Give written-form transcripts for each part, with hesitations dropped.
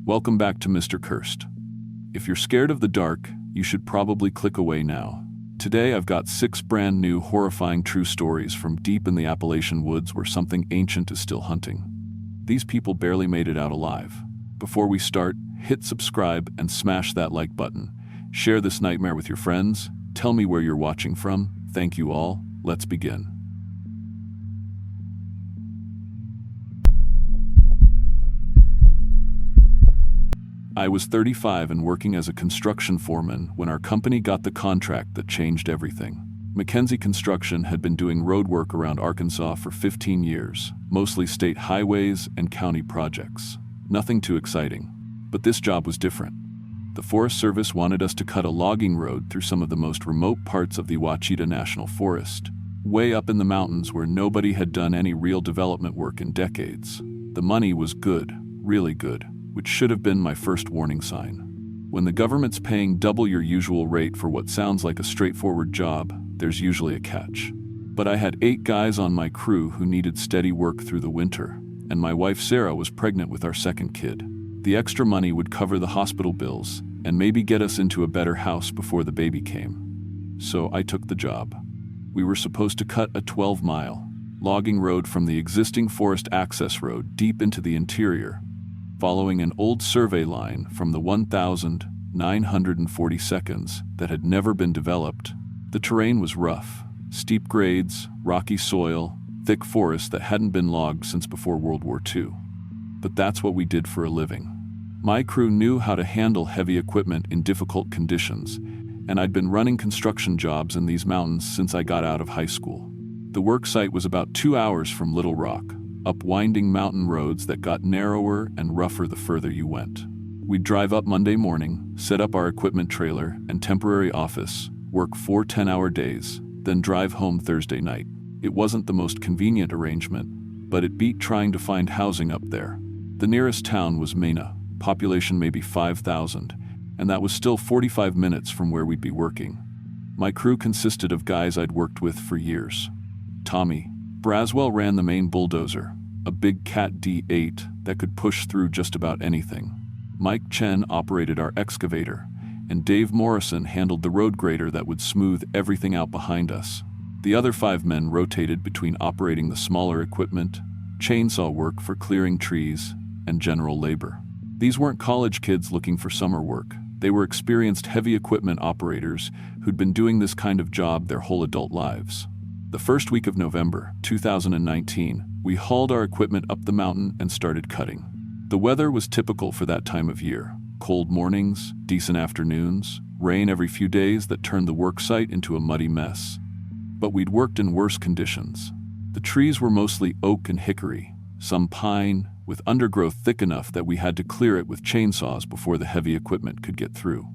Welcome back to Mr. Cursed. If you're scared of the dark, you should probably click away now. Today I've got 6 brand new horrifying true stories from deep in the Appalachian woods where something ancient is still hunting. These people barely made it out alive. Before we start, hit subscribe and smash that like button. Share this nightmare with your friends. Tell me where you're watching from. Thank you all. Let's begin. I was 35 and working as a construction foreman when our company got the contract that changed everything. Mackenzie Construction had been doing road work around Arkansas for 15 years, mostly state highways and county projects. Nothing too exciting. But this job was different. The Forest Service wanted us to cut a logging road through some of the most remote parts of the Ouachita National Forest, way up in the mountains where nobody had done any real development work in decades. The money was good, really good, which should have been my first warning sign. When the government's paying double your usual rate for what sounds like a straightforward job, there's usually a catch. But I had 8 guys on my crew who needed steady work through the winter, and my wife Sarah was pregnant with our second kid. The extra money would cover the hospital bills and maybe get us into a better house before the baby came. So I took the job. We were supposed to cut a 12-mile logging road from the existing forest access road deep into the interior, following an old survey line from the 1,940 that had never been developed. The terrain was rough, steep grades, rocky soil, thick forest that hadn't been logged since before World War II. But that's what we did for a living. My crew knew how to handle heavy equipment in difficult conditions, and I'd been running construction jobs in these mountains since I got out of high school. The work site was about 2 hours from Little Rock, up winding mountain roads that got narrower and rougher the further you went. We'd drive up Monday morning, set up our equipment trailer and temporary office, work 4 10-hour days, then drive home Thursday night. It wasn't the most convenient arrangement, but it beat trying to find housing up there. The nearest town was Mena, population maybe 5,000, and that was still 45 minutes from where we'd be working. My crew consisted of guys I'd worked with for years. Tommy Braswell ran the main bulldozer, a big Cat D8 that could push through just about anything. Mike Chen operated our excavator, and Dave Morrison handled the road grader that would smooth everything out behind us. The other 5 men rotated between operating the smaller equipment, chainsaw work for clearing trees, and general labor. These weren't college kids looking for summer work. They were experienced heavy equipment operators who'd been doing this kind of job their whole adult lives. The first week of November 2019, we hauled our equipment up the mountain and started cutting. The weather was typical for that time of year. Cold mornings, decent afternoons, rain every few days that turned the work site into a muddy mess. But we'd worked in worse conditions. The trees were mostly oak and hickory, some pine, with undergrowth thick enough that we had to clear it with chainsaws before the heavy equipment could get through.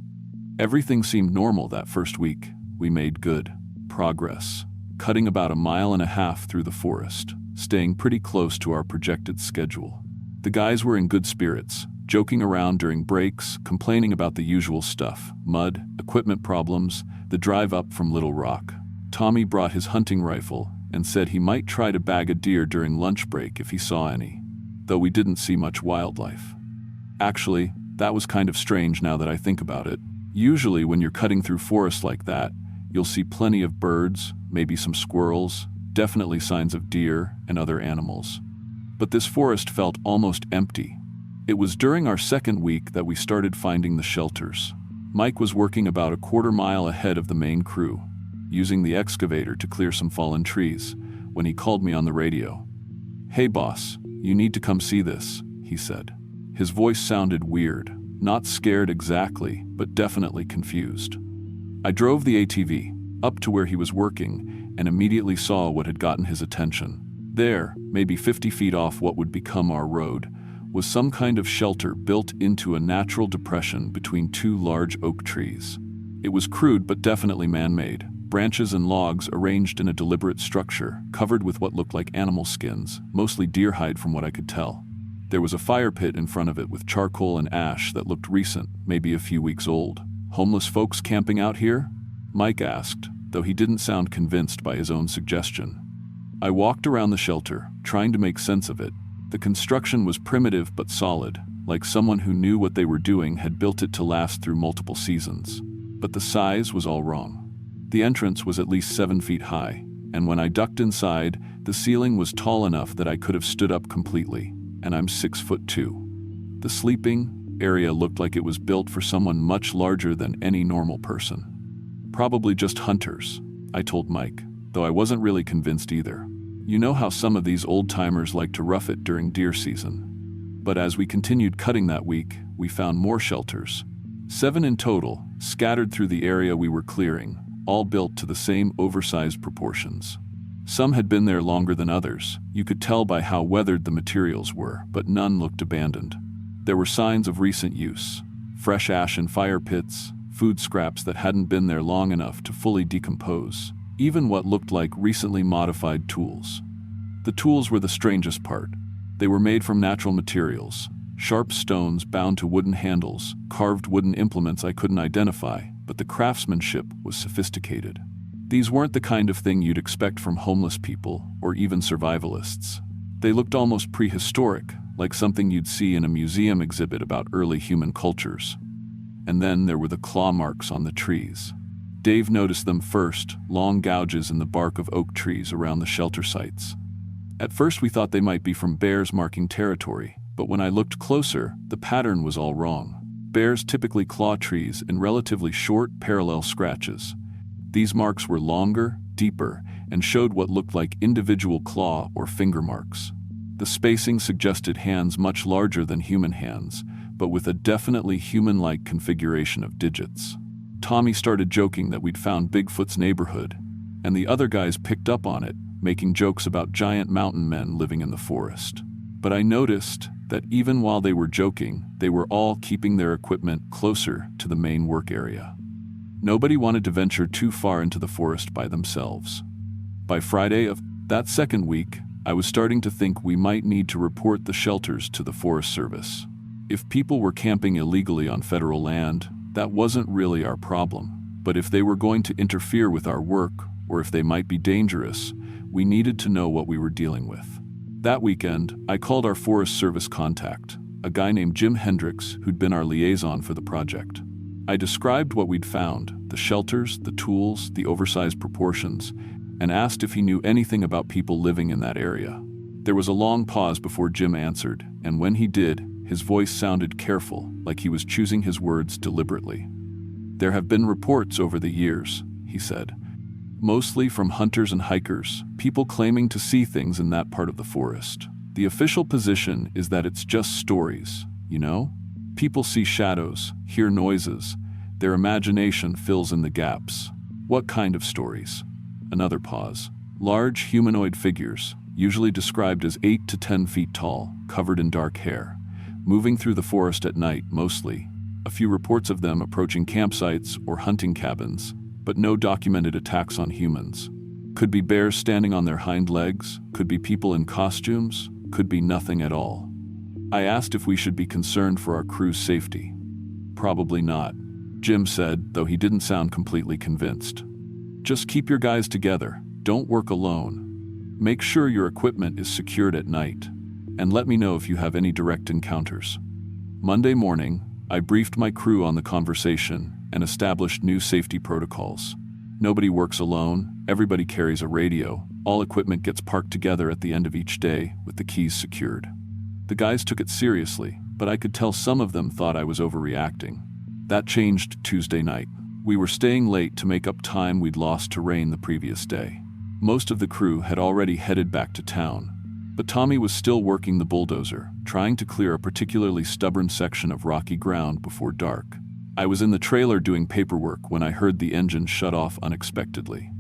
Everything seemed normal that first week. We made good progress, cutting about 1.5 miles through the forest, staying pretty close to our projected schedule. The guys were in good spirits, joking around during breaks, complaining about the usual stuff: mud, equipment problems, the drive up from Little Rock. Tommy brought his hunting rifle and said he might try to bag a deer during lunch break if he saw any, though we didn't see much wildlife. Actually, that was kind of strange now that I think about it. Usually when you're cutting through forest like that, you'll see plenty of birds, maybe some squirrels, definitely signs of deer and other animals. But this forest felt almost empty. It was during our second week that we started finding the shelters. Mike was working about 1/4 mile ahead of the main crew, using the excavator to clear some fallen trees, when he called me on the radio. "Hey boss, you need to come see this," he said. His voice sounded weird, not scared exactly, but definitely confused. I drove the ATV up to where he was working and immediately saw what had gotten his attention. There, maybe 50 feet off what would become our road, was some kind of shelter built into a natural depression between 2 large oak trees. It was crude but definitely man-made, branches and logs arranged in a deliberate structure, covered with what looked like animal skins, mostly deer hide from what I could tell. There was a fire pit in front of it with charcoal and ash that looked recent, maybe a few weeks old. "Homeless folks camping out here?" Mike asked, though he didn't sound convinced by his own suggestion. I walked around the shelter, trying to make sense of it. The construction was primitive but solid, like someone who knew what they were doing had built it to last through multiple seasons. But the size was all wrong. The entrance was at least 7 feet high, and when I ducked inside, the ceiling was tall enough that I could have stood up completely, and I'm 6'2". The sleeping area looked like it was built for someone much larger than any normal person. Probably just hunters, I told Mike, though I wasn't really convinced either. You know how some of these old-timers like to rough it during deer season. But as we continued cutting that week, we found more shelters. 7 in total, scattered through the area we were clearing, all built to the same oversized proportions. Some had been there longer than others. You could tell by how weathered the materials were, but none looked abandoned. There were signs of recent use: fresh ash in fire pits, food scraps that hadn't been there long enough to fully decompose, even what looked like recently modified tools. The tools were the strangest part. They were made from natural materials: sharp stones bound to wooden handles, carved wooden implements I couldn't identify, but the craftsmanship was sophisticated. These weren't the kind of thing you'd expect from homeless people or even survivalists. They looked almost prehistoric, like something you'd see in a museum exhibit about early human cultures. And then there were the claw marks on the trees. Dave noticed them first, long gouges in the bark of oak trees around the shelter sites. At first we thought they might be from bears marking territory, but when I looked closer, the pattern was all wrong. Bears typically claw trees in relatively short, parallel scratches. These marks were longer, deeper, and showed what looked like individual claw or finger marks. The spacing suggested hands much larger than human hands, but with a definitely human-like configuration of digits. Tommy started joking that we'd found Bigfoot's neighborhood, and the other guys picked up on it, making jokes about giant mountain men living in the forest. But I noticed that even while they were joking, they were all keeping their equipment closer to the main work area. Nobody wanted to venture too far into the forest by themselves. By Friday of that second week, I was starting to think we might need to report the shelters to the Forest Service. If people were camping illegally on federal land, that wasn't really our problem. But if they were going to interfere with our work, or if they might be dangerous, we needed to know what we were dealing with. That weekend, I called our Forest Service contact, a guy named Jim Hendricks who'd been our liaison for the project. I described what we'd found, the shelters, the tools, the oversized proportions, and asked if he knew anything about people living in that area. There was a long pause before Jim answered, and when he did, his voice sounded careful, like he was choosing his words deliberately. "There have been reports over the years," he said. "Mostly from hunters and hikers, people claiming to see things in that part of the forest. The official position is that it's just stories, you know? People see shadows, hear noises. Their imagination fills in the gaps." "What kind of stories?" Another pause. "Large humanoid figures, usually described as 8 to 10 feet tall, covered in dark hair, moving through the forest at night mostly. A few reports of them approaching campsites or hunting cabins, but no documented attacks on humans. Could be bears standing on their hind legs, could be people in costumes, could be nothing at all." I asked if we should be concerned for our crew's safety. "Probably not," Jim said, though he didn't sound completely convinced. "Just keep your guys together, don't work alone. Make sure your equipment is secured at night, and let me know if you have any direct encounters." Monday morning, I briefed my crew on the conversation and established new safety protocols. Nobody works alone, everybody carries a radio, all equipment gets parked together at the end of each day with the keys secured. The guys took it seriously, but I could tell some of them thought I was overreacting. That changed Tuesday night. We were staying late to make up time we'd lost to rain the previous day. Most of the crew had already headed back to town, but Tommy was still working the bulldozer, trying to clear a particularly stubborn section of rocky ground before dark. I was in the trailer doing paperwork when I heard the engine shut off unexpectedly.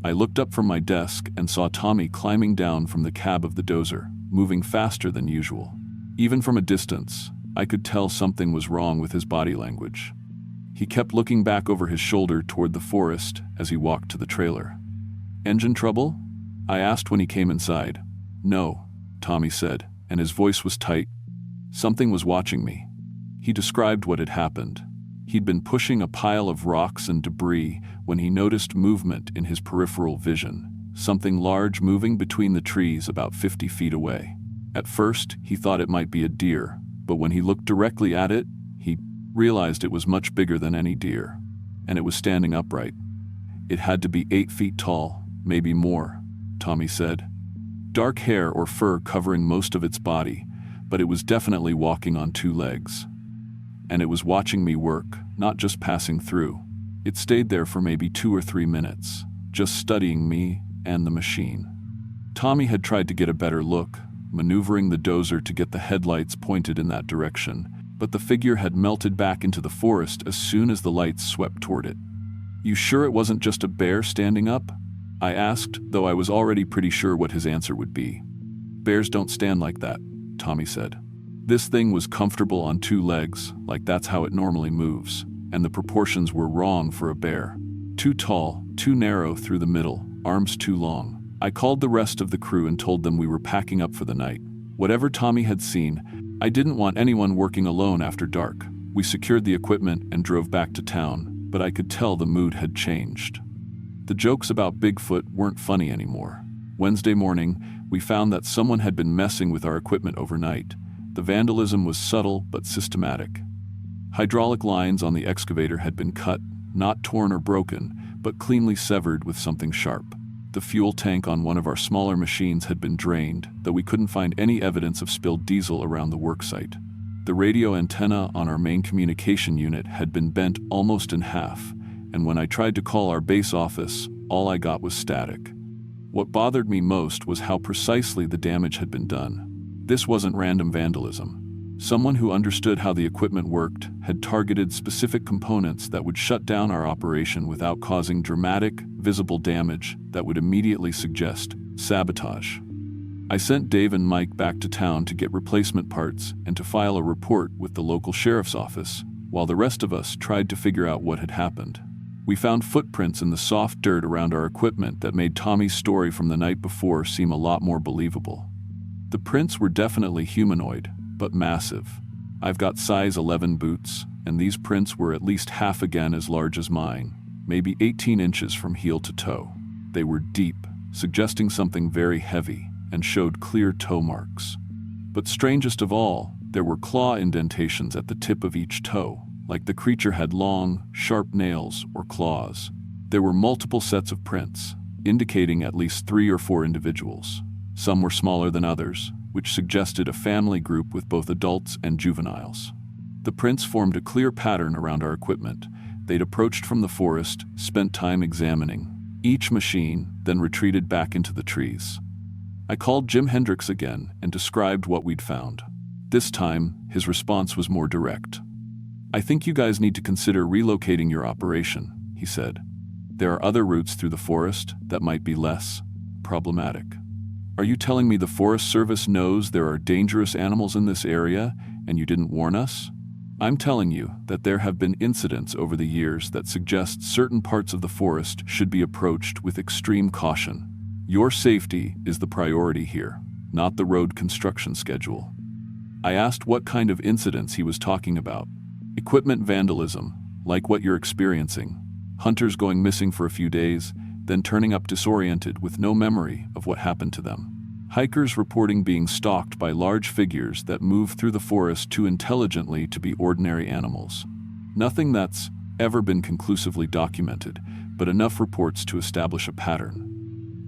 I looked up from my desk and saw Tommy climbing down from the cab of the dozer, moving faster than usual. Even from a distance, I could tell something was wrong with his body language. He kept looking back over his shoulder toward the forest as he walked to the trailer. "Engine trouble?" I asked when he came inside. "No," Tommy said, and his voice was tight. "Something was watching me." He described what had happened. He'd been pushing a pile of rocks and debris when he noticed movement in his peripheral vision, something large moving between the trees about 50 feet away. At first, he thought it might be a deer, But when he looked directly at it, he realized it was much bigger than any deer, and it was standing upright. It had to be 8 feet tall, maybe more, Tommy said. Dark hair or fur covering most of its body, but it was definitely walking on 2 legs. And it was watching me work, not just passing through. It stayed there for maybe 2 or 3 minutes, just studying me and the machine. Tommy had tried to get a better look, maneuvering the dozer to get the headlights pointed in that direction, but the figure had melted back into the forest as soon as the lights swept toward it. "You sure it wasn't just a bear standing up?" I asked, though I was already pretty sure what his answer would be. "Bears don't stand like that," Tommy said. "This thing was comfortable on 2 legs, like that's how it normally moves, and the proportions were wrong for a bear. Too tall, too narrow through the middle, arms too long." I called the rest of the crew and told them we were packing up for the night. Whatever Tommy had seen, I didn't want anyone working alone after dark. We secured the equipment and drove back to town, but I could tell the mood had changed. The jokes about Bigfoot weren't funny anymore. Wednesday morning, we found that someone had been messing with our equipment overnight. The vandalism was subtle but systematic. Hydraulic lines on the excavator had been cut, not torn or broken, but cleanly severed with something sharp. The fuel tank on one of our smaller machines had been drained, though we couldn't find any evidence of spilled diesel around the worksite. The radio antenna on our main communication unit had been bent almost in half, and when I tried to call our base office, all I got was static. What bothered me most was how precisely the damage had been done. This wasn't random vandalism. Someone who understood how the equipment worked had targeted specific components that would shut down our operation without causing dramatic, visible damage that would immediately suggest sabotage. I sent Dave and Mike back to town to get replacement parts and to file a report with the local sheriff's office, while the rest of us tried to figure out what had happened. We found footprints in the soft dirt around our equipment that made Tommy's story from the night before seem a lot more believable. The prints were definitely humanoid, but massive. I've got size 11 boots, and these prints were at least half again as large as mine, maybe 18 inches from heel to toe. They were deep, suggesting something very heavy, and showed clear toe marks. But strangest of all, there were claw indentations at the tip of each toe, like the creature had long, sharp nails or claws. There were multiple sets of prints, indicating at least 3 or 4 individuals. Some were smaller than others, which suggested a family group with both adults and juveniles. The prints formed a clear pattern around our equipment. They'd approached from the forest, spent time examining each machine, then retreated back into the trees. I called Jim Hendricks again and described what we'd found. This time, his response was more direct. "I think you guys need to consider relocating your operation," he said. "There are other routes through the forest that might be less problematic." "Are you telling me the Forest Service knows there are dangerous animals in this area and you didn't warn us?" "I'm telling you that there have been incidents over the years that suggest certain parts of the forest should be approached with extreme caution. Your safety is the priority here, not the road construction schedule." I asked what kind of incidents he was talking about. "Equipment vandalism, like what you're experiencing. Hunters going missing for a few days, then turning up disoriented with no memory of what happened to them. Hikers reporting being stalked by large figures that move through the forest too intelligently to be ordinary animals. Nothing that's ever been conclusively documented, but enough reports to establish a pattern."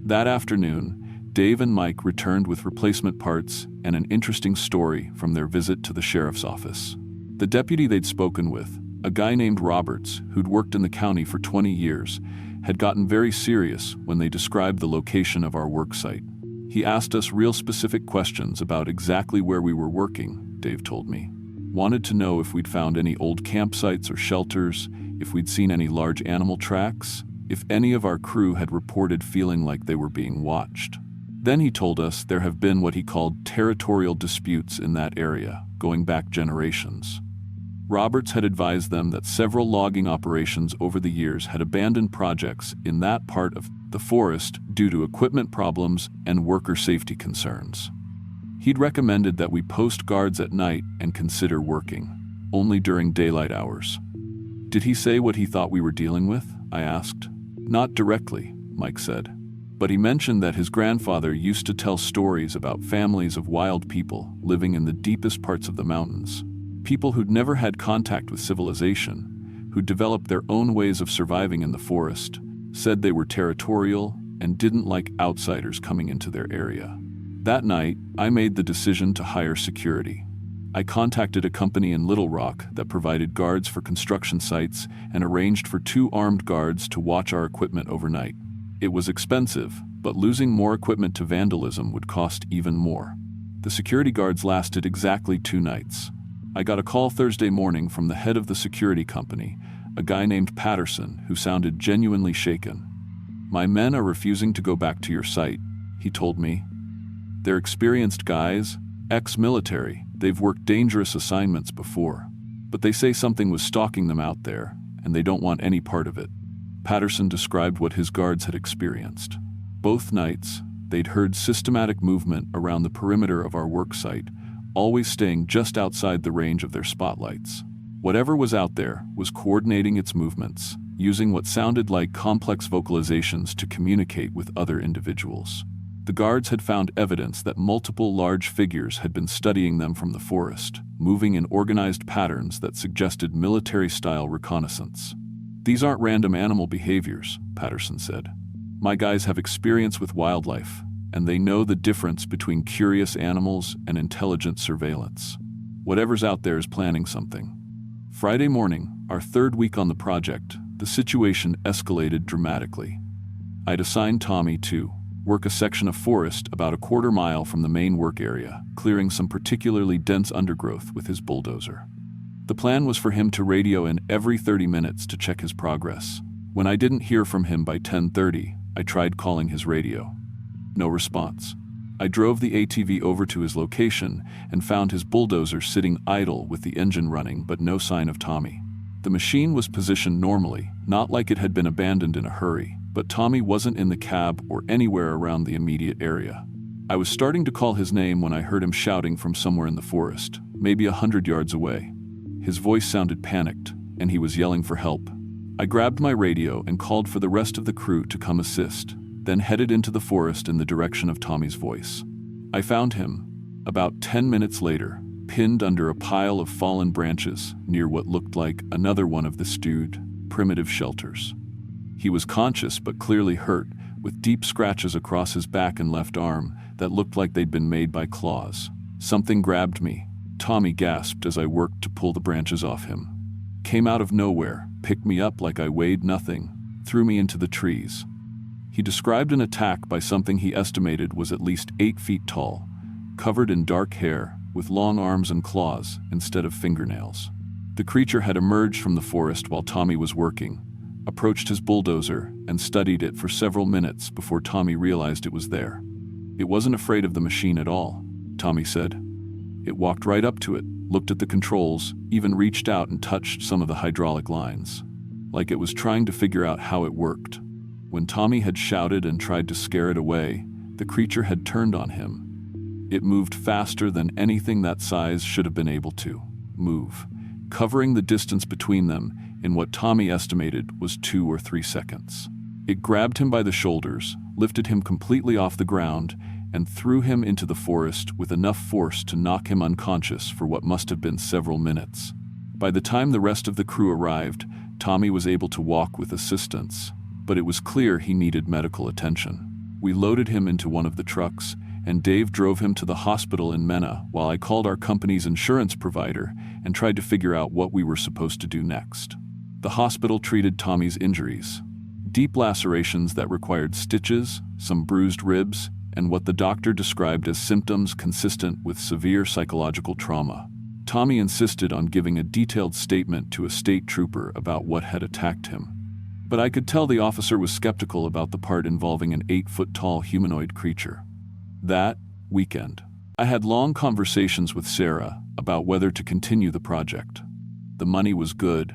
That afternoon, Dave and Mike returned with replacement parts and an interesting story from their visit to the sheriff's office. The deputy they'd spoken with, a guy named Roberts, who'd worked in the county for 20 years, had gotten very serious when they described the location of our work site. He asked us real specific questions about exactly where we were working, Dave told me. Wanted to know if we'd found any old campsites or shelters, if we'd seen any large animal tracks, if any of our crew had reported feeling like they were being watched. Then he told us there have been what he called territorial disputes in that area, going back generations. Roberts had advised them that several logging operations over the years had abandoned projects in that part of the forest due to equipment problems and worker safety concerns. He'd recommended that we post guards at night and consider working only during daylight hours. "Did he say what he thought we were dealing with?" I asked. "Not directly," Mike said. But he mentioned that his grandfather used to tell stories about families of wild people living in the deepest parts of the mountains. People who'd never had contact with civilization, who'd developed their own ways of surviving in the forest, said they were territorial and didn't like outsiders coming into their area. That night, I made the decision to hire security. I contacted a company in Little Rock that provided guards for construction sites and arranged for 2 armed guards to watch our equipment overnight. It was expensive, but losing more equipment to vandalism would cost even more. The security guards lasted exactly 2 nights. I got a call Thursday morning from the head of the security company, a guy named Patterson, who sounded genuinely shaken. "My men are refusing to go back to your site," he told me. "They're experienced guys, ex-military, they've worked dangerous assignments before. But they say something was stalking them out there, and they don't want any part of it." Patterson described what his guards had experienced. Both nights, they'd heard systematic movement around the perimeter of our work site, always staying just outside the range of their spotlights. Whatever was out there was coordinating its movements, using what sounded like complex vocalizations to communicate with other individuals. The guards had found evidence that multiple large figures had been studying them from the forest, moving in organized patterns that suggested military-style reconnaissance. "These aren't random animal behaviors," Patterson said. "My guys have experience with wildlife, and they know the difference between curious animals and intelligent surveillance. Whatever's out there is planning something." Friday morning, our 3rd week on the project, the situation escalated dramatically. I'd assigned Tommy to work a section of forest about a 1/4 mile from the main work area, clearing some particularly dense undergrowth with his bulldozer. The plan was for him to radio in every 30 minutes to check his progress. When I didn't hear from him by 10:30, I tried calling his radio. No response. I drove the ATV over to his location and found his bulldozer sitting idle with the engine running, but no sign of Tommy. The machine was positioned normally, not like it had been abandoned in a hurry, but Tommy wasn't in the cab or anywhere around the immediate area. I was starting to call his name when I heard him shouting from somewhere in the forest, maybe 100 yards away. His voice sounded panicked, and he was yelling for help. I grabbed my radio and called for the rest of the crew to come assist, then headed into the forest in the direction of Tommy's voice. I found him, about 10 minutes later, pinned under a pile of fallen branches near what looked like another one of the stewed, primitive shelters. He was conscious but clearly hurt, with deep scratches across his back and left arm that looked like they'd been made by claws. "Something grabbed me," Tommy gasped as I worked to pull the branches off him. "Came out of nowhere, picked me up like I weighed nothing, threw me into the trees." He described an attack by something he estimated was at least 8 feet tall, covered in dark hair, with long arms and claws instead of fingernails. The creature had emerged from the forest while Tommy was working, approached his bulldozer, and studied it for several minutes before Tommy realized it was there. "It wasn't afraid of the machine at all," Tommy said. "It walked right up to it, looked at the controls, even reached out and touched some of the hydraulic lines, like it was trying to figure out how it worked." When Tommy had shouted and tried to scare it away, the creature had turned on him. It moved faster than anything that size should have been able to move, covering the distance between them in what Tommy estimated was 2 or 3 seconds. It grabbed him by the shoulders, lifted him completely off the ground, and threw him into the forest with enough force to knock him unconscious for what must have been several minutes. By the time the rest of the crew arrived, Tommy was able to walk with assistance, but it was clear he needed medical attention. We loaded him into one of the trucks, and Dave drove him to the hospital in Mena while I called our company's insurance provider and tried to figure out what we were supposed to do next. The hospital treated Tommy's injuries: deep lacerations that required stitches, some bruised ribs, and what the doctor described as symptoms consistent with severe psychological trauma. Tommy insisted on giving a detailed statement to a state trooper about what had attacked him. But I could tell the officer was skeptical about the part involving an 8-foot-tall humanoid creature. That weekend, I had long conversations with Sarah about whether to continue the project. The money was good,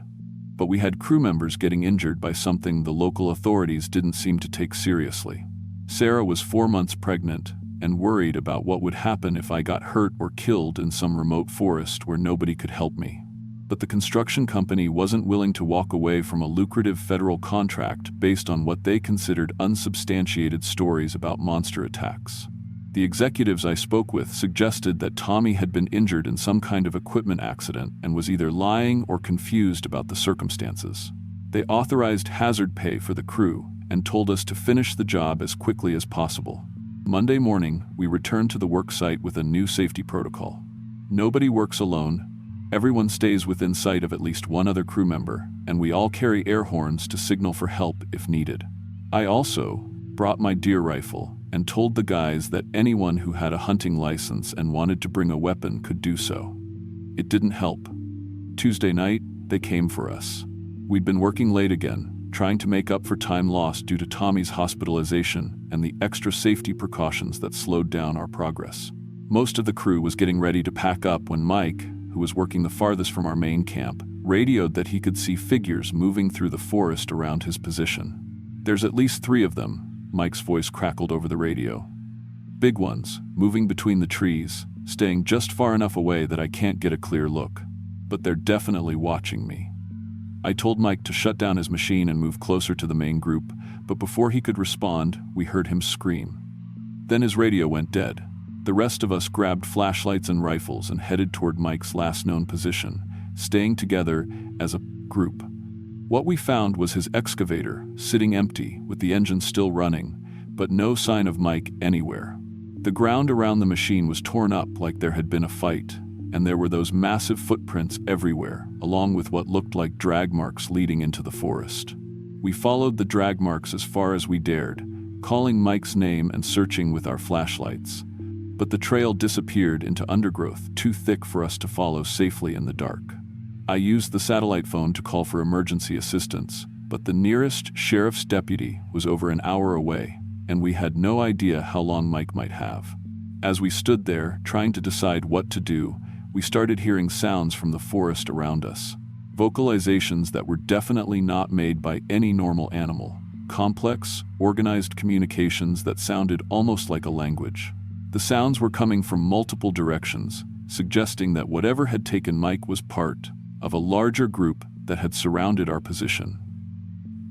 but we had crew members getting injured by something the local authorities didn't seem to take seriously. Sarah was 4 months pregnant and worried about what would happen if I got hurt or killed in some remote forest where nobody could help me. But the construction company wasn't willing to walk away from a lucrative federal contract based on what they considered unsubstantiated stories about monster attacks. The executives I spoke with suggested that Tommy had been injured in some kind of equipment accident and was either lying or confused about the circumstances. They authorized hazard pay for the crew and told us to finish the job as quickly as possible. Monday morning, we returned to the work site with a new safety protocol. Nobody works alone. Everyone stays within sight of at least one other crew member, and we all carry air horns to signal for help if needed. I also brought my deer rifle and told the guys that anyone who had a hunting license and wanted to bring a weapon could do so. It didn't help. Tuesday night, they came for us. We'd been working late again, trying to make up for time lost due to Tommy's hospitalization and the extra safety precautions that slowed down our progress. Most of the crew was getting ready to pack up when Mike, who was working the farthest from our main camp, radioed that he could see figures moving through the forest around his position. "There's at least 3 of them," Mike's voice crackled over the radio. "Big ones, moving between the trees, staying just far enough away that I can't get a clear look. But they're definitely watching me." I told Mike to shut down his machine and move closer to the main group, but before he could respond, we heard him scream. Then his radio went dead. The rest of us grabbed flashlights and rifles and headed toward Mike's last known position, staying together as a group. What we found was his excavator, sitting empty, with the engine still running, but no sign of Mike anywhere. The ground around the machine was torn up like there had been a fight, and there were those massive footprints everywhere, along with what looked like drag marks leading into the forest. We followed the drag marks as far as we dared, calling Mike's name and searching with our flashlights. But the trail disappeared into undergrowth too thick for us to follow safely in the dark. I used the satellite phone to call for emergency assistance, but the nearest sheriff's deputy was over an hour away, and we had no idea how long Mike might have. As we stood there, trying to decide what to do, we started hearing sounds from the forest around us. Vocalizations that were definitely not made by any normal animal. Complex, organized communications that sounded almost like a language. The sounds were coming from multiple directions, suggesting that whatever had taken Mike was part of a larger group that had surrounded our position.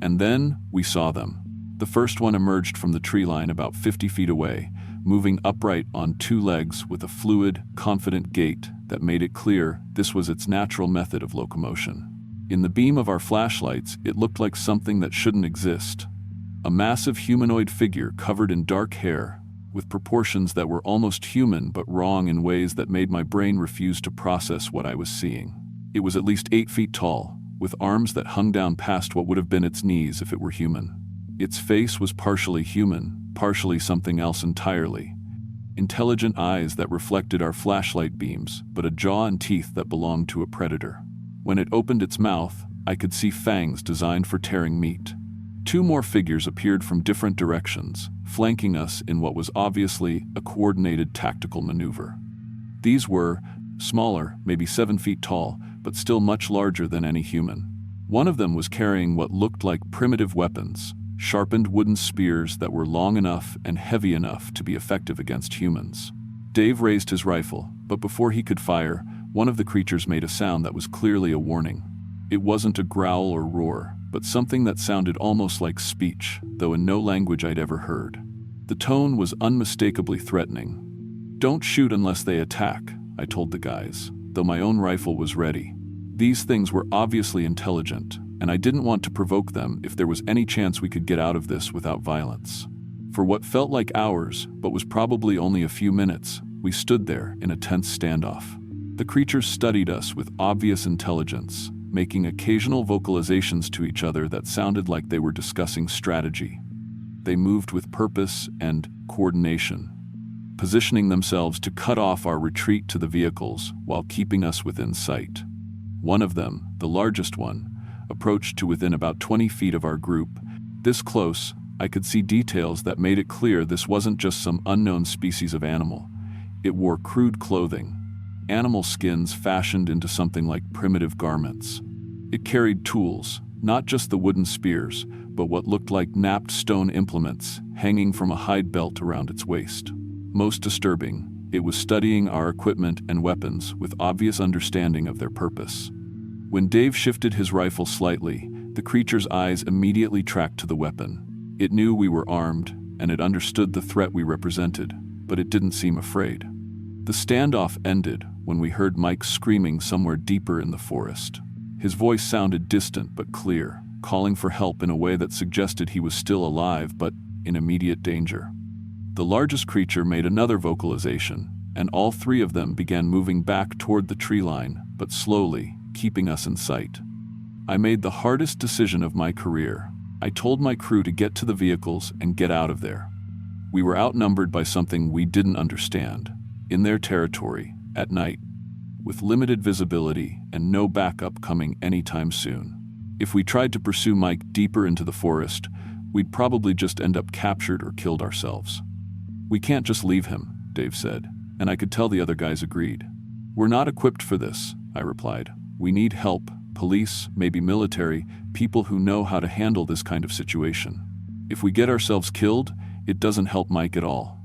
And then we saw them. The first one emerged from the tree line about 50 feet away, moving upright on 2 legs with a fluid, confident gait that made it clear this was its natural method of locomotion. In the beam of our flashlights, it looked like something that shouldn't exist. A massive humanoid figure covered in dark hair, with proportions that were almost human but wrong in ways that made my brain refuse to process what I was seeing. It was at least 8 feet tall, with arms that hung down past what would have been its knees if it were human. Its face was partially human, partially something else entirely. Intelligent eyes that reflected our flashlight beams, but a jaw and teeth that belonged to a predator. When it opened its mouth, I could see fangs designed for tearing meat. 2 more figures appeared from different directions, flanking us in what was obviously a coordinated tactical maneuver. These were smaller, maybe 7 feet tall, but still much larger than any human. One of them was carrying what looked like primitive weapons, sharpened wooden spears that were long enough and heavy enough to be effective against humans. Dave raised his rifle, but before he could fire, one of the creatures made a sound that was clearly a warning. It wasn't a growl or roar, but something that sounded almost like speech, though in no language I'd ever heard. The tone was unmistakably threatening. "Don't shoot unless they attack," I told the guys, though my own rifle was ready. These things were obviously intelligent, and I didn't want to provoke them if there was any chance we could get out of this without violence. For what felt like hours, but was probably only a few minutes, we stood there in a tense standoff. The creatures studied us with obvious intelligence, making occasional vocalizations to each other that sounded like they were discussing strategy. They moved with purpose and coordination, positioning themselves to cut off our retreat to the vehicles while keeping us within sight. One of them, the largest one, approached to within about 20 feet of our group. This close, I could see details that made it clear this wasn't just some unknown species of animal. It wore crude clothing, animal skins fashioned into something like primitive garments. It carried tools, not just the wooden spears, but what looked like napped stone implements hanging from a hide belt around its waist. Most disturbing, it was studying our equipment and weapons with obvious understanding of their purpose. When Dave shifted his rifle slightly, the creature's eyes immediately tracked to the weapon. It knew we were armed, and it understood the threat we represented, but it didn't seem afraid. The standoff ended when we heard Mike screaming somewhere deeper in the forest. His voice sounded distant but clear, calling for help in a way that suggested he was still alive but in immediate danger. The largest creature made another vocalization, and all three of them began moving back toward the tree line, but slowly, keeping us in sight. I made the hardest decision of my career. I told my crew to get to the vehicles and get out of there. We were outnumbered by something we didn't understand, in their territory, at night, with limited visibility and no backup coming anytime soon. If we tried to pursue Mike deeper into the forest, we'd probably just end up captured or killed ourselves. "We can't just leave him," Dave said, and I could tell the other guys agreed. "We're not equipped for this," I replied. "We need help, police, maybe military, people who know how to handle this kind of situation. If we get ourselves killed, it doesn't help Mike at all."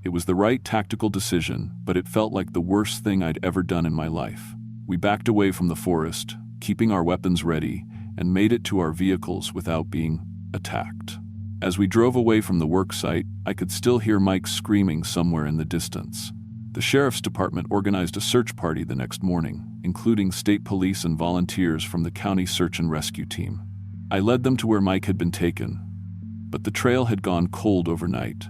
It was the right tactical decision, but it felt like the worst thing I'd ever done in my life. We backed away from the forest, keeping our weapons ready, and made it to our vehicles without being attacked. As we drove away from the work site, I could still hear Mike screaming somewhere in the distance. The sheriff's department organized a search party the next morning, including state police and volunteers from the county search and rescue team. I led them to where Mike had been taken, but the trail had gone cold overnight.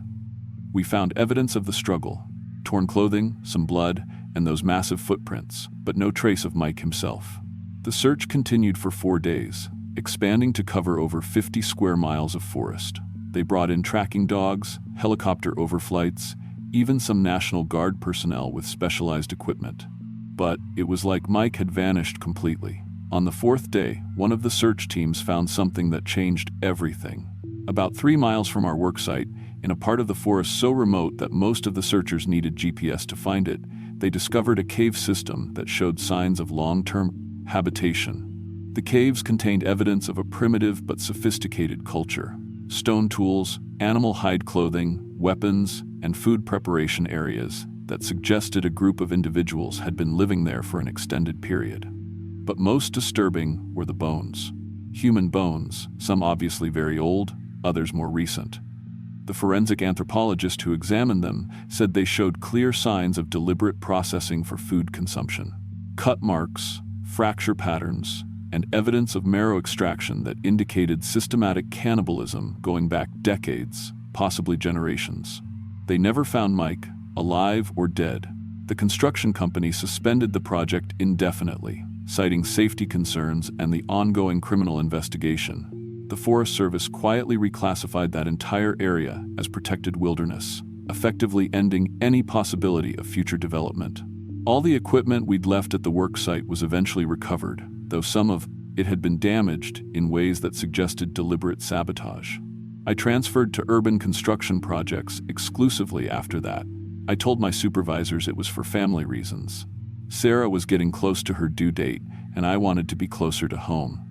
We found evidence of the struggle: torn clothing, some blood, and those massive footprints, but no trace of Mike himself. The search continued for 4 days, expanding to cover over 50 square miles of forest. They brought in tracking dogs, helicopter overflights, even some National Guard personnel with specialized equipment. But it was like Mike had vanished completely. On the 4th day, one of the search teams found something that changed everything. About 3 miles from our work site, in a part of the forest so remote that most of the searchers needed GPS to find it, they discovered a cave system that showed signs of long-term habitation. The caves contained evidence of a primitive but sophisticated culture. Stone tools, animal hide clothing, weapons, and food preparation areas that suggested a group of individuals had been living there for an extended period. But most disturbing were the bones. Human bones, some obviously very old, others more recent. The forensic anthropologist who examined them said they showed clear signs of deliberate processing for food consumption. Cut marks, fracture patterns, and evidence of marrow extraction that indicated systematic cannibalism going back decades, possibly generations. They never found Mike, alive or dead. The construction company suspended the project indefinitely, citing safety concerns and the ongoing criminal investigation. The Forest Service quietly reclassified that entire area as protected wilderness, effectively ending any possibility of future development. All the equipment we'd left at the work site was eventually recovered, though some of it had been damaged in ways that suggested deliberate sabotage. I transferred to urban construction projects exclusively after that. I told my supervisors it was for family reasons. Sarah was getting close to her due date, and I wanted to be closer to home.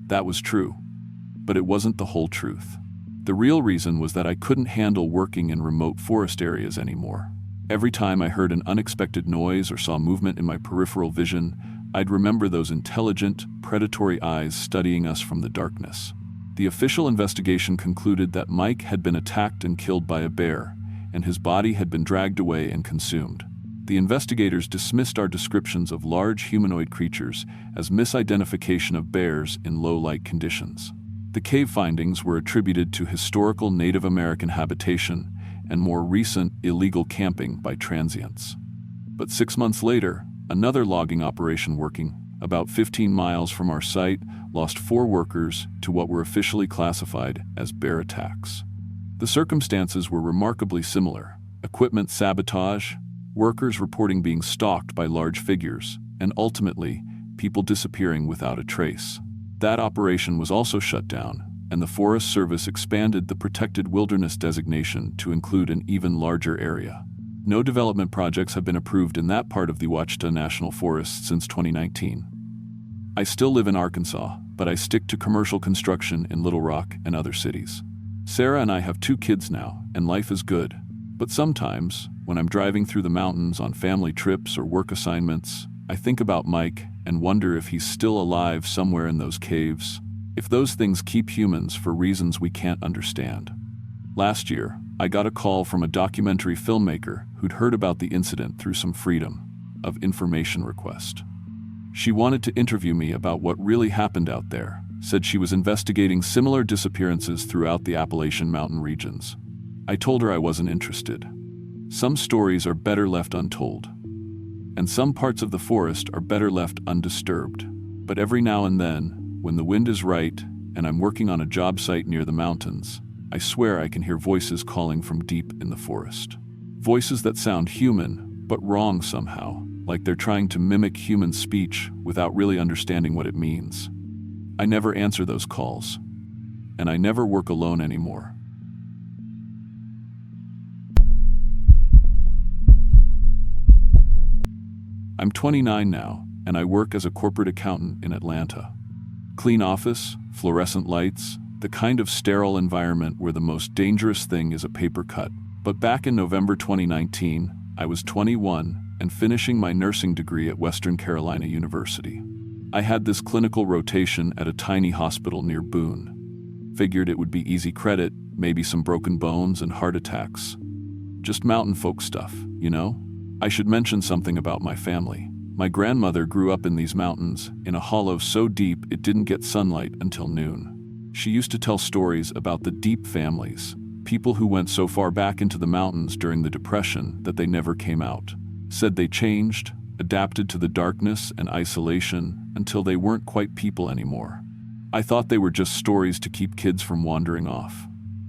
That was true, but it wasn't the whole truth. The real reason was that I couldn't handle working in remote forest areas anymore. Every time I heard an unexpected noise or saw movement in my peripheral vision, I'd remember those intelligent, predatory eyes studying us from the darkness. The official investigation concluded that Mike had been attacked and killed by a bear, and his body had been dragged away and consumed. The investigators dismissed our descriptions of large humanoid creatures as misidentification of bears in low-light conditions. The cave findings were attributed to historical Native American habitation and more recent illegal camping by transients. But 6 months later, another logging operation working about 15 miles from our site lost 4 workers to what were officially classified as bear attacks. The circumstances were remarkably similar: equipment sabotage, workers reporting being stalked by large figures, and ultimately, people disappearing without a trace. That operation was also shut down, and the Forest Service expanded the protected wilderness designation to include an even larger area. No development projects have been approved in that part of the Ouachita National Forest since 2019. I still live in Arkansas, but I stick to commercial construction in Little Rock and other cities. Sarah and I have 2 kids now, and life is good. But sometimes, when I'm driving through the mountains on family trips or work assignments, I think about Mike and wonder if he's still alive somewhere in those caves, if those things keep humans for reasons we can't understand. Last year, I got a call from a documentary filmmaker who'd heard about the incident through some Freedom of Information request. She wanted to interview me about what really happened out there, said she was investigating similar disappearances throughout the Appalachian mountain regions. I told her I wasn't interested. Some stories are better left untold, and some parts of the forest are better left undisturbed. But every now and then, when the wind is right and I'm working on a job site near the mountains, I swear I can hear voices calling from deep in the forest. Voices that sound human, but wrong somehow, like they're trying to mimic human speech without really understanding what it means. I never answer those calls, and I never work alone anymore. I'm 29 now, and I work as a corporate accountant in Atlanta. Clean office, fluorescent lights, the kind of sterile environment where the most dangerous thing is a paper cut. But back in November 2019, I was 21 and finishing my nursing degree at Western Carolina University. I had this clinical rotation at a tiny hospital near Boone. Figured it would be easy credit, maybe some broken bones and heart attacks. Just mountain folk stuff, you know? I should mention something about my family. My grandmother grew up in these mountains, in a hollow so deep it didn't get sunlight until noon. She used to tell stories about the deep families, people who went so far back into the mountains during the Depression that they never came out. Said they changed, adapted to the darkness and isolation until they weren't quite people anymore. I thought they were just stories to keep kids from wandering off.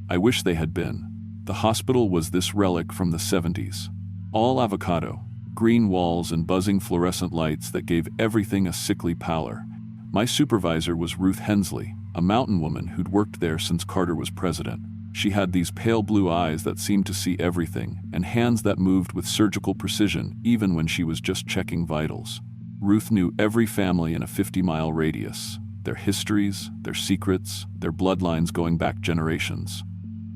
I wish they had been. The hospital was this relic from the 70s. All avocado, green walls and buzzing fluorescent lights that gave everything a sickly pallor. My supervisor was Ruth Hensley, a mountain woman who'd worked there since Carter was president. She had these pale blue eyes that seemed to see everything, and hands that moved with surgical precision even when she was just checking vitals. Ruth knew every family in a 50-mile radius, their histories, their secrets, their bloodlines going back generations.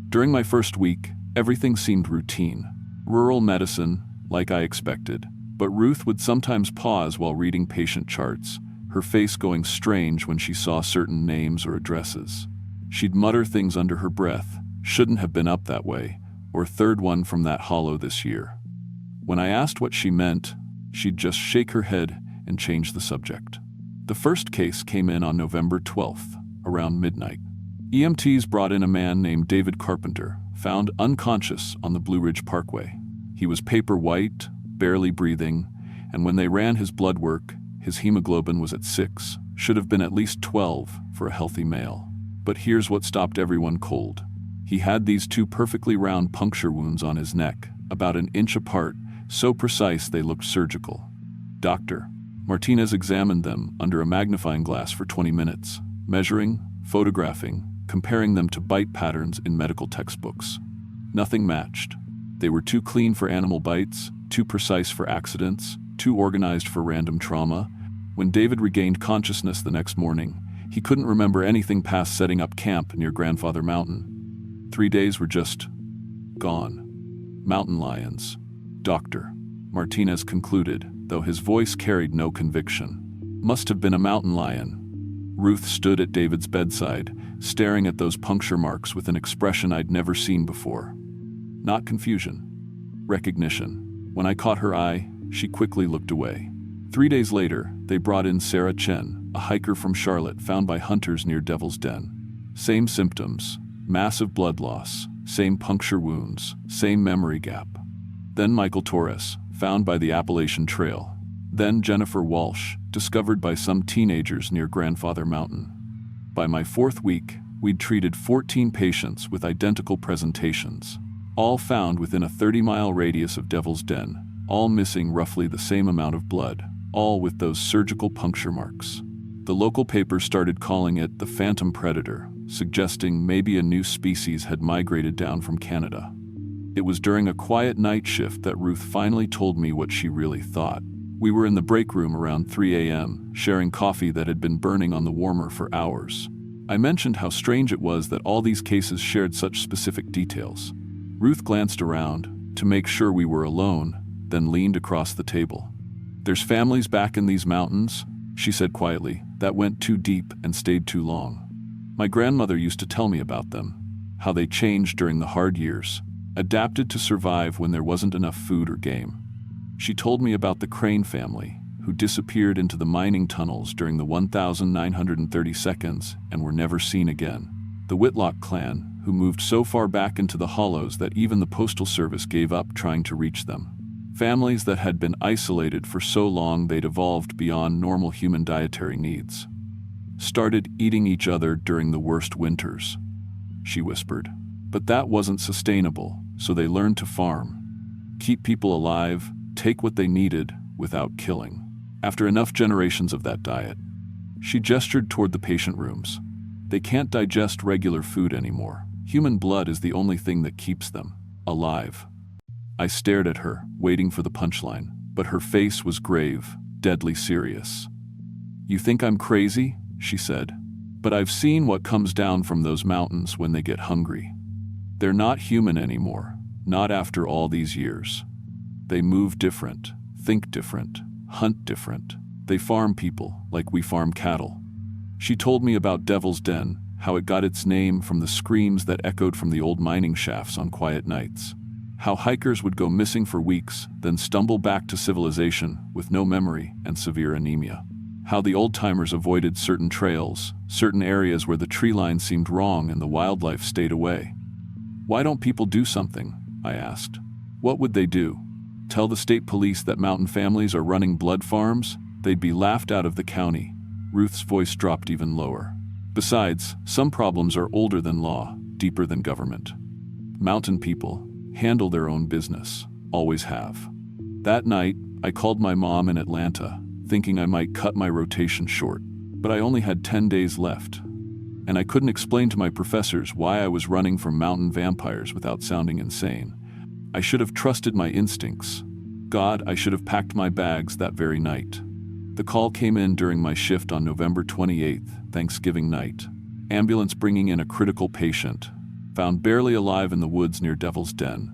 During my first week, everything seemed routine. Rural medicine, like I expected, but Ruth would sometimes pause while reading patient charts, her face going strange when she saw certain names or addresses. She'd mutter things under her breath, "Shouldn't have been up that way," or "Third one from that hollow this year." When I asked what she meant, she'd just shake her head and change the subject. The first case came in on November 12th, around midnight. EMTs brought in a man named David Carpenter, found unconscious on the Blue Ridge Parkway. He was paper white, barely breathing, and when they ran his blood work, his hemoglobin was at 6, should have been at least 12 for a healthy male. But here's what stopped everyone cold. He had these 2 perfectly round puncture wounds on his neck, about an inch apart, so precise they looked surgical. Dr. Martinez examined them under a magnifying glass for 20 minutes, measuring, photographing, comparing them to bite patterns in medical textbooks. Nothing matched. They were too clean for animal bites, too precise for accidents, too organized for random trauma. When David regained consciousness the next morning, he couldn't remember anything past setting up camp near Grandfather Mountain. 3 days were just gone. Mountain lions, Dr. Martinez concluded, though his voice carried no conviction. Must have been a mountain lion. Ruth stood at David's bedside, staring at those puncture marks with an expression I'd never seen before. Not confusion. Recognition. When I caught her eye, she quickly looked away. 3 days later, they brought in Sarah Chen, a hiker from Charlotte found by hunters near Devil's Den. Same symptoms, massive blood loss, same puncture wounds, same memory gap. Then Michael Torres, found by the Appalachian Trail. Then Jennifer Walsh, discovered by some teenagers near Grandfather Mountain. By my 4th week, we'd treated 14 patients with identical presentations, all found within a 30-mile radius of Devil's Den, all missing roughly the same amount of blood, all with those surgical puncture marks. The local papers started calling it the phantom predator, suggesting maybe a new species had migrated down from Canada. It was during a quiet night shift that Ruth finally told me what she really thought. We were in the break room around 3 a.m., sharing coffee that had been burning on the warmer for hours. I mentioned how strange it was that all these cases shared such specific details. Ruth glanced around to make sure we were alone, then leaned across the table. "There's families back in these mountains," she said quietly, that went too deep and stayed too long. My grandmother used to tell me about them, how they changed during the hard years, adapted to survive when there wasn't enough food or game. She told me about the Crane family, who disappeared into the mining tunnels during the 1930 seconds and were never seen again. The Whitlock clan, who moved so far back into the hollows that even the Postal Service gave up trying to reach them. Families that had been isolated for so long they'd evolved beyond normal human dietary needs. Started eating each other during the worst winters, she whispered. But that wasn't sustainable, so they learned to farm. Keep people alive, take what they needed, without killing. After enough generations of that diet, she gestured toward the patient rooms. They can't digest regular food anymore. Human blood is the only thing that keeps them alive. I stared at her, waiting for the punchline, but her face was grave, deadly serious. You think I'm crazy? She said. But I've seen what comes down from those mountains when they get hungry. They're not human anymore, not after all these years. They move different, think different, hunt different. They farm people like we farm cattle. She told me about Devil's Den, how it got its name from the screams that echoed from the old mining shafts on quiet nights. How hikers would go missing for weeks, then stumble back to civilization with no memory and severe anemia. How the old-timers avoided certain trails, certain areas where the tree line seemed wrong and the wildlife stayed away. Why don't people do something? I asked. What would they do? Tell the state police that mountain families are running blood farms? They'd be laughed out of the county. Ruth's voice dropped even lower. Besides, some problems are older than law, deeper than government. Mountain people handle their own business, always have. That night, I called my mom in Atlanta, thinking I might cut my rotation short. But I only had 10 days left, and I couldn't explain to my professors why I was running from mountain vampires without sounding insane. I should have trusted my instincts. God, I should have packed my bags that very night. The call came in during my shift on November 28th, Thanksgiving night. Ambulance bringing in a critical patient, found barely alive in the woods near Devil's Den.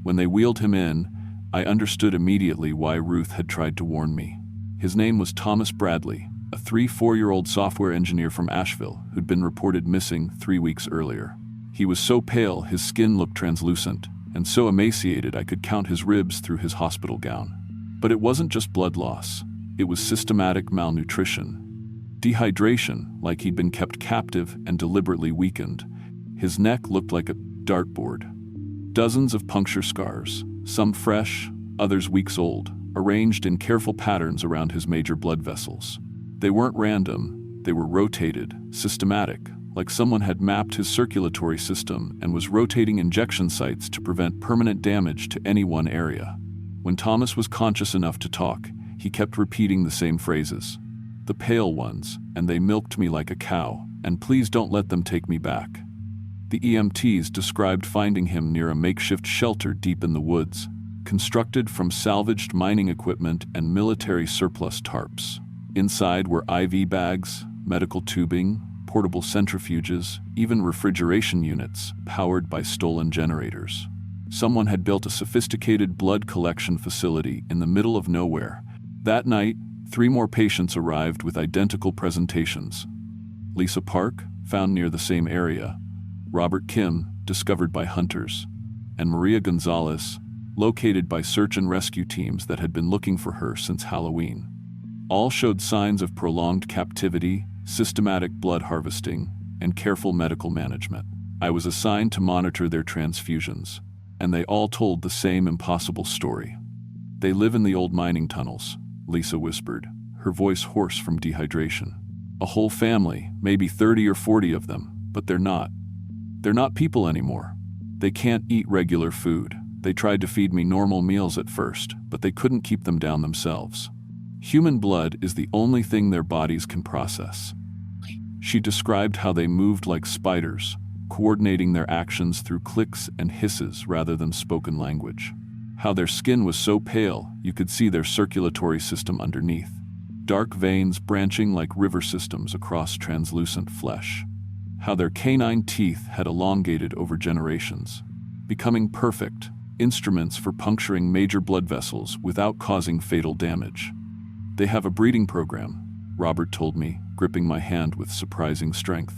When they wheeled him in, I understood immediately why Ruth had tried to warn me. His name was Thomas Bradley, a 4-year-old software engineer from Asheville who'd been reported missing 3 weeks earlier. He was so pale his skin looked translucent, and so emaciated I could count his ribs through his hospital gown. But it wasn't just blood loss. It was systematic malnutrition. Dehydration, like he'd been kept captive and deliberately weakened. His neck looked like a dartboard. Dozens of puncture scars, some fresh, others weeks old, arranged in careful patterns around his major blood vessels. They weren't random, they were rotated, systematic, like someone had mapped his circulatory system and was rotating injection sites to prevent permanent damage to any one area. When Thomas was conscious enough to talk, he kept repeating the same phrases. The pale ones, and they milked me like a cow, and please don't let them take me back. The EMTs described finding him near a makeshift shelter deep in the woods, constructed from salvaged mining equipment and military surplus tarps. Inside were IV bags, medical tubing, portable centrifuges, even refrigeration units powered by stolen generators. Someone had built a sophisticated blood collection facility in the middle of nowhere. That night, 3 more patients arrived with identical presentations. Lisa Park, found near the same area, Robert Kim, discovered by hunters, and Maria Gonzalez, located by search and rescue teams that had been looking for her since Halloween. All showed signs of prolonged captivity, systematic blood harvesting, and careful medical management. I was assigned to monitor their transfusions, and they all told the same impossible story. They live in the old mining tunnels, Lisa whispered, her voice hoarse from dehydration. A whole family, maybe 30 or 40 of them, but they're not. They're not people anymore. They can't eat regular food. They tried to feed me normal meals at first, but they couldn't keep them down themselves. Human blood is the only thing their bodies can process. She described how they moved like spiders, coordinating their actions through clicks and hisses rather than spoken language. How their skin was so pale you could see their circulatory system underneath. Dark veins branching like river systems across translucent flesh. How their canine teeth had elongated over generations, becoming perfect instruments for puncturing major blood vessels without causing fatal damage. They have a breeding program, Robert told me, gripping my hand with surprising strength.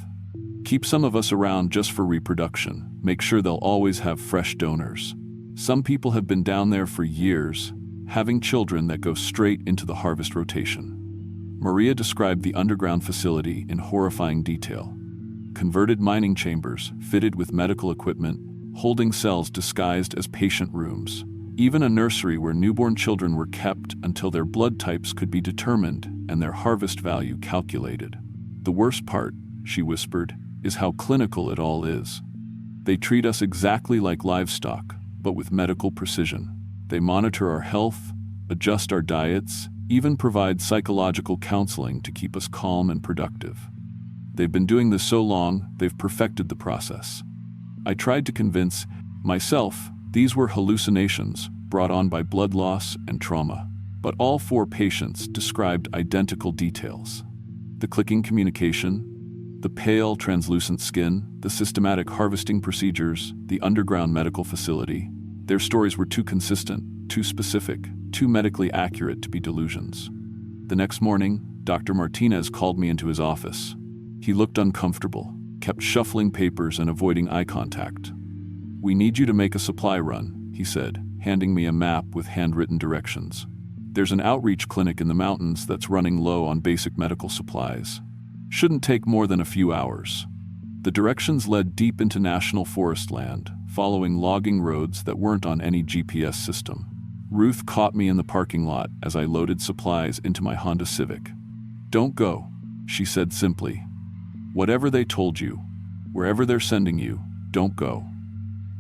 Keep some of us around just for reproduction. Make sure they'll always have fresh donors. Some people have been down there for years, having children that go straight into the harvest rotation. Maria described the underground facility in horrifying detail. Converted mining chambers, fitted with medical equipment, holding cells disguised as patient rooms. Even a nursery where newborn children were kept until their blood types could be determined and their harvest value calculated. The worst part, she whispered, is how clinical it all is. They treat us exactly like livestock, but with medical precision. They monitor our health, adjust our diets, even provide psychological counseling to keep us calm and productive. They've been doing this so long, they've perfected the process. I tried to convince myself these were hallucinations brought on by blood loss and trauma, but all 4 patients described identical details. The clicking communication, the pale, translucent skin, the systematic harvesting procedures, the underground medical facility. Their stories were too consistent, too specific, too medically accurate to be delusions. The next morning, Dr. Martinez called me into his office. He looked uncomfortable, kept shuffling papers and avoiding eye contact. "We need you to make a supply run," he said, handing me a map with handwritten directions. "There's an outreach clinic in the mountains that's running low on basic medical supplies. Shouldn't take more than a few hours." The directions led deep into national forest land, following logging roads that weren't on any GPS system. Ruth caught me in the parking lot as I loaded supplies into my Honda Civic. "Don't go," she said simply. "Whatever they told you, wherever they're sending you, don't go."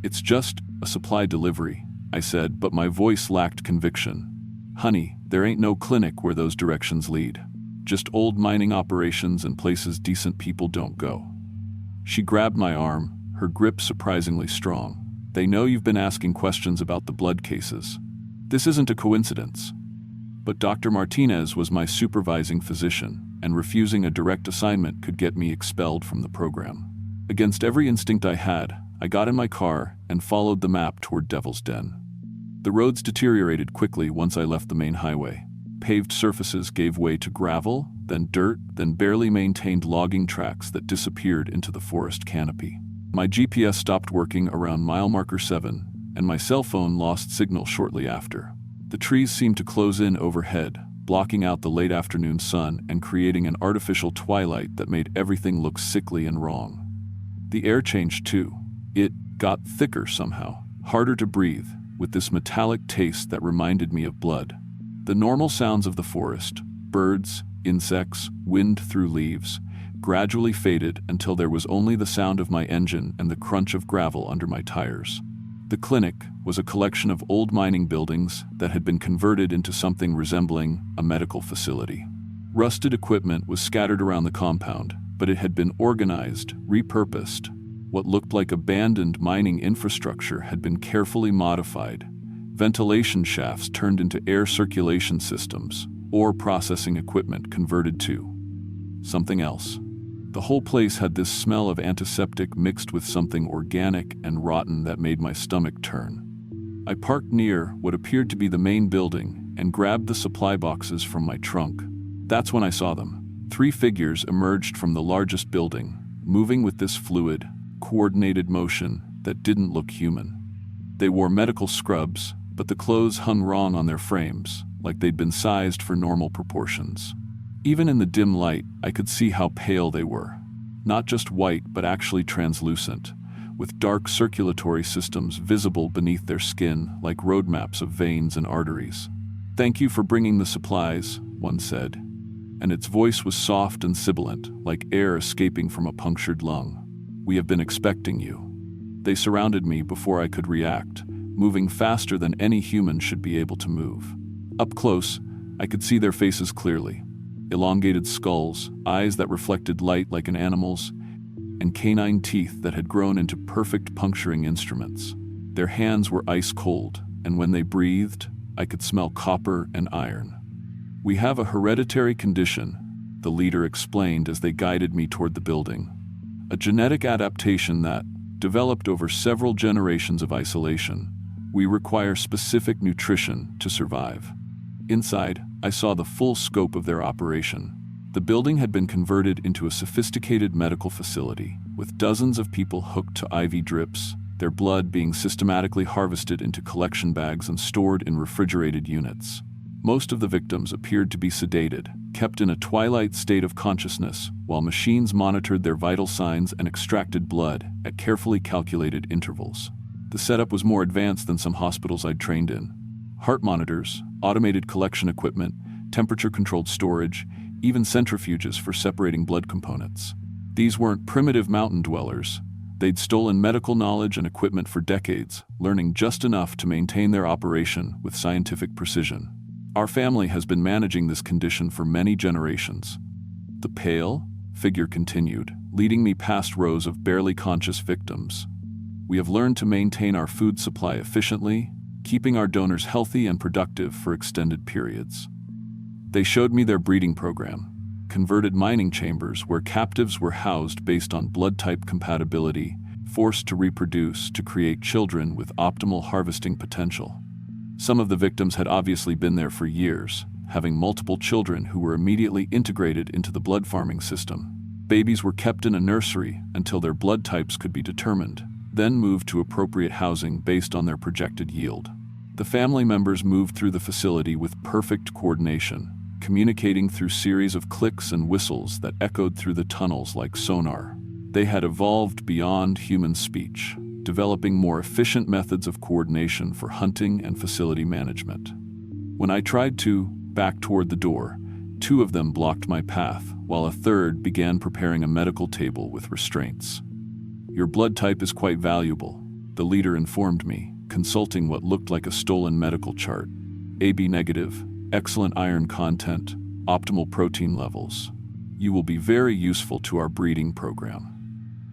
"It's just a supply delivery," I said, but my voice lacked conviction. "Honey, there ain't no clinic where those directions lead. Just old mining operations and places decent people don't go." She grabbed my arm, her grip surprisingly strong. "They know you've been asking questions about the blood cases. This isn't a coincidence." But Dr. Martinez was my supervising physician, and refusing a direct assignment could get me expelled from the program. Against every instinct I had, I got in my car and followed the map toward Devil's Den. The roads deteriorated quickly once I left the main highway. Paved surfaces gave way to gravel, then dirt, then barely maintained logging tracks that disappeared into the forest canopy. My GPS stopped working around mile marker 7, and my cell phone lost signal shortly after. The trees seemed to close in overhead, blocking out the late afternoon sun and creating an artificial twilight that made everything look sickly and wrong. The air changed too. It got thicker somehow, harder to breathe, with this metallic taste that reminded me of blood. The normal sounds of the forest, birds, insects, wind through leaves, gradually faded until there was only the sound of my engine and the crunch of gravel under my tires. The clinic was a collection of old mining buildings that had been converted into something resembling a medical facility. Rusted equipment was scattered around the compound, but it had been organized, repurposed. What looked like abandoned mining infrastructure had been carefully modified. Ventilation shafts turned into air circulation systems, ore processing equipment converted to something else. The whole place had this smell of antiseptic mixed with something organic and rotten that made my stomach turn. I parked near what appeared to be the main building and grabbed the supply boxes from my trunk. That's when I saw them. 3 figures emerged from the largest building, moving with this fluid, coordinated motion that didn't look human. They wore medical scrubs, but the clothes hung wrong on their frames, like they'd been sized for normal proportions. Even in the dim light, I could see how pale they were. Not just white, but actually translucent, with dark circulatory systems visible beneath their skin like roadmaps of veins and arteries. "Thank you for bringing the supplies," one said, and its voice was soft and sibilant, like air escaping from a punctured lung. "We have been expecting you." They surrounded me before I could react, moving faster than any human should be able to move. Up close, I could see their faces clearly. Elongated skulls, eyes that reflected light like an animal's, and canine teeth that had grown into perfect puncturing instruments. Their hands were ice cold, and when they breathed, I could smell copper and iron. "We have a hereditary condition," the leader explained as they guided me toward the building. "A genetic adaptation that, developed over several generations of isolation, we require specific nutrition to survive." Inside, I saw the full scope of their operation. The building had been converted into a sophisticated medical facility, with dozens of people hooked to IV drips, their blood being systematically harvested into collection bags and stored in refrigerated units. Most of the victims appeared to be sedated, kept in a twilight state of consciousness, while machines monitored their vital signs and extracted blood at carefully calculated intervals. The setup was more advanced than some hospitals I'd trained in. Heart monitors, automated collection equipment, temperature-controlled storage, even centrifuges for separating blood components. These weren't primitive mountain dwellers. They'd stolen medical knowledge and equipment for decades, learning just enough to maintain their operation with scientific precision. Our family has been managing this condition for many generations. The pale figure continued, leading me past rows of barely conscious victims. We have learned to maintain our food supply efficiently, keeping our donors healthy and productive for extended periods. They showed me their breeding program, converted mining chambers where captives were housed based on blood type compatibility, forced to reproduce to create children with optimal harvesting potential. Some of the victims had obviously been there for years, having multiple children who were immediately integrated into the blood farming system. Babies were kept in a nursery until their blood types could be determined, then moved to appropriate housing based on their projected yield. The family members moved through the facility with perfect coordination, communicating through series of clicks and whistles that echoed through the tunnels like sonar. They had evolved beyond human speech, developing more efficient methods of coordination for hunting and facility management. When I tried to back toward the door, two of them blocked my path, while a third began preparing a medical table with restraints. "Your blood type is quite valuable," the leader informed me, consulting what looked like a stolen medical chart. "AB negative, excellent iron content, optimal protein levels. You will be very useful to our breeding program."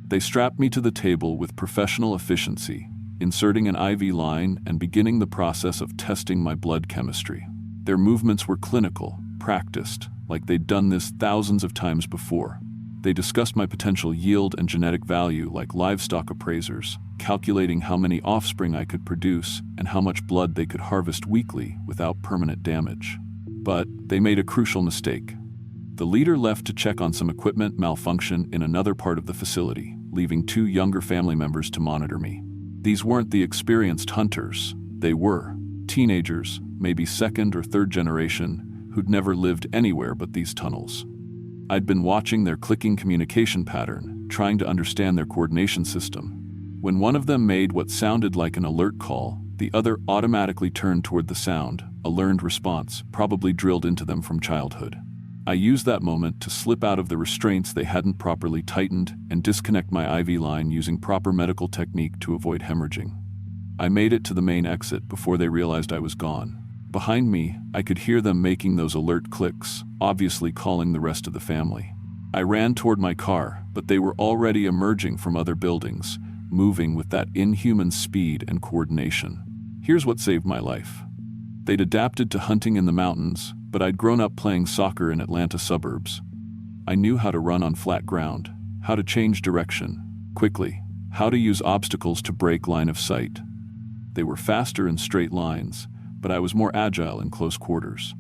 They strapped me to the table with professional efficiency, inserting an IV line and beginning the process of testing my blood chemistry. Their movements were clinical, practiced, like they'd done this thousands of times before. They discussed my potential yield and genetic value like livestock appraisers, calculating how many offspring I could produce and how much blood they could harvest weekly without permanent damage. But they made a crucial mistake. The leader left to check on some equipment malfunction in another part of the facility, leaving two younger family members to monitor me. These weren't the experienced hunters. They were teenagers, maybe second or third generation, who'd never lived anywhere but these tunnels. I'd been watching their clicking communication pattern, trying to understand their coordination system. When one of them made what sounded like an alert call, the other automatically turned toward the sound, a learned response, probably drilled into them from childhood. I used that moment to slip out of the restraints they hadn't properly tightened and disconnect my IV line using proper medical technique to avoid hemorrhaging. I made it to the main exit before they realized I was gone. Behind me, I could hear them making those alert clicks, obviously calling the rest of the family. I ran toward my car, but they were already emerging from other buildings, moving with that inhuman speed and coordination. Here's what saved my life. They'd adapted to hunting in the mountains, but I'd grown up playing soccer in Atlanta suburbs. I knew how to run on flat ground, how to change direction quickly, how to use obstacles to break line of sight. They were faster in straight lines, but I was more agile in close quarters.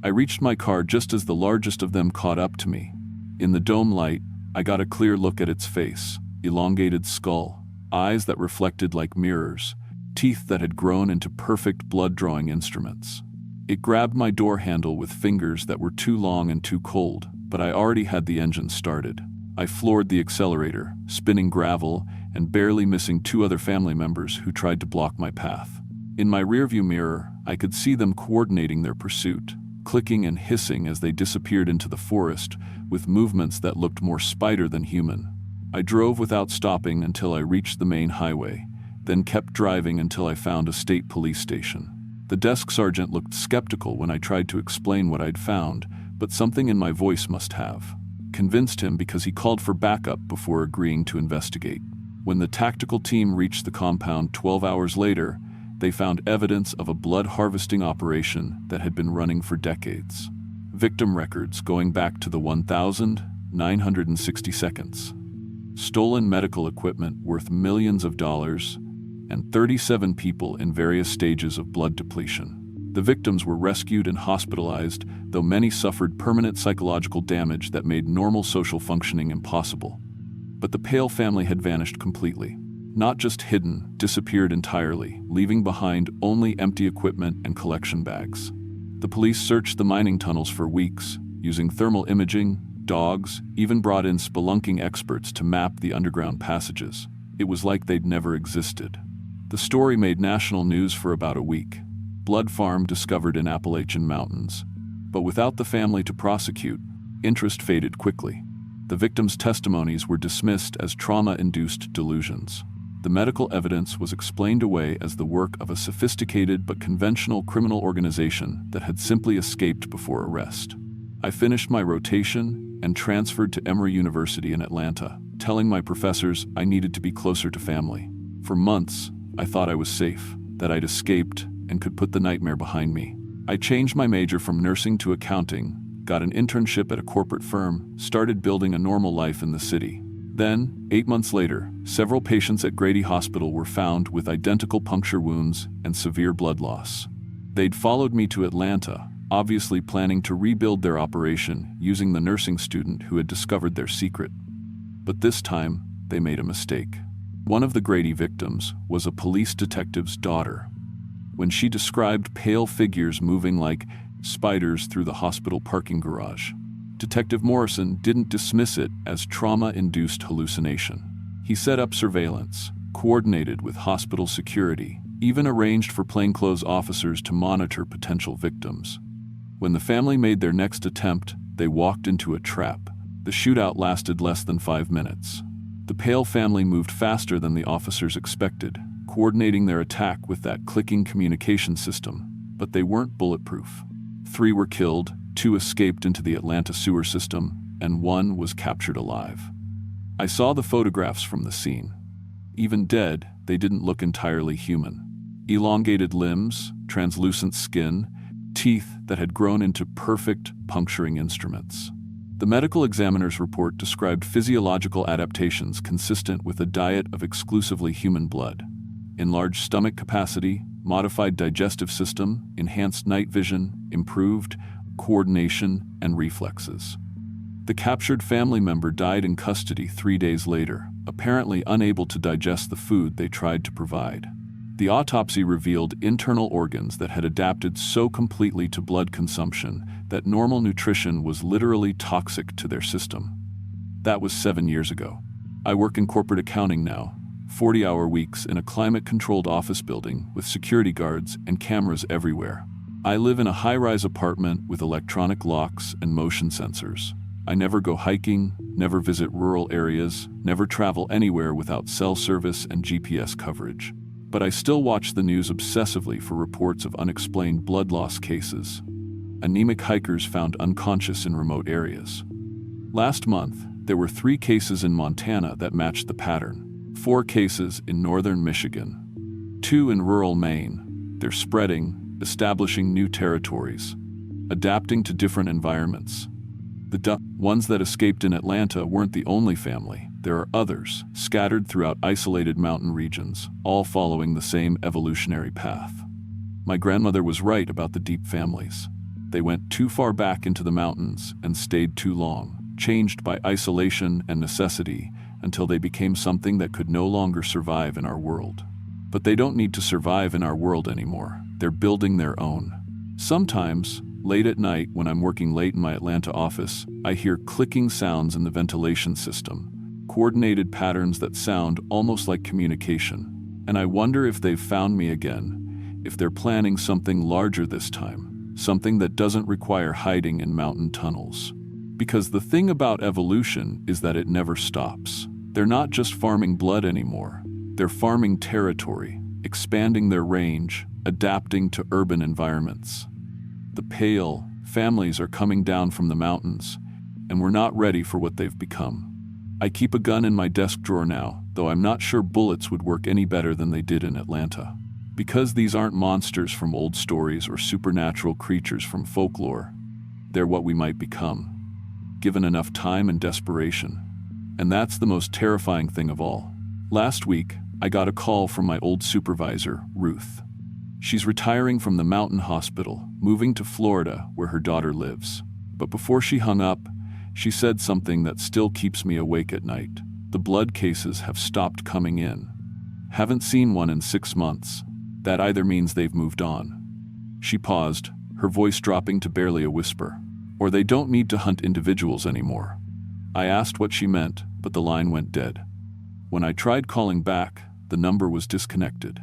I reached my car just as the largest of them caught up to me. In the dome light, I got a clear look at its face, elongated skull, eyes that reflected like mirrors, teeth that had grown into perfect blood-drawing instruments. It grabbed my door handle with fingers that were too long and too cold, but I already had the engine started. I floored the accelerator, spinning gravel and barely missing two other family members who tried to block my path. In my rearview mirror, I could see them coordinating their pursuit, clicking and hissing as they disappeared into the forest with movements that looked more spider than human. I drove without stopping until I reached the main highway, then kept driving until I found a state police station. The desk sergeant looked skeptical when I tried to explain what I'd found, but something in my voice must have convinced him because he called for backup before agreeing to investigate. When the tactical team reached the compound 12 hours later, they found evidence of a blood harvesting operation that had been running for decades. Victim records going back to the 1,960 seconds. Stolen medical equipment worth millions of dollars, and 37 people in various stages of blood depletion. The victims were rescued and hospitalized, though many suffered permanent psychological damage that made normal social functioning impossible. But the Pale family had vanished completely. Not just hidden, disappeared entirely, leaving behind only empty equipment and collection bags. The police searched the mining tunnels for weeks, using thermal imaging, dogs, even brought in spelunking experts to map the underground passages. It was like they'd never existed. The story made national news for about a week. Blood farm discovered in Appalachian mountains. But without the family to prosecute, interest faded quickly. The victims' testimonies were dismissed as trauma-induced delusions. The medical evidence was explained away as the work of a sophisticated but conventional criminal organization that had simply escaped before arrest. I finished my rotation and transferred to Emory University in Atlanta, telling my professors I needed to be closer to family. For months, I thought I was safe, that I'd escaped and could put the nightmare behind me. I changed my major from nursing to accounting, got an internship at a corporate firm, started building a normal life in the city. Then, 8 months later, several patients at Grady Hospital were found with identical puncture wounds and severe blood loss. They'd followed me to Atlanta, obviously planning to rebuild their operation using the nursing student who had discovered their secret. But this time, they made a mistake. One of the Grady victims was a police detective's daughter. When she described pale figures moving like spiders through the hospital parking garage, Detective Morrison didn't dismiss it as trauma-induced hallucination. He set up surveillance, coordinated with hospital security, even arranged for plainclothes officers to monitor potential victims. When the family made their next attempt, they walked into a trap. The shootout lasted less than 5 minutes. The Pale family moved faster than the officers expected, coordinating their attack with that clicking communication system, but they weren't bulletproof. 3 were killed, 2 escaped into the Atlanta sewer system, and 1 was captured alive. I saw the photographs from the scene. Even dead, they didn't look entirely human. Elongated limbs, translucent skin, teeth that had grown into perfect puncturing instruments. The medical examiner's report described physiological adaptations consistent with a diet of exclusively human blood. Enlarged stomach capacity, modified digestive system, enhanced night vision, improved coordination, and reflexes. The captured family member died in custody 3 days later, apparently unable to digest the food they tried to provide. The autopsy revealed internal organs that had adapted so completely to blood consumption that normal nutrition was literally toxic to their system. That was 7 years ago. I work in corporate accounting now, 40-hour weeks in a climate-controlled office building with security guards and cameras everywhere. I live in a high-rise apartment with electronic locks and motion sensors. I never go hiking, never visit rural areas, never travel anywhere without cell service and GPS coverage. But I still watch the news obsessively for reports of unexplained blood loss cases. Anemic hikers found unconscious in remote areas. Last month, there were 3 cases in Montana that matched the pattern. 4 cases in northern Michigan. 2 in rural Maine. They're spreading, establishing new territories, adapting to different environments. The ones that escaped in Atlanta weren't the only family. There are others, scattered throughout isolated mountain regions, all following the same evolutionary path. My grandmother was right about the deep families. They went too far back into the mountains and stayed too long, changed by isolation and necessity, until they became something that could no longer survive in our world. But they don't need to survive in our world anymore. They're building their own. Sometimes, late at night when I'm working late in my Atlanta office, I hear clicking sounds in the ventilation system, coordinated patterns that sound almost like communication. And I wonder if they've found me again, if they're planning something larger this time, something that doesn't require hiding in mountain tunnels. Because the thing about evolution is that it never stops. They're not just farming blood anymore. They're farming territory, expanding their range, adapting to urban environments. The Pale families are coming down from the mountains, and we're not ready for what they've become. I keep a gun in my desk drawer now, though I'm not sure bullets would work any better than they did in Atlanta. Because these aren't monsters from old stories or supernatural creatures from folklore. They're what we might become, given enough time and desperation. And that's the most terrifying thing of all. Last week, I got a call from my old supervisor, Ruth. She's retiring from the mountain hospital, moving to Florida where her daughter lives. But before she hung up, she said something that still keeps me awake at night. The blood cases have stopped coming in. Haven't seen one in 6 months. That either means they've moved on. She paused, her voice dropping to barely a whisper. Or they don't need to hunt individuals anymore. I asked what she meant, but the line went dead. When I tried calling back, the number was disconnected.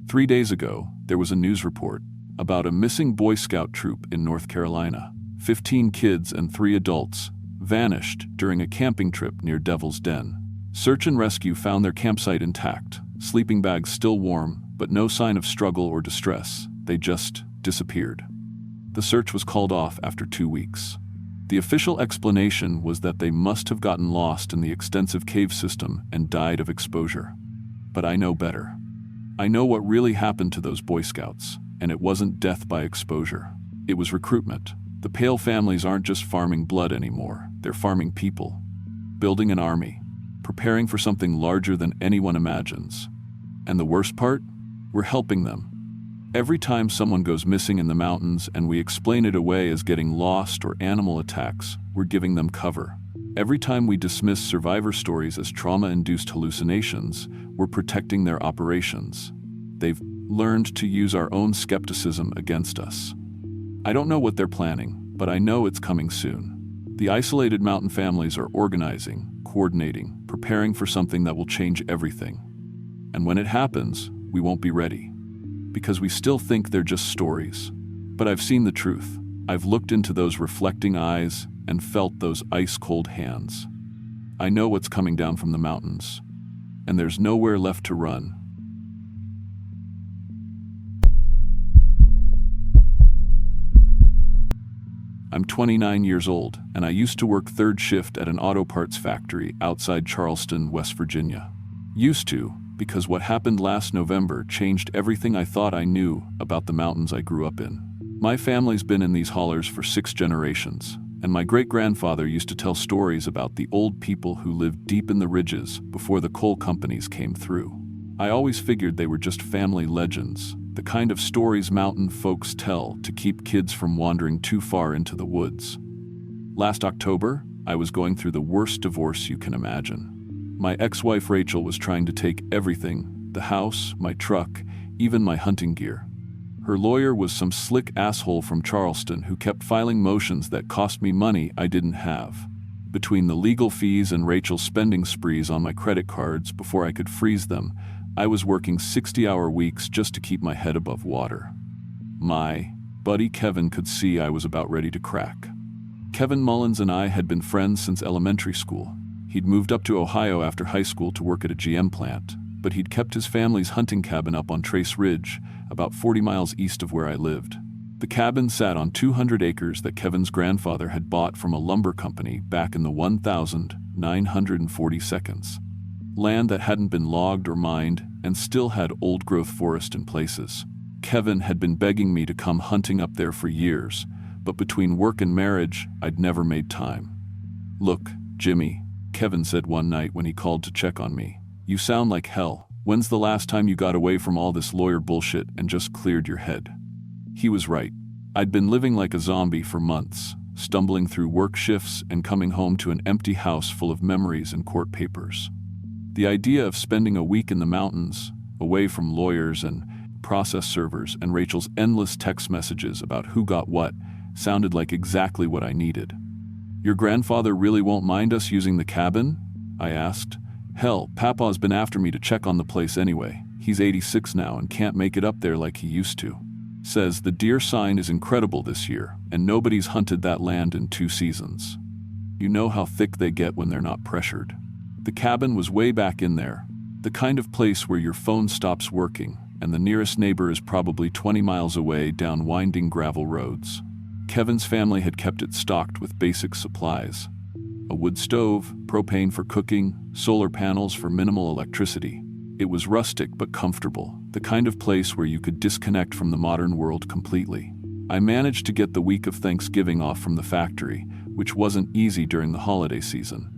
3 days ago, there was a news report about a missing Boy Scout troop in North Carolina. 15 kids and 3 adults vanished during a camping trip near Devil's Den. Search and rescue found their campsite intact, sleeping bags still warm, but no sign of struggle or distress. They just disappeared. The search was called off after 2 weeks. The official explanation was that they must have gotten lost in the extensive cave system and died of exposure. But I know better. I know what really happened to those Boy Scouts, and it wasn't death by exposure. It was recruitment. The Pale families aren't just farming blood anymore, they're farming people. Building an army. Preparing for something larger than anyone imagines. And the worst part? We're helping them. Every time someone goes missing in the mountains and we explain it away as getting lost or animal attacks, we're giving them cover. Every time we dismiss survivor stories as trauma-induced hallucinations, we're protecting their operations. They've learned to use our own skepticism against us. I don't know what they're planning, but I know it's coming soon. The isolated mountain families are organizing, coordinating, preparing for something that will change everything. And when it happens, we won't be ready. Because we still think they're just stories. But I've seen the truth. I've looked into those reflecting eyes and felt those ice-cold hands. I know what's coming down from the mountains, and there's nowhere left to run. I'm 29 years old, and I used to work third shift at an auto parts factory outside Charleston, West Virginia. Used to, because what happened last November changed everything I thought I knew about the mountains I grew up in. My family's been in these hollers for 6 generations, and my great-grandfather used to tell stories about the old people who lived deep in the ridges before the coal companies came through. I always figured they were just family legends, the kind of stories mountain folks tell to keep kids from wandering too far into the woods. Last October, I was going through the worst divorce you can imagine. My ex-wife Rachel was trying to take everything, the house, my truck, even my hunting gear. Her lawyer was some slick asshole from Charleston who kept filing motions that cost me money I didn't have. Between the legal fees and Rachel's spending sprees on my credit cards before I could freeze them, I was working 60-hour weeks just to keep my head above water. My buddy Kevin could see I was about ready to crack. Kevin Mullins and I had been friends since elementary school. He'd moved up to Ohio after high school to work at a GM plant, but he'd kept his family's hunting cabin up on Trace Ridge, about 40 miles east of where I lived. The cabin sat on 200 acres that Kevin's grandfather had bought from a lumber company back in the 1942. Land that hadn't been logged or mined and still had old-growth forest in places. Kevin had been begging me to come hunting up there for years, but between work and marriage, I'd never made time. "Look, Jimmy," Kevin said one night when he called to check on me, "you sound like hell. When's the last time you got away from all this lawyer bullshit and just cleared your head?" He was right. I'd been living like a zombie for months, stumbling through work shifts and coming home to an empty house full of memories and court papers. The idea of spending a week in the mountains, away from lawyers and process servers and Rachel's endless text messages about who got what, sounded like exactly what I needed. "Your grandfather really won't mind us using the cabin?" I asked. "Hell, Papa's been after me to check on the place anyway. He's 86 now and can't make it up there like he used to. Says the deer sign is incredible this year, and nobody's hunted that land in 2 seasons. You know how thick they get when they're not pressured." The cabin was way back in there, the kind of place where your phone stops working, and the nearest neighbor is probably 20 miles away down winding gravel roads. Kevin's family had kept it stocked with basic supplies. A wood stove, propane for cooking, solar panels for minimal electricity. It was rustic but comfortable, the kind of place where you could disconnect from the modern world completely. I managed to get the week of Thanksgiving off from the factory, which wasn't easy during the holiday season.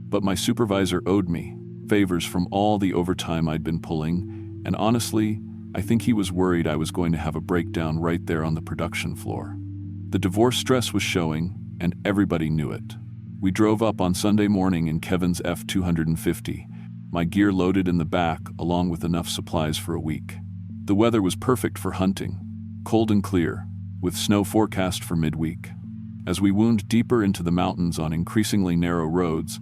But my supervisor owed me favors from all the overtime I'd been pulling, and honestly, I think he was worried I was going to have a breakdown right there on the production floor. The divorce stress was showing, and everybody knew it. We drove up on Sunday morning in Kevin's F-250, my gear loaded in the back along with enough supplies for a week. The weather was perfect for hunting, cold and clear, with snow forecast for midweek. As we wound deeper into the mountains on increasingly narrow roads,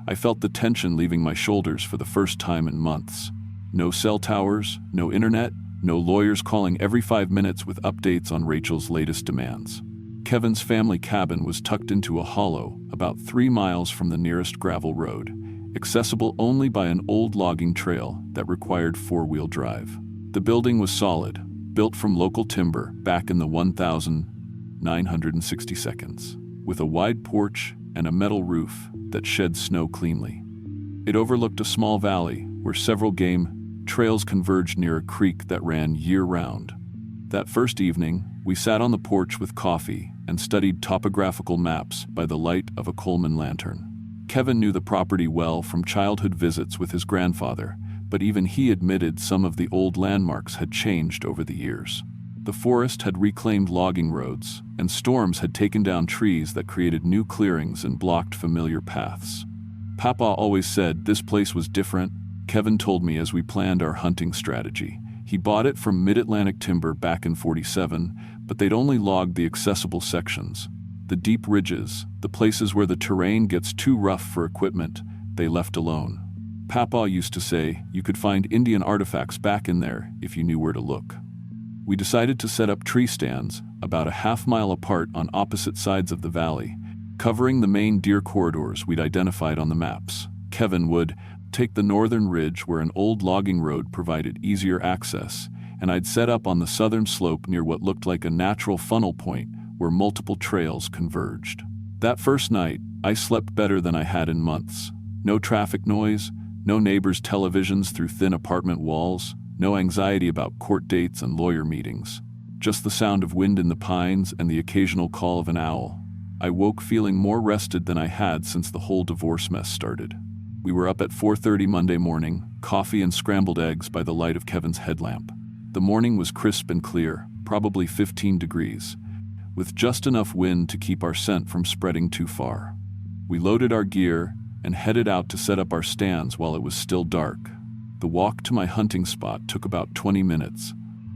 I felt the tension leaving my shoulders for the first time in months. No cell towers, no internet, no lawyers calling every 5 minutes with updates on Rachel's latest demands. Kevin's family cabin was tucked into a hollow about 3 miles from the nearest gravel road, accessible only by an old logging trail that required 4-wheel drive. The building was solid, built from local timber back in the 1960s, with a wide porch and a metal roof that shed snow cleanly. It overlooked a small valley where several game trails converged near a creek that ran year-round. That first evening, we sat on the porch with coffee and studied topographical maps by the light of a Coleman lantern. Kevin knew the property well from childhood visits with his grandfather, but even he admitted some of the old landmarks had changed over the years. The forest had reclaimed logging roads, and storms had taken down trees that created new clearings and blocked familiar paths. Papa always said this place was different, Kevin told me as we planned our hunting strategy. He bought it from Mid-Atlantic Timber back in '47, but they'd only logged the accessible sections. The deep ridges, the places where the terrain gets too rough for equipment, they left alone. Papa used to say you could find Indian artifacts back in there if you knew where to look. We decided to set up tree stands about a half-mile apart on opposite sides of the valley, covering the main deer corridors we'd identified on the maps. Kevin would take the northern ridge where an old logging road provided easier access, and I'd set up on the southern slope near what looked like a natural funnel point where multiple trails converged. That first night, I slept better than I had in months. No traffic noise, no neighbors' televisions through thin apartment walls, no anxiety about court dates and lawyer meetings. Just the sound of wind in the pines and the occasional call of an owl. I woke feeling more rested than I had since the whole divorce mess started. We were up at 4:30 Monday morning, coffee and scrambled eggs by the light of Kevin's headlamp. The morning was crisp and clear, probably 15 degrees, with just enough wind to keep our scent from spreading too far. We loaded our gear and headed out to set up our stands while it was still dark. The walk to my hunting spot took about 20 minutes,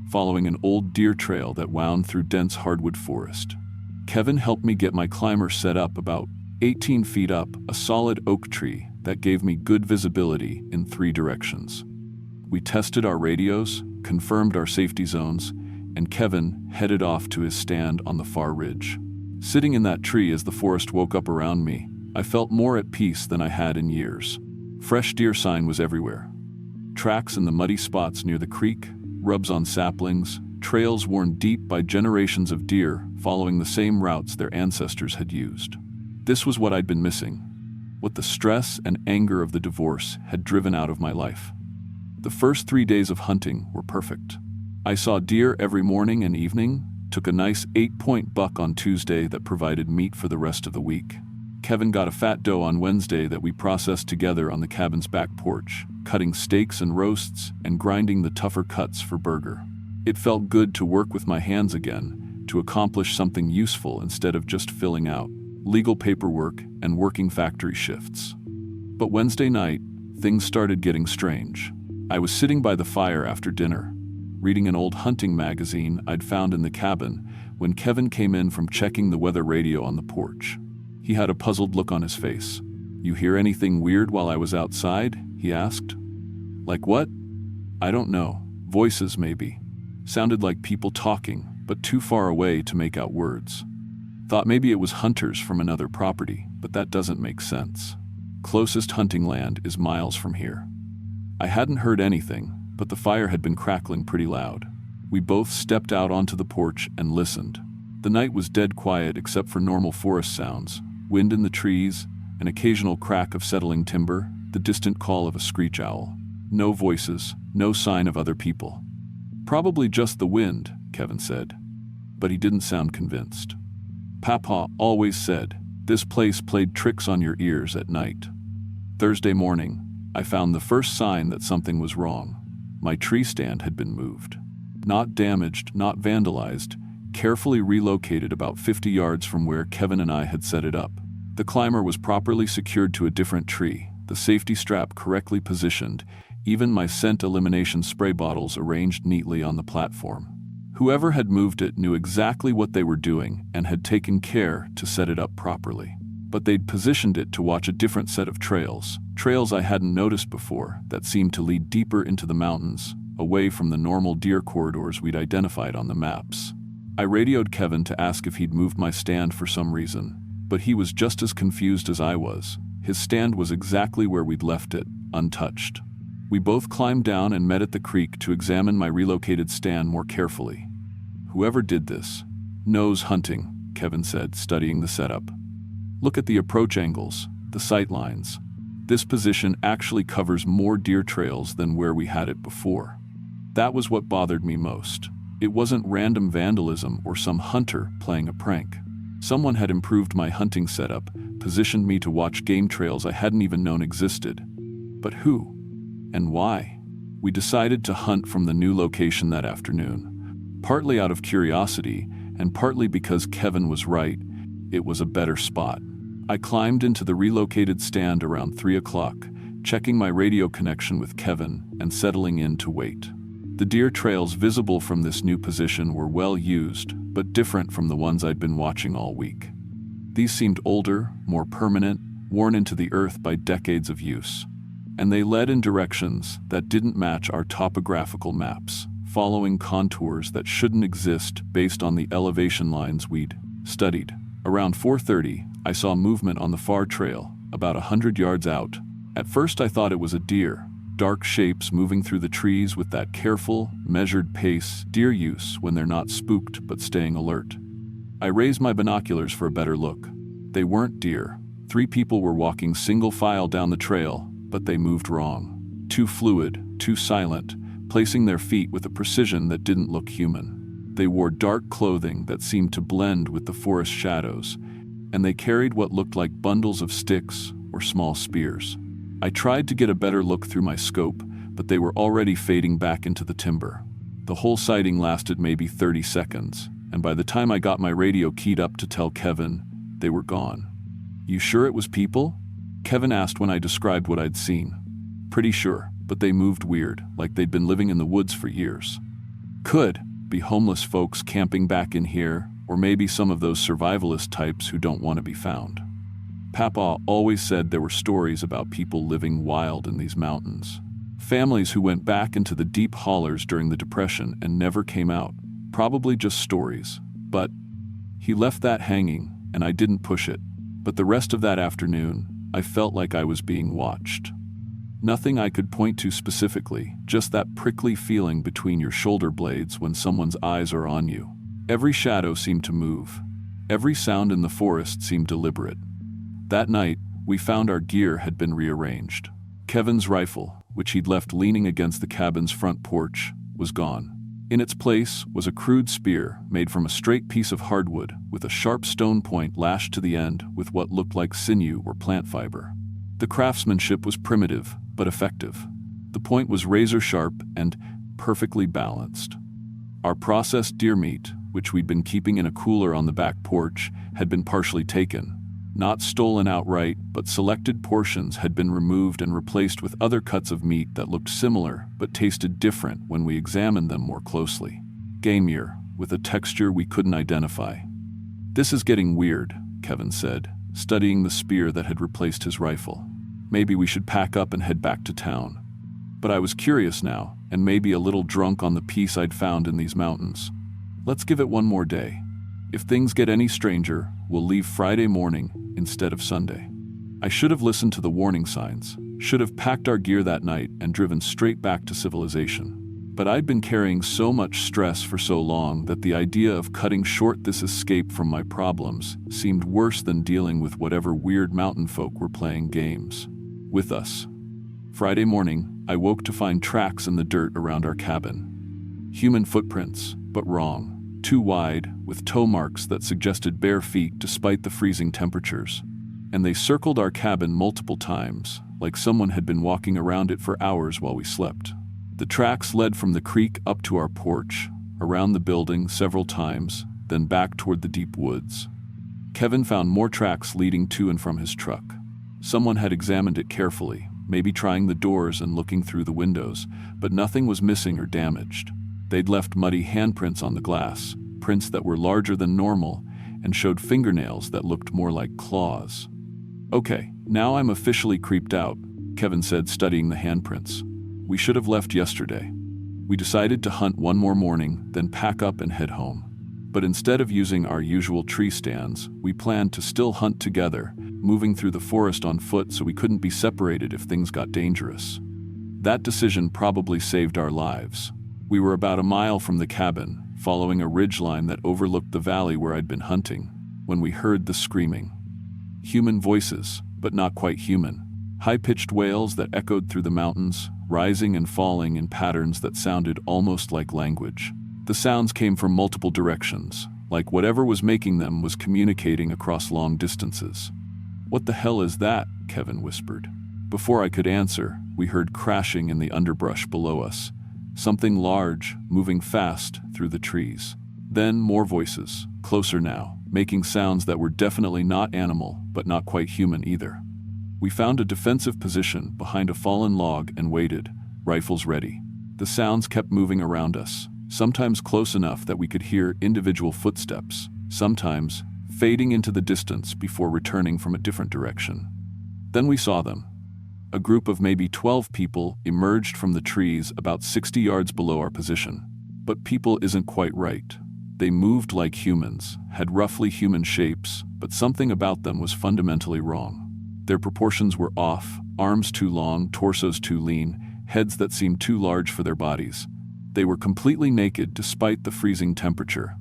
following an old deer trail that wound through dense hardwood forest. Kevin helped me get my climber set up about 18 feet up a solid oak tree that gave me good visibility in 3 directions. We tested our radios, confirmed our safety zones, and Kevin headed off to his stand on the far ridge. Sitting in that tree as the forest woke up around me, I felt more at peace than I had in years. Fresh deer sign was everywhere. Tracks in the muddy spots near the creek, rubs on saplings, trails worn deep by generations of deer following the same routes their ancestors had used. This was what I'd been missing, what the stress and anger of the divorce had driven out of my life. The first 3 days of hunting were perfect. I saw deer every morning and evening, took a nice 8-point buck on Tuesday that provided meat for the rest of the week. Kevin got a fat doe on Wednesday that we processed together on the cabin's back porch, cutting steaks and roasts and grinding the tougher cuts for burger. It felt good to work with my hands again, to accomplish something useful instead of just filling out legal paperwork and working factory shifts. But Wednesday night, things started getting strange. I was sitting by the fire after dinner, reading an old hunting magazine I'd found in the cabin when Kevin came in from checking the weather radio on the porch. He had a puzzled look on his face. "You hear anything weird while I was outside?" he asked. "Like what?" "I don't know. Voices, maybe. Sounded like people talking, but too far away to make out words. Thought maybe it was hunters from another property, but that doesn't make sense. Closest hunting land is miles from here." I hadn't heard anything, but the fire had been crackling pretty loud. We both stepped out onto the porch and listened. The night was dead quiet except for normal forest sounds, wind in the trees, an occasional crack of settling timber, the distant call of a screech owl. No voices, no sign of other people. "Probably just the wind," Kevin said. But he didn't sound convinced. "Papa always said, this place played tricks on your ears at night." Thursday morning, I found the first sign that something was wrong. My tree stand had been moved. Not damaged, not vandalized, carefully relocated about 50 yards from where Kevin and I had set it up. The climber was properly secured to a different tree, the safety strap correctly positioned, even my scent elimination spray bottles arranged neatly on the platform. Whoever had moved it knew exactly what they were doing and had taken care to set it up properly. But they'd positioned it to watch a different set of trails I hadn't noticed before that seemed to lead deeper into the mountains, away from the normal deer corridors we'd identified on the maps. I radioed Kevin to ask if he'd moved my stand for some reason, but he was just as confused as I was. His stand was exactly where we'd left it, untouched. We both climbed down and met at the creek to examine my relocated stand more carefully. Whoever did this knows hunting, Kevin said, studying the setup. Look at the approach angles, the sight lines. This position actually covers more deer trails than where we had it before. That was what bothered me most. It wasn't random vandalism or some hunter playing a prank. Someone had improved my hunting setup, positioned me to watch game trails I hadn't even known existed. But who? And why? We decided to hunt from the new location that afternoon, partly out of curiosity and partly because Kevin was right. It was a better spot. I climbed into the relocated stand around 3 o'clock, checking my radio connection with Kevin and settling in to wait. The deer trails visible from this new position were well used, but different from the ones I'd been watching all week. These seemed older, more permanent, worn into the earth by decades of use. And they led in directions that didn't match our topographical maps, following contours that shouldn't exist based on the elevation lines we'd studied. Around 4:30, I saw movement on the far trail, about 100 yards out. At first I thought it was a deer, dark shapes moving through the trees with that careful, measured pace deer use when they're not spooked but staying alert. I raised my binoculars for a better look. They weren't deer. 3 people were walking single file down the trail, but they moved wrong. Too fluid, too silent, placing their feet with a precision that didn't look human. They wore dark clothing that seemed to blend with the forest shadows, and they carried what looked like bundles of sticks or small spears. I tried to get a better look through my scope, but they were already fading back into the timber. The whole sighting lasted maybe 30 seconds, and by the time I got my radio keyed up to tell Kevin, they were gone. "You sure it was people?" Kevin asked when I described what I'd seen. "Pretty sure, but they moved weird, like they'd been living in the woods for years. Could be homeless folks camping back in here, or maybe some of those survivalist types who don't want to be found." Papa always said there were stories about people living wild in these mountains. Families who went back into the deep hollers during the Depression and never came out. Probably just stories. But he left that hanging, and I didn't push it. But the rest of that afternoon, I felt like I was being watched. Nothing I could point to specifically, just that prickly feeling between your shoulder blades when someone's eyes are on you. Every shadow seemed to move. Every sound in the forest seemed deliberate. That night, we found our gear had been rearranged. Kevin's rifle, which he'd left leaning against the cabin's front porch, was gone. In its place was a crude spear made from a straight piece of hardwood with a sharp stone point lashed to the end with what looked like sinew or plant fiber. The craftsmanship was primitive, but effective. The point was razor sharp and perfectly balanced. Our processed deer meat, which we'd been keeping in a cooler on the back porch, had been partially taken. Not stolen outright, but selected portions had been removed and replaced with other cuts of meat that looked similar but tasted different when we examined them more closely. Gamier, with a texture we couldn't identify. "This is getting weird," Kevin said, studying the spear that had replaced his rifle. "Maybe we should pack up and head back to town." But I was curious now, and maybe a little drunk on the peace I'd found in these mountains. "Let's give it one more day. If things get any stranger, we'll leave Friday morning instead of Sunday." I should have listened to the warning signs, should have packed our gear that night and driven straight back to civilization. But I'd been carrying so much stress for so long that the idea of cutting short this escape from my problems seemed worse than dealing with whatever weird mountain folk were playing games with us. Friday morning, I woke to find tracks in the dirt around our cabin. Human footprints, but wrong. Too wide, with toe marks that suggested bare feet despite the freezing temperatures. And they circled our cabin multiple times, like someone had been walking around it for hours while we slept. The tracks led from the creek up to our porch, around the building several times, then back toward the deep woods. Kevin found more tracks leading to and from his truck. Someone had examined it carefully, maybe trying the doors and looking through the windows, but nothing was missing or damaged. They'd left muddy handprints on the glass, prints that were larger than normal, and showed fingernails that looked more like claws. "Okay, now I'm officially creeped out," Kevin said, studying the handprints. "We should have left yesterday." We decided to hunt one more morning, then pack up and head home. But instead of using our usual tree stands, we planned to still hunt together, moving through the forest on foot so we couldn't be separated if things got dangerous. That decision probably saved our lives. We were about a mile from the cabin, following a ridgeline that overlooked the valley where I'd been hunting, when we heard the screaming. Human voices, but not quite human. High-pitched wails that echoed through the mountains, rising and falling in patterns that sounded almost like language. The sounds came from multiple directions, like whatever was making them was communicating across long distances. "What the hell is that?" Kevin whispered. Before I could answer, we heard crashing in the underbrush below us, something large, moving fast through the trees. Then more voices, closer now, making sounds that were definitely not animal, but not quite human either. We found a defensive position behind a fallen log and waited, rifles ready. The sounds kept moving around us, sometimes close enough that we could hear individual footsteps, sometimes fading into the distance before returning from a different direction. Then we saw them. A group of maybe 12 people emerged from the trees about 60 yards below our position. But people isn't quite right. They moved like humans, had roughly human shapes, but something about them was fundamentally wrong. Their proportions were off, arms too long, torsos too lean, heads that seemed too large for their bodies. They were completely naked despite the freezing temperature,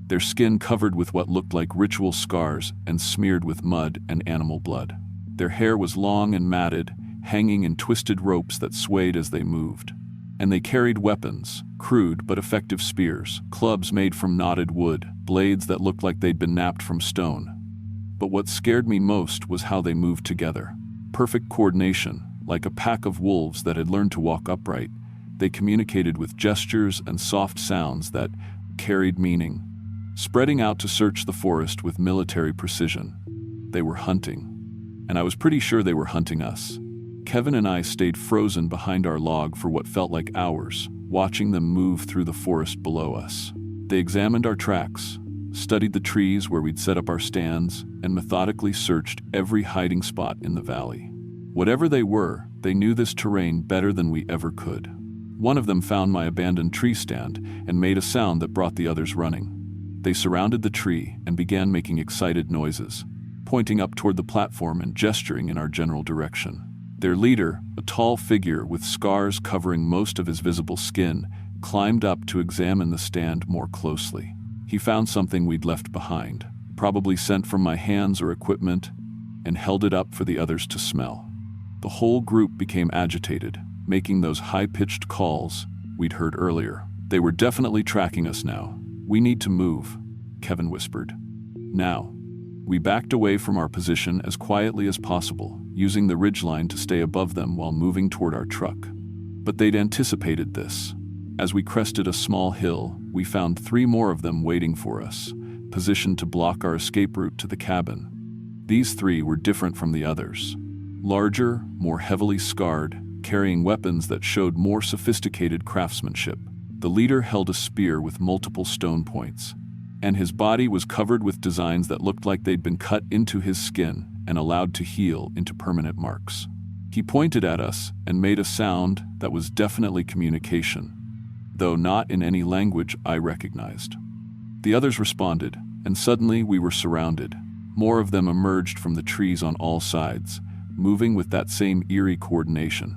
their skin covered with what looked like ritual scars and smeared with mud and animal blood. Their hair was long and matted, hanging in twisted ropes that swayed as they moved. And they carried weapons, crude but effective spears, clubs made from knotted wood, blades that looked like they'd been knapped from stone. But what scared me most was how they moved together. Perfect coordination, like a pack of wolves that had learned to walk upright. They communicated with gestures and soft sounds that carried meaning, spreading out to search the forest with military precision. They were hunting. And I was pretty sure they were hunting us. Kevin and I stayed frozen behind our log for what felt like hours, watching them move through the forest below us. They examined our tracks, studied the trees where we'd set up our stands, and methodically searched every hiding spot in the valley. Whatever they were, they knew this terrain better than we ever could. One of them found my abandoned tree stand and made a sound that brought the others running. They surrounded the tree and began making excited noises, pointing up toward the platform and gesturing in our general direction. Their leader, a tall figure with scars covering most of his visible skin, climbed up to examine the stand more closely. He found something we'd left behind, probably sent from my hands or equipment, and held it up for the others to smell. The whole group became agitated, making those high-pitched calls we'd heard earlier. They were definitely tracking us now. "We need to move," Kevin whispered. "Now." We backed away from our position as quietly as possible, using the ridgeline to stay above them while moving toward our truck. But they'd anticipated this. As we crested a small hill, we found 3 more of them waiting for us, positioned to block our escape route to the cabin. These 3 were different from the others. Larger, more heavily scarred, carrying weapons that showed more sophisticated craftsmanship. The leader held a spear with multiple stone points, and his body was covered with designs that looked like they'd been cut into his skin and allowed to heal into permanent marks. He pointed at us and made a sound that was definitely communication, though not in any language I recognized. The others responded, and suddenly we were surrounded. More of them emerged from the trees on all sides, moving with that same eerie coordination.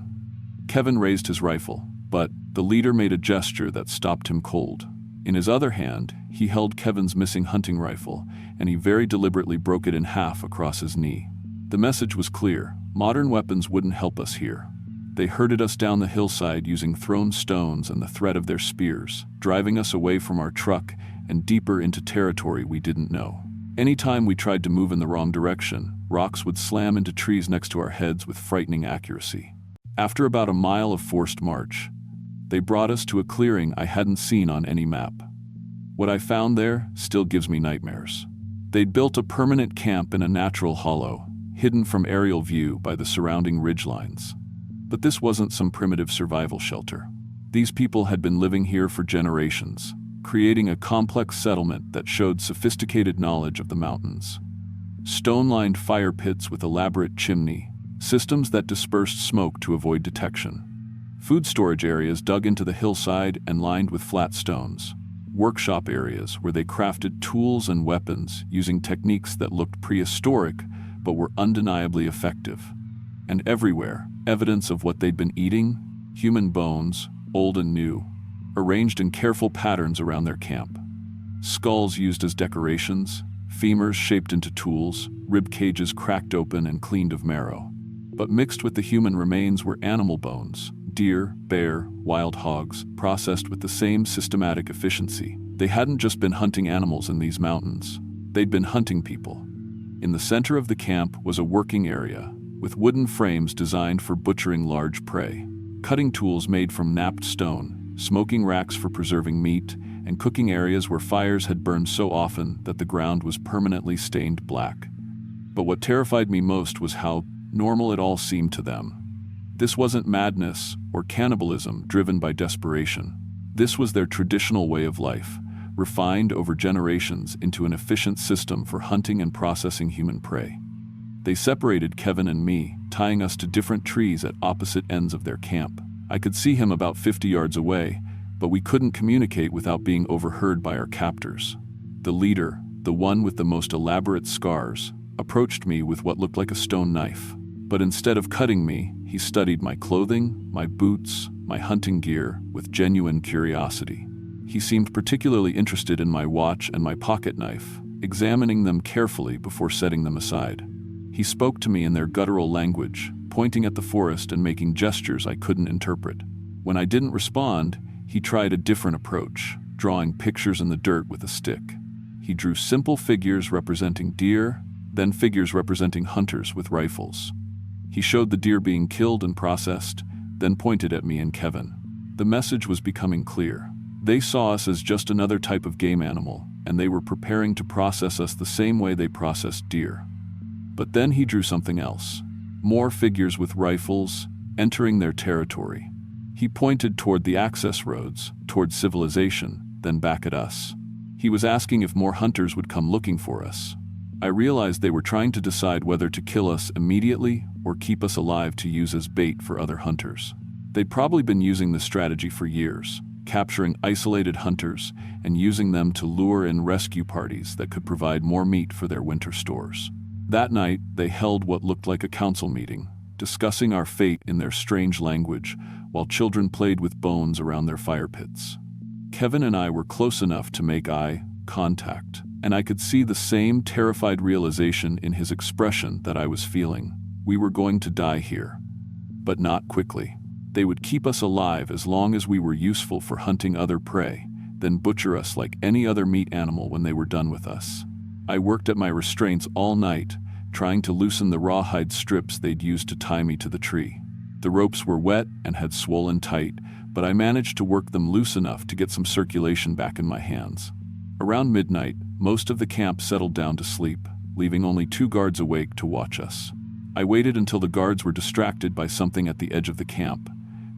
Kevin raised his rifle, but the leader made a gesture that stopped him cold. In his other hand, he held Kevin's missing hunting rifle, and he very deliberately broke it in half across his knee. The message was clear: modern weapons wouldn't help us here. They herded us down the hillside using thrown stones and the threat of their spears, driving us away from our truck and deeper into territory we didn't know. Anytime we tried to move in the wrong direction, rocks would slam into trees next to our heads with frightening accuracy. After about a mile of forced march, they brought us to a clearing I hadn't seen on any map. What I found there still gives me nightmares. They'd built a permanent camp in a natural hollow, hidden from aerial view by the surrounding ridgelines. But this wasn't some primitive survival shelter. These people had been living here for generations, creating a complex settlement that showed sophisticated knowledge of the mountains. Stone-lined fire pits with elaborate chimney, systems that dispersed smoke to avoid detection. Food storage areas dug into the hillside and lined with flat stones. Workshop areas where they crafted tools and weapons using techniques that looked prehistoric but were undeniably effective. And everywhere, evidence of what they'd been eating: human bones, old and new, arranged in careful patterns around their camp. Skulls used as decorations, femurs shaped into tools, rib cages cracked open and cleaned of marrow. But mixed with the human remains were animal bones: deer, bear, wild hogs, processed with the same systematic efficiency. They hadn't just been hunting animals in these mountains. They'd been hunting people. In the center of the camp was a working area, with wooden frames designed for butchering large prey, cutting tools made from knapped stone, smoking racks for preserving meat, and cooking areas where fires had burned so often that the ground was permanently stained black. But what terrified me most was how normal it all seemed to them. This wasn't madness or cannibalism driven by desperation. This was their traditional way of life, refined over generations into an efficient system for hunting and processing human prey. They separated Kevin and me, tying us to different trees at opposite ends of their camp. I could see him about 50 yards away, but we couldn't communicate without being overheard by our captors. The leader, the one with the most elaborate scars, approached me with what looked like a stone knife. But instead of cutting me, he studied my clothing, my boots, my hunting gear with genuine curiosity. He seemed particularly interested in my watch and my pocket knife, examining them carefully before setting them aside. He spoke to me in their guttural language, pointing at the forest and making gestures I couldn't interpret. When I didn't respond, he tried a different approach, drawing pictures in the dirt with a stick. He drew simple figures representing deer, then figures representing hunters with rifles. He showed the deer being killed and processed, then pointed at me and Kevin. The message was becoming clear. They saw us as just another type of game animal, and they were preparing to process us the same way they processed deer. But then he drew something else. More figures with rifles, entering their territory. He pointed toward the access roads, toward civilization, then back at us. He was asking if more hunters would come looking for us. I realized they were trying to decide whether to kill us immediately or keep us alive to use as bait for other hunters. They'd probably been using this strategy for years, capturing isolated hunters and using them to lure in rescue parties that could provide more meat for their winter stores. That night, they held what looked like a council meeting, discussing our fate in their strange language, while children played with bones around their fire pits. Kevin and I were close enough to make eye contact, and I could see the same terrified realization in his expression that I was feeling. We were going to die here. But not quickly. They would keep us alive as long as we were useful for hunting other prey, then butcher us like any other meat animal when they were done with us. I worked at my restraints all night, trying to loosen the rawhide strips they'd used to tie me to the tree. The ropes were wet and had swollen tight, but I managed to work them loose enough to get some circulation back in my hands. Around midnight, most of the camp settled down to sleep, leaving only 2 guards awake to watch us. I waited until the guards were distracted by something at the edge of the camp,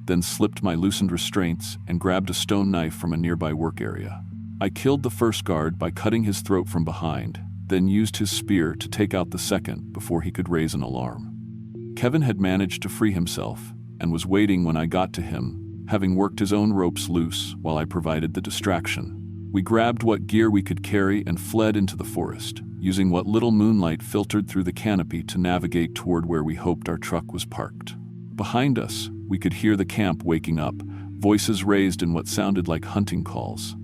then slipped my loosened restraints and grabbed a stone knife from a nearby work area. I killed the first guard by cutting his throat from behind, then used his spear to take out the second before he could raise an alarm. Kevin had managed to free himself and was waiting when I got to him, having worked his own ropes loose while I provided the distraction. We grabbed what gear we could carry and fled into the forest, using what little moonlight filtered through the canopy to navigate toward where we hoped our truck was parked. Behind us, we could hear the camp waking up, voices raised in what sounded like hunting calls.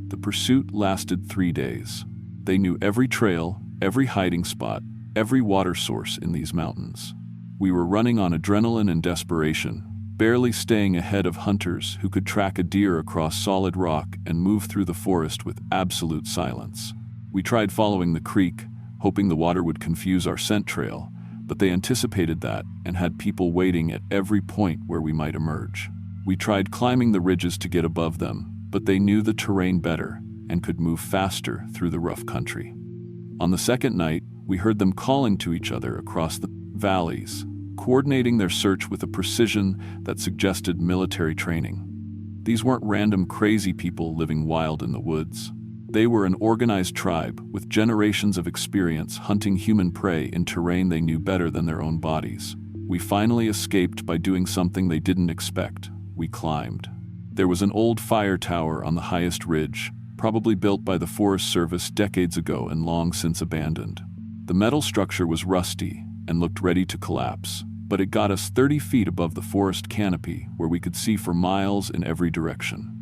The pursuit lasted 3 days. They knew every trail, every hiding spot, every water source in these mountains. We were running on adrenaline and desperation, barely staying ahead of hunters who could track a deer across solid rock and move through the forest with absolute silence. We tried following the creek, hoping the water would confuse our scent trail, but they anticipated that and had people waiting at every point where we might emerge. We tried climbing the ridges to get above them, but they knew the terrain better, and could move faster through the rough country. On the second night, we heard them calling to each other across the valleys, coordinating their search with a precision that suggested military training. These weren't random crazy people living wild in the woods. They were an organized tribe with generations of experience hunting human prey in terrain they knew better than their own bodies. We finally escaped by doing something they didn't expect. We climbed. There was an old fire tower on the highest ridge, probably built by the Forest Service decades ago and long since abandoned. The metal structure was rusty and looked ready to collapse, but it got us 30 feet above the forest canopy where we could see for miles in every direction.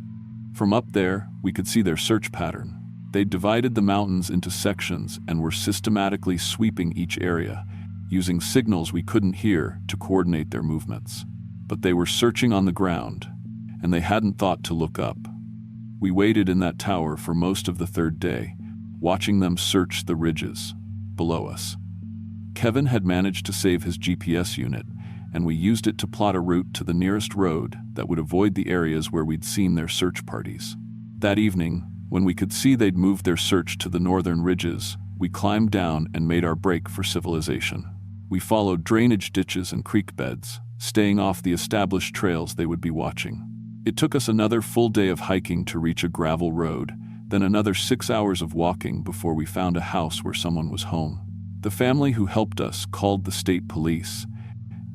From up there, we could see their search pattern. They'd divided the mountains into sections and were systematically sweeping each area, using signals we couldn't hear to coordinate their movements. But they were searching on the ground, and they hadn't thought to look up. We waited in that tower for most of the third day, watching them search the ridges below us. Kevin had managed to save his GPS unit, and we used it to plot a route to the nearest road that would avoid the areas where we'd seen their search parties. That evening, when we could see they'd moved their search to the northern ridges, we climbed down and made our break for civilization. We followed drainage ditches and creek beds, staying off the established trails they would be watching. It took us another full day of hiking to reach a gravel road, then another 6 hours of walking before we found a house where someone was home. The family who helped us called the state police,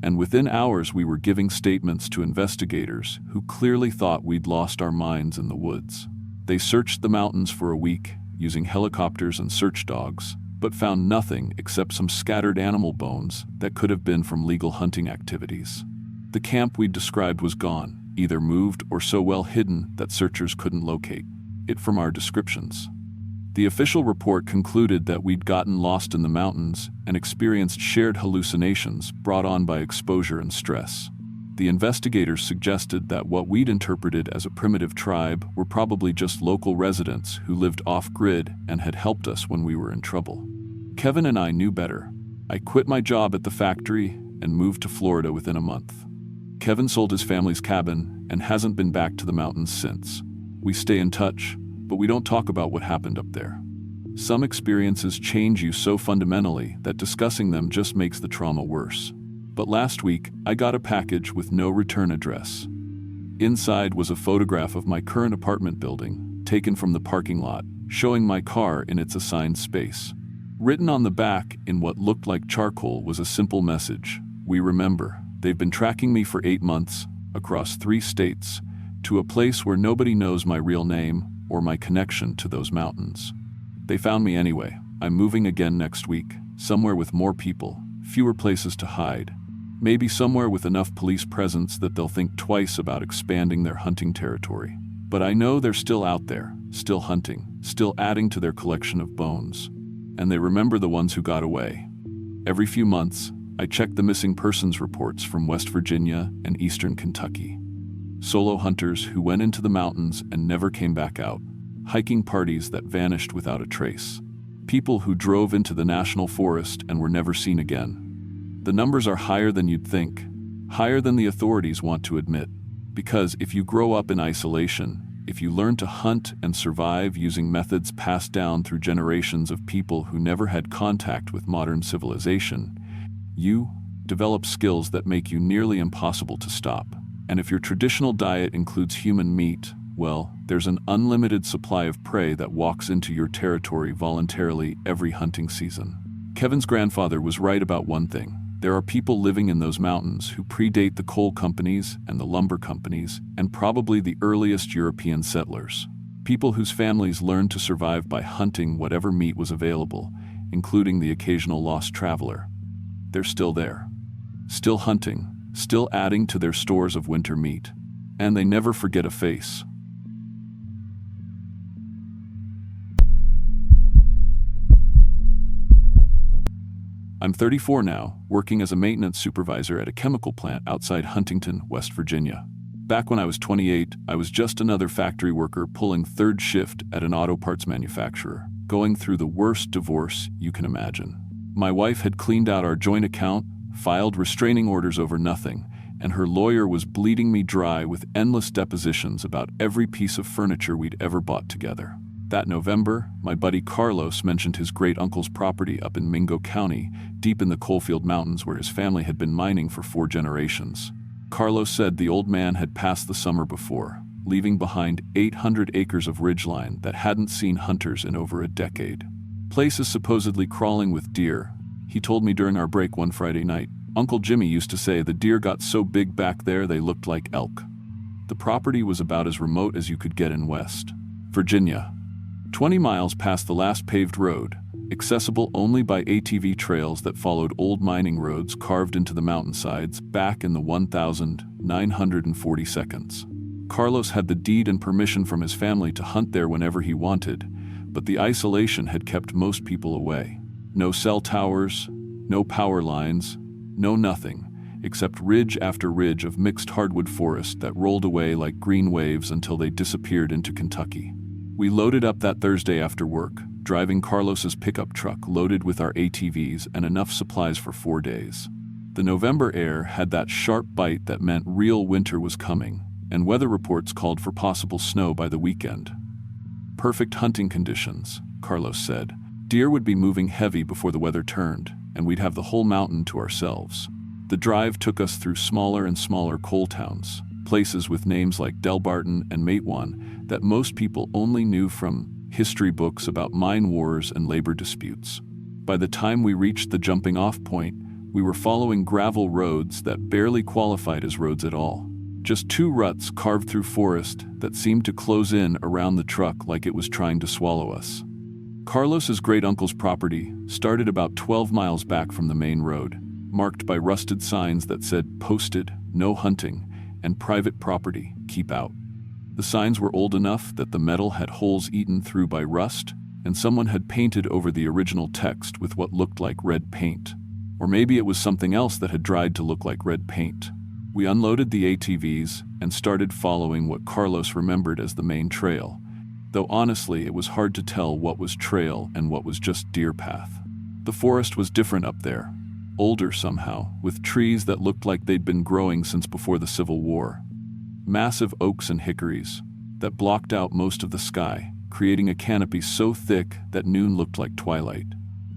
and within hours we were giving statements to investigators who clearly thought we'd lost our minds in the woods. They searched the mountains for a week, using helicopters and search dogs, but found nothing except some scattered animal bones that could have been from legal hunting activities. The camp we'd described was gone, either moved or so well hidden that searchers couldn't locate it from our descriptions. The official report concluded that we'd gotten lost in the mountains and experienced shared hallucinations brought on by exposure and stress. The investigators suggested that what we'd interpreted as a primitive tribe were probably just local residents who lived off-grid and had helped us when we were in trouble. Kevin and I knew better. I quit my job at the factory and moved to Florida within a month. Kevin sold his family's cabin and hasn't been back to the mountains since. We stay in touch, but we don't talk about what happened up there. Some experiences change you so fundamentally that discussing them just makes the trauma worse. But last week, I got a package with no return address. Inside was a photograph of my current apartment building, taken from the parking lot, showing my car in its assigned space. Written on the back in what looked like charcoal was a simple message: "We remember. They've been tracking me for 8 months, across 3 states, to a place where nobody knows my real name or my connection to those mountains. They found me anyway. I'm moving again next week, somewhere with more people, fewer places to hide. Maybe somewhere with enough police presence that they'll think twice about expanding their hunting territory. But I know they're still out there, still hunting, still adding to their collection of bones. And they remember the ones who got away." Every few months, I check the missing persons reports from West Virginia and eastern Kentucky. Solo hunters who went into the mountains and never came back out. Hiking parties that vanished without a trace. People who drove into the national forest and were never seen again. The numbers are higher than you'd think, higher than the authorities want to admit. Because if you grow up in isolation, if you learn to hunt and survive using methods passed down through generations of people who never had contact with modern civilization, you develop skills that make you nearly impossible to stop. And if your traditional diet includes human meat, well, there's an unlimited supply of prey that walks into your territory voluntarily every hunting season. Kevin's grandfather was right about one thing. There are people living in those mountains who predate the coal companies and the lumber companies, and probably the earliest European settlers. People whose families learned to survive by hunting whatever meat was available, including the occasional lost traveler. They're still there. Still hunting, still adding to their stores of winter meat. And they never forget a face. I'm 34 now, working as a maintenance supervisor at a chemical plant outside Huntington, West Virginia. Back when I was 28, I was just another factory worker pulling third shift at an auto parts manufacturer, going through the worst divorce you can imagine. My wife had cleaned out our joint account, filed restraining orders over nothing, and her lawyer was bleeding me dry with endless depositions about every piece of furniture we'd ever bought together. That November, my buddy Carlos mentioned his great-uncle's property up in Mingo County, deep in the Coalfield Mountains where his family had been mining for 4 generations. Carlos said the old man had passed the summer before, leaving behind 800 acres of ridgeline that hadn't seen hunters in over a decade. Place is supposedly crawling with deer. He told me during our break one Friday night. Uncle Jimmy used to say the deer got so big back there they looked like elk. The property was about as remote as you could get in West Virginia. 20 miles past the last paved road, accessible only by ATV trails that followed old mining roads carved into the mountainsides back in the 1942. Carlos had the deed and permission from his family to hunt there whenever he wanted, but the isolation had kept most people away. No cell towers, no power lines, no nothing, except ridge after ridge of mixed hardwood forest that rolled away like green waves until they disappeared into Kentucky. We loaded up that Thursday after work, driving Carlos's pickup truck loaded with our ATVs and enough supplies for 4 days. The November air had that sharp bite that meant real winter was coming, and weather reports called for possible snow by the weekend. Perfect hunting conditions, Carlos said. Deer would be moving heavy before the weather turned, and we'd have the whole mountain to ourselves. The drive took us through smaller and smaller coal towns, places with names like Delbarton and Matewan that most people only knew from history books about mine wars and labor disputes. By the time we reached the jumping-off point, we were following gravel roads that barely qualified as roads at all. Just 2 ruts carved through forest that seemed to close in around the truck like it was trying to swallow us. Carlos's great-uncle's property started about 12 miles back from the main road, marked by rusted signs that said "Posted, No Hunting," and "Private Property, Keep Out." The signs were old enough that the metal had holes eaten through by rust, and someone had painted over the original text with what looked like red paint. Or maybe it was something else that had dried to look like red paint. We unloaded the ATVs and started following what Carlos remembered as the main trail, though honestly it was hard to tell what was trail and what was just deer path. The forest was different up there, older somehow, with trees that looked like they'd been growing since before the Civil War. Massive oaks and hickories that blocked out most of the sky, creating a canopy so thick that noon looked like twilight.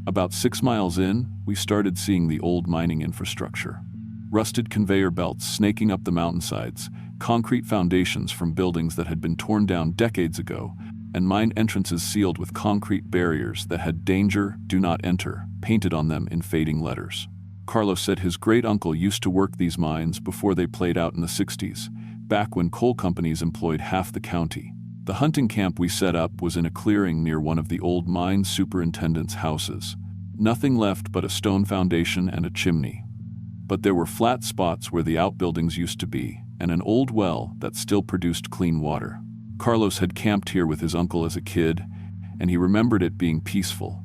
About 6 miles in, we started seeing the old mining infrastructure. Rusted conveyor belts snaking up the mountainsides, concrete foundations from buildings that had been torn down decades ago, and mine entrances sealed with concrete barriers that had "Danger, Do Not Enter" painted on them in fading letters. Carlos said his great-uncle used to work these mines before they played out in the 60s, back when coal companies employed half the county. The hunting camp we set up was in a clearing near one of the old mine superintendent's houses. Nothing left but a stone foundation and a chimney. But there were flat spots where the outbuildings used to be, and an old well that still produced clean water. Carlos had camped here with his uncle as a kid, and he remembered it being peaceful.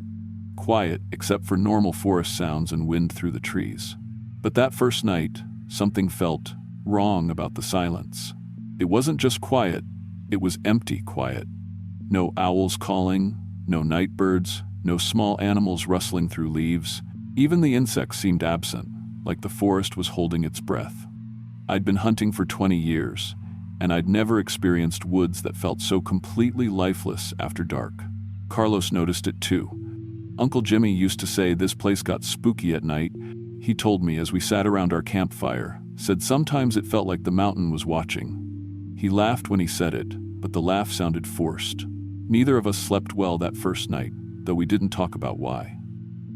Quiet, except for normal forest sounds and wind through the trees. But that first night, something felt wrong about the silence. It wasn't just quiet, it was empty quiet. No owls calling, no night birds, no small animals rustling through leaves. Even the insects seemed absent, like the forest was holding its breath. I'd been hunting for 20 years, and I'd never experienced woods that felt so completely lifeless after dark. Carlos noticed it too. Uncle Jimmy used to say this place got spooky at night. He told me as we sat around our campfire, said sometimes it felt like the mountain was watching. He laughed when he said it, but the laugh sounded forced. Neither of us slept well that first night, though we didn't talk about why.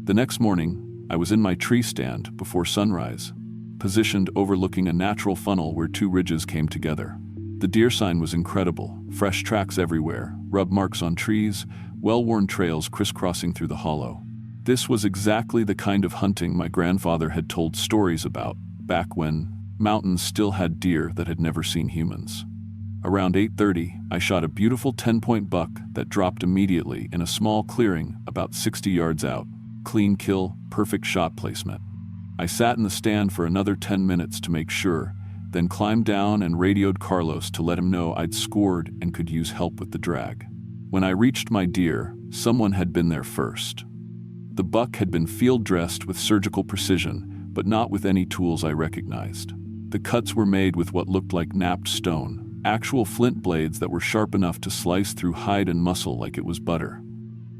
The next morning, I was in my tree stand before sunrise, positioned overlooking a natural funnel where 2 ridges came together. The deer sign was incredible, fresh tracks everywhere, rub marks on trees, well-worn trails crisscrossing through the hollow. This was exactly the kind of hunting my grandfather had told stories about, back when mountains still had deer that had never seen humans. Around 8:30, I shot a beautiful 10-point buck that dropped immediately in a small clearing about 60 yards out. Clean kill, perfect shot placement. I sat in the stand for another 10 minutes to make sure, then climbed down and radioed Carlos to let him know I'd scored and could use help with the drag. When I reached my deer, someone had been there first. The buck had been field-dressed with surgical precision, but not with any tools I recognized. The cuts were made with what looked like knapped stone, actual flint blades that were sharp enough to slice through hide and muscle like it was butter.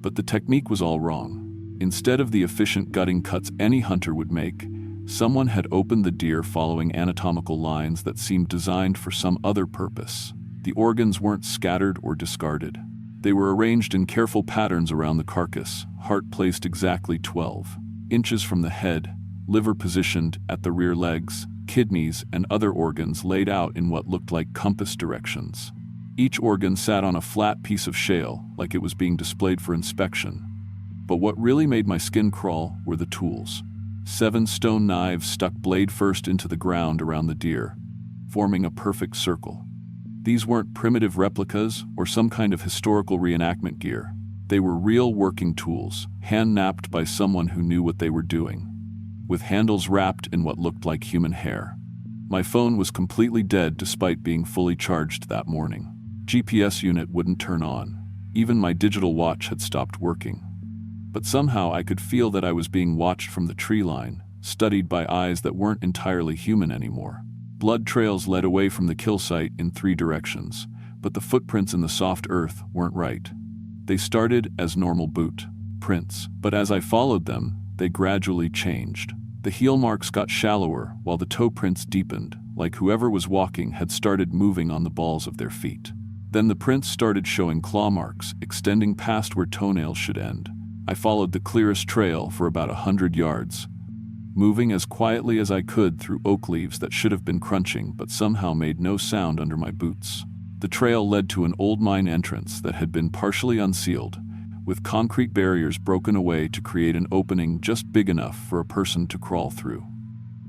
But the technique was all wrong. Instead of the efficient gutting cuts any hunter would make, someone had opened the deer following anatomical lines that seemed designed for some other purpose. The organs weren't scattered or discarded. They were arranged in careful patterns around the carcass, heart placed exactly 12 inches from the head, liver positioned at the rear legs, kidneys and other organs laid out in what looked like compass directions. Each organ sat on a flat piece of shale, like it was being displayed for inspection. But what really made my skin crawl were the tools. 7 stone knives stuck blade first into the ground around the deer, forming a perfect circle. These weren't primitive replicas or some kind of historical reenactment gear. They were real working tools, hand-knapped by someone who knew what they were doing, with handles wrapped in what looked like human hair. My phone was completely dead despite being fully charged that morning. GPS unit wouldn't turn on. Even my digital watch had stopped working. But somehow I could feel that I was being watched from the tree line, studied by eyes that weren't entirely human anymore. Blood trails led away from the kill site in 3 directions, but the footprints in the soft earth weren't right. They started as normal boot prints, but as I followed them, they gradually changed. The heel marks got shallower while the toe prints deepened, like whoever was walking had started moving on the balls of their feet. Then the prints started showing claw marks, extending past where toenails should end. I followed the clearest trail for about 100 yards, moving as quietly as I could through oak leaves that should have been crunching but somehow made no sound under my boots. The trail led to an old mine entrance that had been partially unsealed, with concrete barriers broken away to create an opening just big enough for a person to crawl through.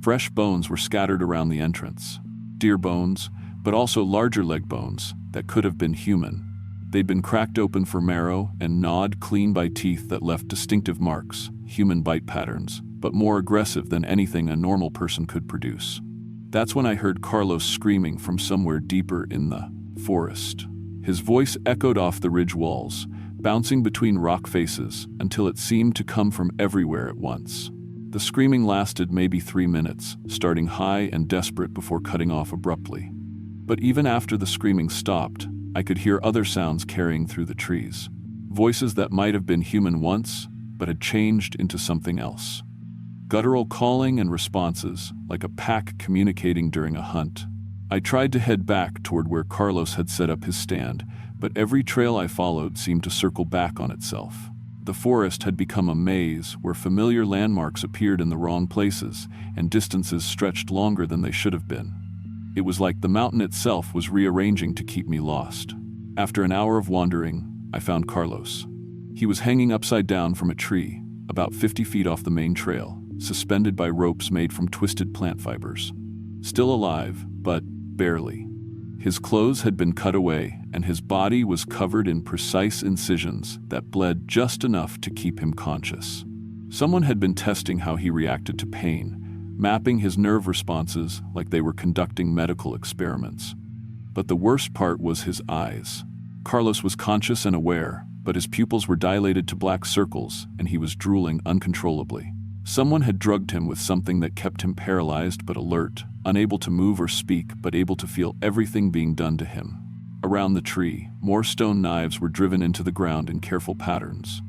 Fresh bones were scattered around the entrance. Deer bones, but also larger leg bones that could have been human. They'd been cracked open for marrow and gnawed clean by teeth that left distinctive marks, human bite patterns, but more aggressive than anything a normal person could produce. That's when I heard Carlos screaming from somewhere deeper in the forest. His voice echoed off the ridge walls, bouncing between rock faces until it seemed to come from everywhere at once. The screaming lasted maybe 3 minutes, starting high and desperate before cutting off abruptly. But even after the screaming stopped, I could hear other sounds carrying through the trees. Voices that might have been human once, but had changed into something else. Guttural calling and responses, like a pack communicating during a hunt. I tried to head back toward where Carlos had set up his stand, but every trail I followed seemed to circle back on itself. The forest had become a maze where familiar landmarks appeared in the wrong places and distances stretched longer than they should have been. It was like the mountain itself was rearranging to keep me lost. After an hour of wandering, I found Carlos. He was hanging upside down from a tree, about 50 feet off the main trail, suspended by ropes made from twisted plant fibers. Still alive, but barely. His clothes had been cut away, and his body was covered in precise incisions that bled just enough to keep him conscious. Someone had been testing how he reacted to pain, mapping his nerve responses like they were conducting medical experiments. But the worst part was his eyes. Carlos was conscious and aware, but his pupils were dilated to black circles, and he was drooling uncontrollably. Someone had drugged him with something that kept him paralyzed but alert, unable to move or speak but able to feel everything being done to him. Around the tree, more stone knives were driven into the ground in careful patterns.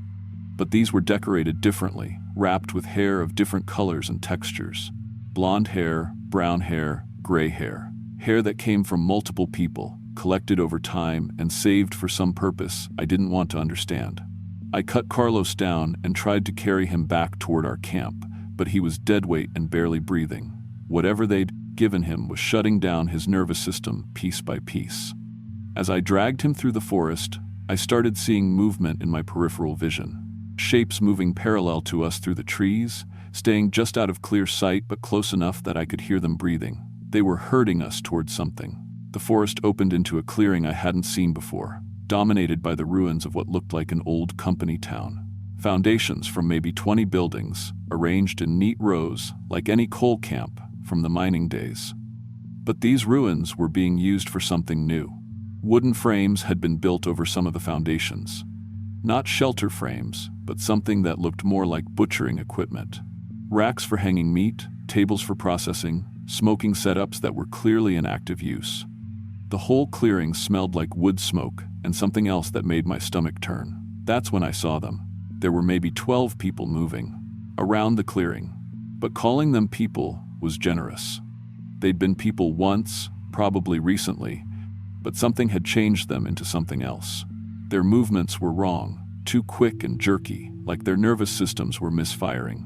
But these were decorated differently, wrapped with hair of different colors and textures. Blonde hair, brown hair, gray hair. Hair that came from multiple people, collected over time and saved for some purpose I didn't want to understand. I cut Carlos down and tried to carry him back toward our camp, but he was dead weight and barely breathing. Whatever they'd given him was shutting down his nervous system piece by piece. As I dragged him through the forest, I started seeing movement in my peripheral vision. Shapes moving parallel to us through the trees, staying just out of clear sight but close enough that I could hear them breathing. They were herding us towards something. The forest opened into a clearing I hadn't seen before, dominated by the ruins of what looked like an old company town. Foundations from maybe 20 buildings, arranged in neat rows like any coal camp from the mining days. But these ruins were being used for something new. Wooden frames had been built over some of the foundations. Not shelter frames, but something that looked more like butchering equipment. Racks for hanging meat, tables for processing, smoking setups that were clearly in active use. The whole clearing smelled like wood smoke and something else that made my stomach turn. That's when I saw them. There were maybe 12 people moving around the clearing, but calling them people was generous. They'd been people once, probably recently, but something had changed them into something else. Their movements were wrong, too quick and jerky, like their nervous systems were misfiring.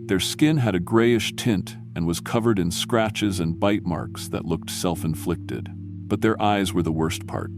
Their skin had a grayish tint and was covered in scratches and bite marks that looked self-inflicted. But their eyes were the worst part.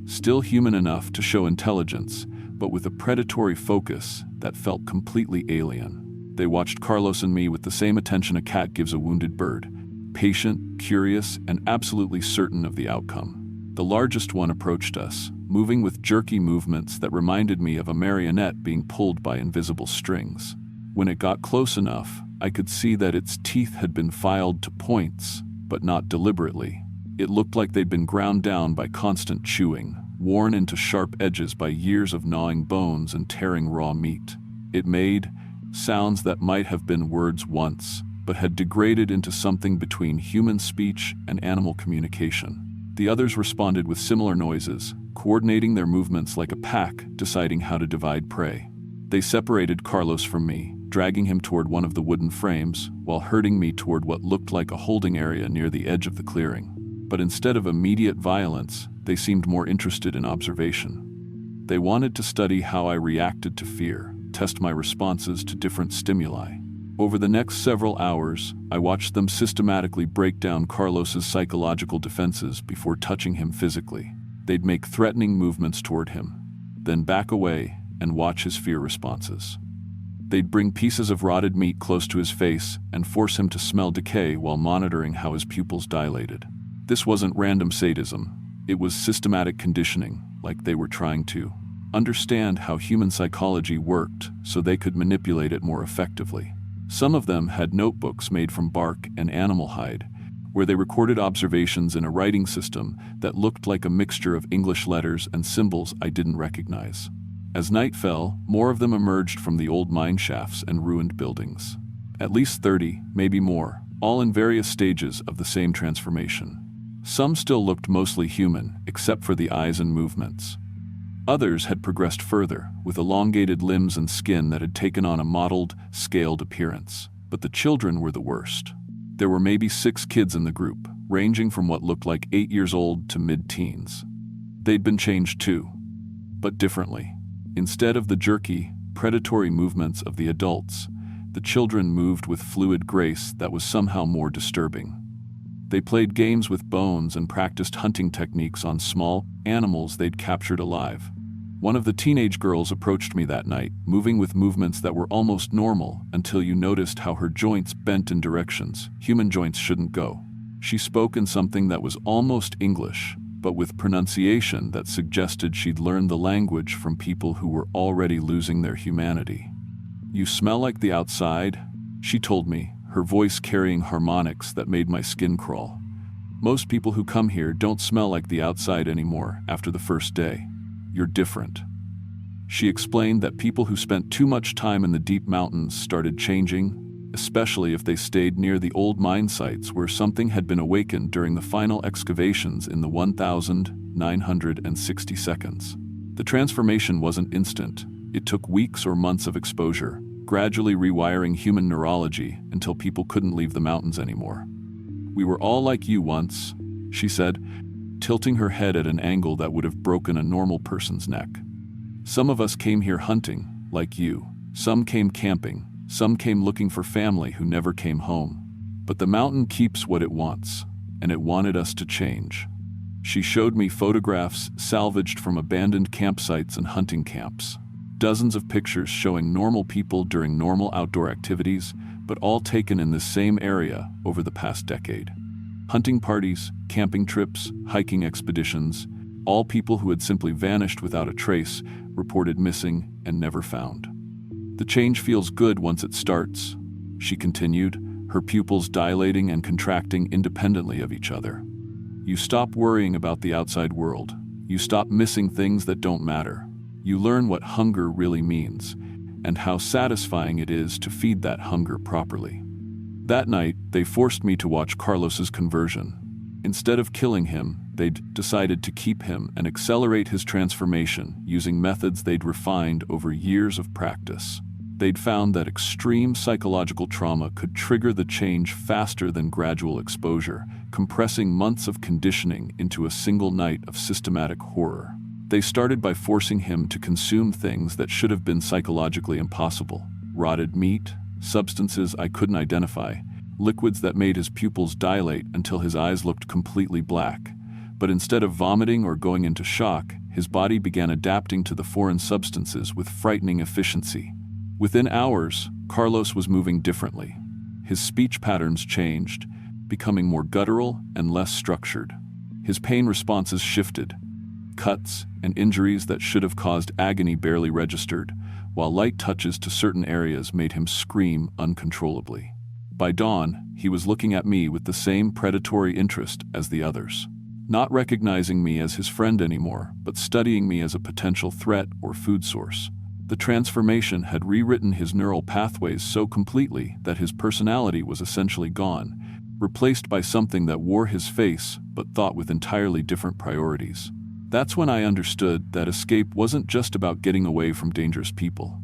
Still human enough to show intelligence, but with a predatory focus that felt completely alien. They watched Carlos and me with the same attention a cat gives a wounded bird, patient, curious, and absolutely certain of the outcome. The largest one approached us, moving with jerky movements that reminded me of a marionette being pulled by invisible strings. When it got close enough, I could see that its teeth had been filed to points, but not deliberately. It looked like they'd been ground down by constant chewing, worn into sharp edges by years of gnawing bones and tearing raw meat. It made sounds that might have been words once, but had degraded into something between human speech and animal communication. The others responded with similar noises, coordinating their movements like a pack, deciding how to divide prey. They separated Carlos from me, dragging him toward one of the wooden frames, while herding me toward what looked like a holding area near the edge of the clearing. But instead of immediate violence, they seemed more interested in observation. They wanted to study how I reacted to fear, test my responses to different stimuli. Over the next several hours, I watched them systematically break down Carlos's psychological defenses before touching him physically. They'd make threatening movements toward him, then back away and watch his fear responses. They'd bring pieces of rotted meat close to his face and force him to smell decay while monitoring how his pupils dilated. This wasn't random sadism. It was systematic conditioning, like they were trying to understand how human psychology worked so they could manipulate it more effectively. Some of them had notebooks made from bark and animal hide, where they recorded observations in a writing system that looked like a mixture of English letters and symbols I didn't recognize. As night fell, more of them emerged from the old mine shafts and ruined buildings. At least 30, maybe more, all in various stages of the same transformation. Some still looked mostly human, except for the eyes and movements. Others had progressed further, with elongated limbs and skin that had taken on a mottled, scaled appearance. But the children were the worst. There were maybe 6 kids in the group, ranging from what looked like 8 years old to mid-teens. They'd been changed too, but differently. Instead of the jerky, predatory movements of the adults, the children moved with fluid grace that was somehow more disturbing. They played games with bones and practiced hunting techniques on small animals they'd captured alive. One of the teenage girls approached me that night, moving with movements that were almost normal until you noticed how her joints bent in directions human joints shouldn't go. She spoke in something that was almost English, but with pronunciation that suggested she'd learned the language from people who were already losing their humanity. "You smell like the outside," she told me, her voice carrying harmonics that made my skin crawl. "Most people who come here don't smell like the outside anymore after the first day. You're different." She explained that people who spent too much time in the deep mountains started changing, especially if they stayed near the old mine sites where something had been awakened during the final excavations in the 1,960 seconds. The transformation wasn't instant. It took weeks or months of exposure, gradually rewiring human neurology until people couldn't leave the mountains anymore. "We were all like you once," she said, tilting her head at an angle that would have broken a normal person's neck. "Some of us came here hunting, like you. Some came camping. Some came looking for family who never came home. But the mountain keeps what it wants, and it wanted us to change." She showed me photographs salvaged from abandoned campsites and hunting camps. Dozens of pictures showing normal people during normal outdoor activities, but all taken in this same area over the past decade. Hunting parties, camping trips, hiking expeditions, all people who had simply vanished without a trace, reported missing and never found. "The change feels good once it starts," she continued, her pupils dilating and contracting independently of each other. "You stop worrying about the outside world. You stop missing things that don't matter. You learn what hunger really means, and how satisfying it is to feed that hunger properly." That night, they forced me to watch Carlos's conversion. Instead of killing him, they'd decided to keep him and accelerate his transformation using methods they'd refined over years of practice. They'd found that extreme psychological trauma could trigger the change faster than gradual exposure, compressing months of conditioning into a single night of systematic horror. They started by forcing him to consume things that should have been psychologically impossible: rotted meat, substances I couldn't identify, liquids that made his pupils dilate until his eyes looked completely black. But instead of vomiting or going into shock, his body began adapting to the foreign substances with frightening efficiency. Within hours, Carlos was moving differently. His speech patterns changed, becoming more guttural and less structured. His pain responses shifted. Cuts and injuries that should have caused agony barely registered, while light touches to certain areas made him scream uncontrollably. By dawn, he was looking at me with the same predatory interest as the others, not recognizing me as his friend anymore, but studying me as a potential threat or food source. The transformation had rewritten his neural pathways so completely that his personality was essentially gone, replaced by something that wore his face but thought with entirely different priorities. That's when I understood that escape wasn't just about getting away from dangerous people.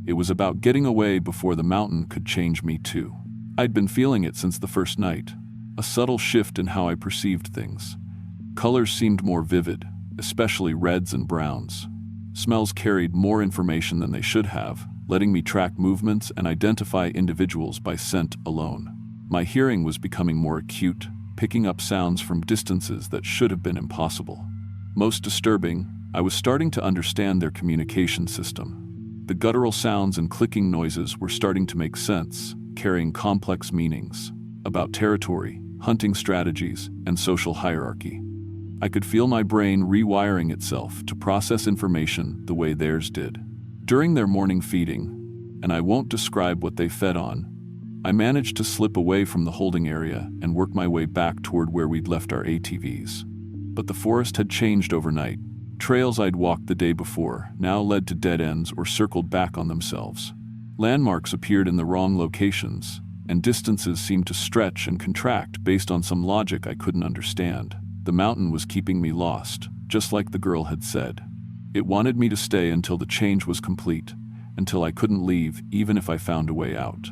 It was about getting away before the mountain could change me too. I'd been feeling it since the first night, a subtle shift in how I perceived things. Colors seemed more vivid, especially reds and browns. Smells carried more information than they should have, letting me track movements and identify individuals by scent alone. My hearing was becoming more acute, picking up sounds from distances that should have been impossible. Most disturbing, I was starting to understand their communication system. The guttural sounds and clicking noises were starting to make sense, carrying complex meanings about territory, hunting strategies, and social hierarchy. I could feel my brain rewiring itself to process information the way theirs did. During their morning feeding, and I won't describe what they fed on, I managed to slip away from the holding area and work my way back toward where we'd left our ATVs. But the forest had changed overnight. Trails I'd walked the day before now led to dead ends or circled back on themselves. Landmarks appeared in the wrong locations, and distances seemed to stretch and contract based on some logic I couldn't understand. The mountain was keeping me lost, just like the girl had said. It wanted me to stay until the change was complete, until I couldn't leave even if I found a way out.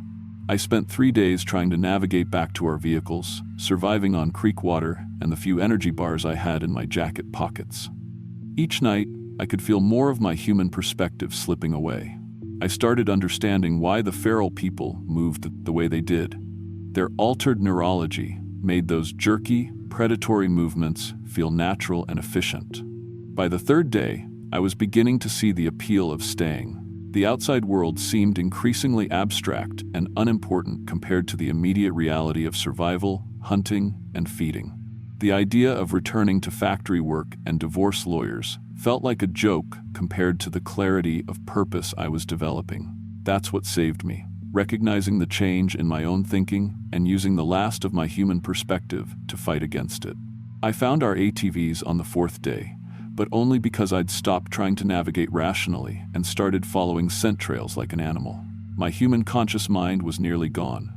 I spent 3 days trying to navigate back to our vehicles, surviving on creek water and the few energy bars I had in my jacket pockets. Each night, I could feel more of my human perspective slipping away. I started understanding why the feral people moved the way they did. Their altered neurology made those jerky, predatory movements feel natural and efficient. By the third day, I was beginning to see the appeal of staying. The outside world seemed increasingly abstract and unimportant compared to the immediate reality of survival, hunting, and feeding. The idea of returning to factory work and divorce lawyers felt like a joke compared to the clarity of purpose I was developing. That's what saved me, recognizing the change in my own thinking and using the last of my human perspective to fight against it. I found our ATVs on the 4th day, but only because I'd stopped trying to navigate rationally and started following scent trails like an animal. My human conscious mind was nearly gone,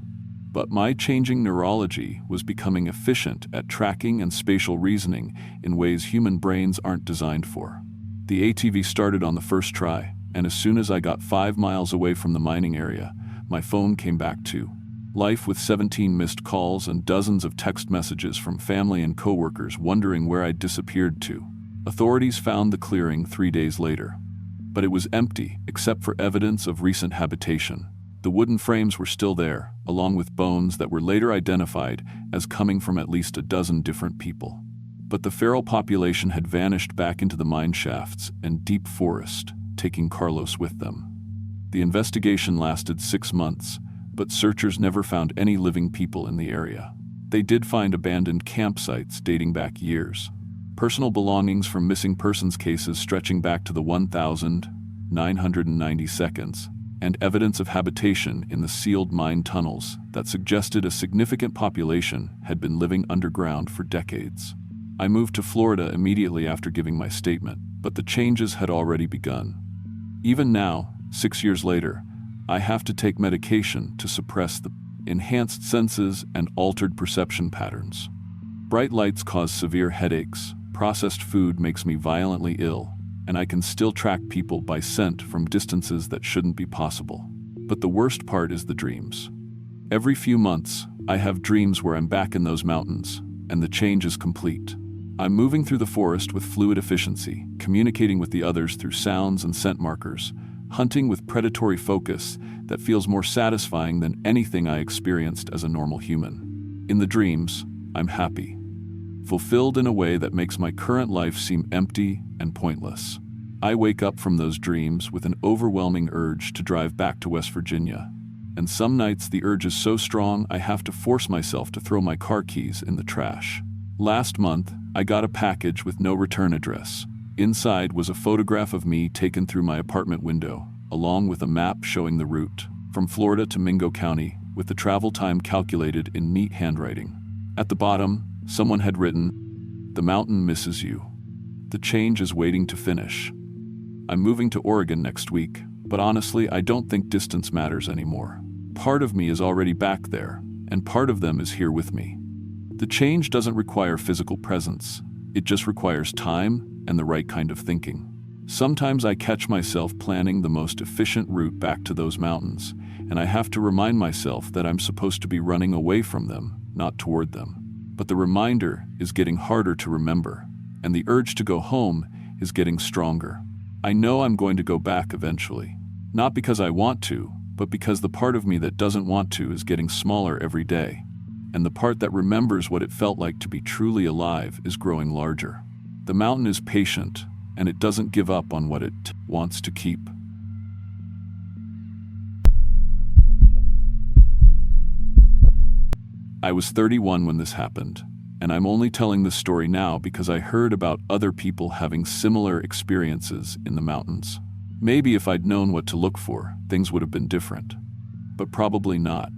but my changing neurology was becoming efficient at tracking and spatial reasoning in ways human brains aren't designed for. The ATV started on the first try, and as soon as I got 5 miles away from the mining area, my phone came back too. Life with 17 missed calls and dozens of text messages from family and coworkers wondering where I'd disappeared to. Authorities found the clearing 3 days later, but it was empty except for evidence of recent habitation. The wooden frames were still there, along with bones that were later identified as coming from at least a dozen different people. But the feral population had vanished back into the mine shafts and deep forest, taking Carlos with them. The investigation lasted 6 months, but searchers never found any living people in the area. They did find abandoned campsites dating back years. Personal belongings from missing persons cases stretching back to the 1,990 seconds, and evidence of habitation in the sealed mine tunnels that suggested a significant population had been living underground for decades. I moved to Florida immediately after giving my statement, but the changes had already begun. Even now, 6 years later, I have to take medication to suppress the enhanced senses and altered perception patterns. Bright lights cause severe headaches, processed food makes me violently ill, and I can still track people by scent from distances that shouldn't be possible. But the worst part is the dreams. Every few months, I have dreams where I'm back in those mountains, and the change is complete. I'm moving through the forest with fluid efficiency, communicating with the others through sounds and scent markers, hunting with predatory focus that feels more satisfying than anything I experienced as a normal human. In the dreams, I'm happy, fulfilled in a way that makes my current life seem empty and pointless. I wake up from those dreams with an overwhelming urge to drive back to West Virginia, and some nights the urge is so strong I have to force myself to throw my car keys in the trash. Last month, I got a package with no return address. Inside was a photograph of me taken through my apartment window, along with a map showing the route from Florida to Mingo County, with the travel time calculated in neat handwriting. At the bottom, someone had written, "The mountain misses you. The change is waiting to finish." I'm moving to Oregon next week, but honestly, I don't think distance matters anymore. Part of me is already back there, and part of them is here with me. The change doesn't require physical presence. It just requires time and the right kind of thinking. Sometimes I catch myself planning the most efficient route back to those mountains, and I have to remind myself that I'm supposed to be running away from them, not toward them. But the reminder is getting harder to remember, and the urge to go home is getting stronger. I know I'm going to go back eventually. Not because I want to, but because the part of me that doesn't want to is getting smaller every day. And the part that remembers what it felt like to be truly alive is growing larger. The mountain is patient, and it doesn't give up on what it wants to keep. I was 31 when this happened, and I'm only telling this story now because I heard about other people having similar experiences in the mountains. Maybe if I'd known what to look for, things would have been different. But probably not.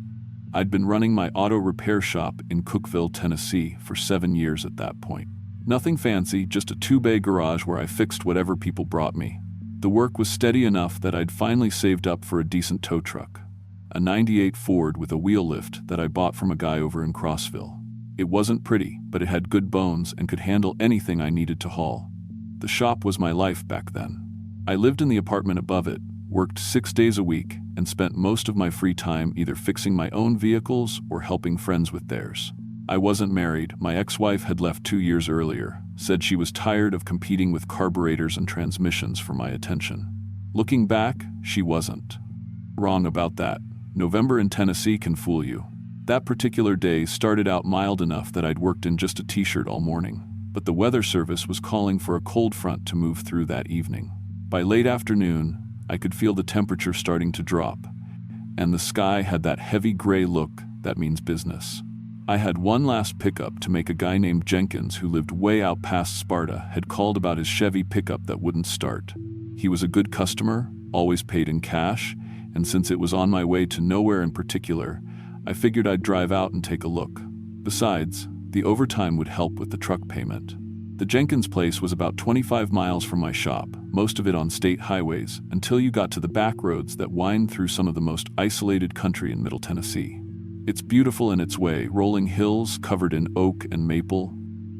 I'd been running my auto repair shop in Cookeville, Tennessee for 7 years at that point. Nothing fancy, just a 2-bay garage where I fixed whatever people brought me. The work was steady enough that I'd finally saved up for a decent tow truck, a '98 Ford with a wheel lift that I bought from a guy over in Crossville. It wasn't pretty, but it had good bones and could handle anything I needed to haul. The shop was my life back then. I lived in the apartment above it, worked 6 days a week, and spent most of my free time either fixing my own vehicles or helping friends with theirs. I wasn't married. My ex-wife had left 2 years earlier, said she was tired of competing with carburetors and transmissions for my attention. Looking back, she wasn't wrong about that. November in Tennessee can fool you. That particular day started out mild enough that I'd worked in just a t-shirt all morning, but the weather service was calling for a cold front to move through that evening. By late afternoon, I could feel the temperature starting to drop, and the sky had that heavy gray look that means business. I had one last pickup to make. A guy named Jenkins, who lived way out past Sparta, had called about his Chevy pickup that wouldn't start. He was a good customer, always paid in cash, and since it was on my way to nowhere in particular, I figured I'd drive out and take a look. Besides, the overtime would help with the truck payment. The Jenkins place was about 25 miles from my shop, most of it on state highways, until you got to the back roads that wind through some of the most isolated country in Middle Tennessee. It's beautiful in its way, rolling hills covered in oak and maple,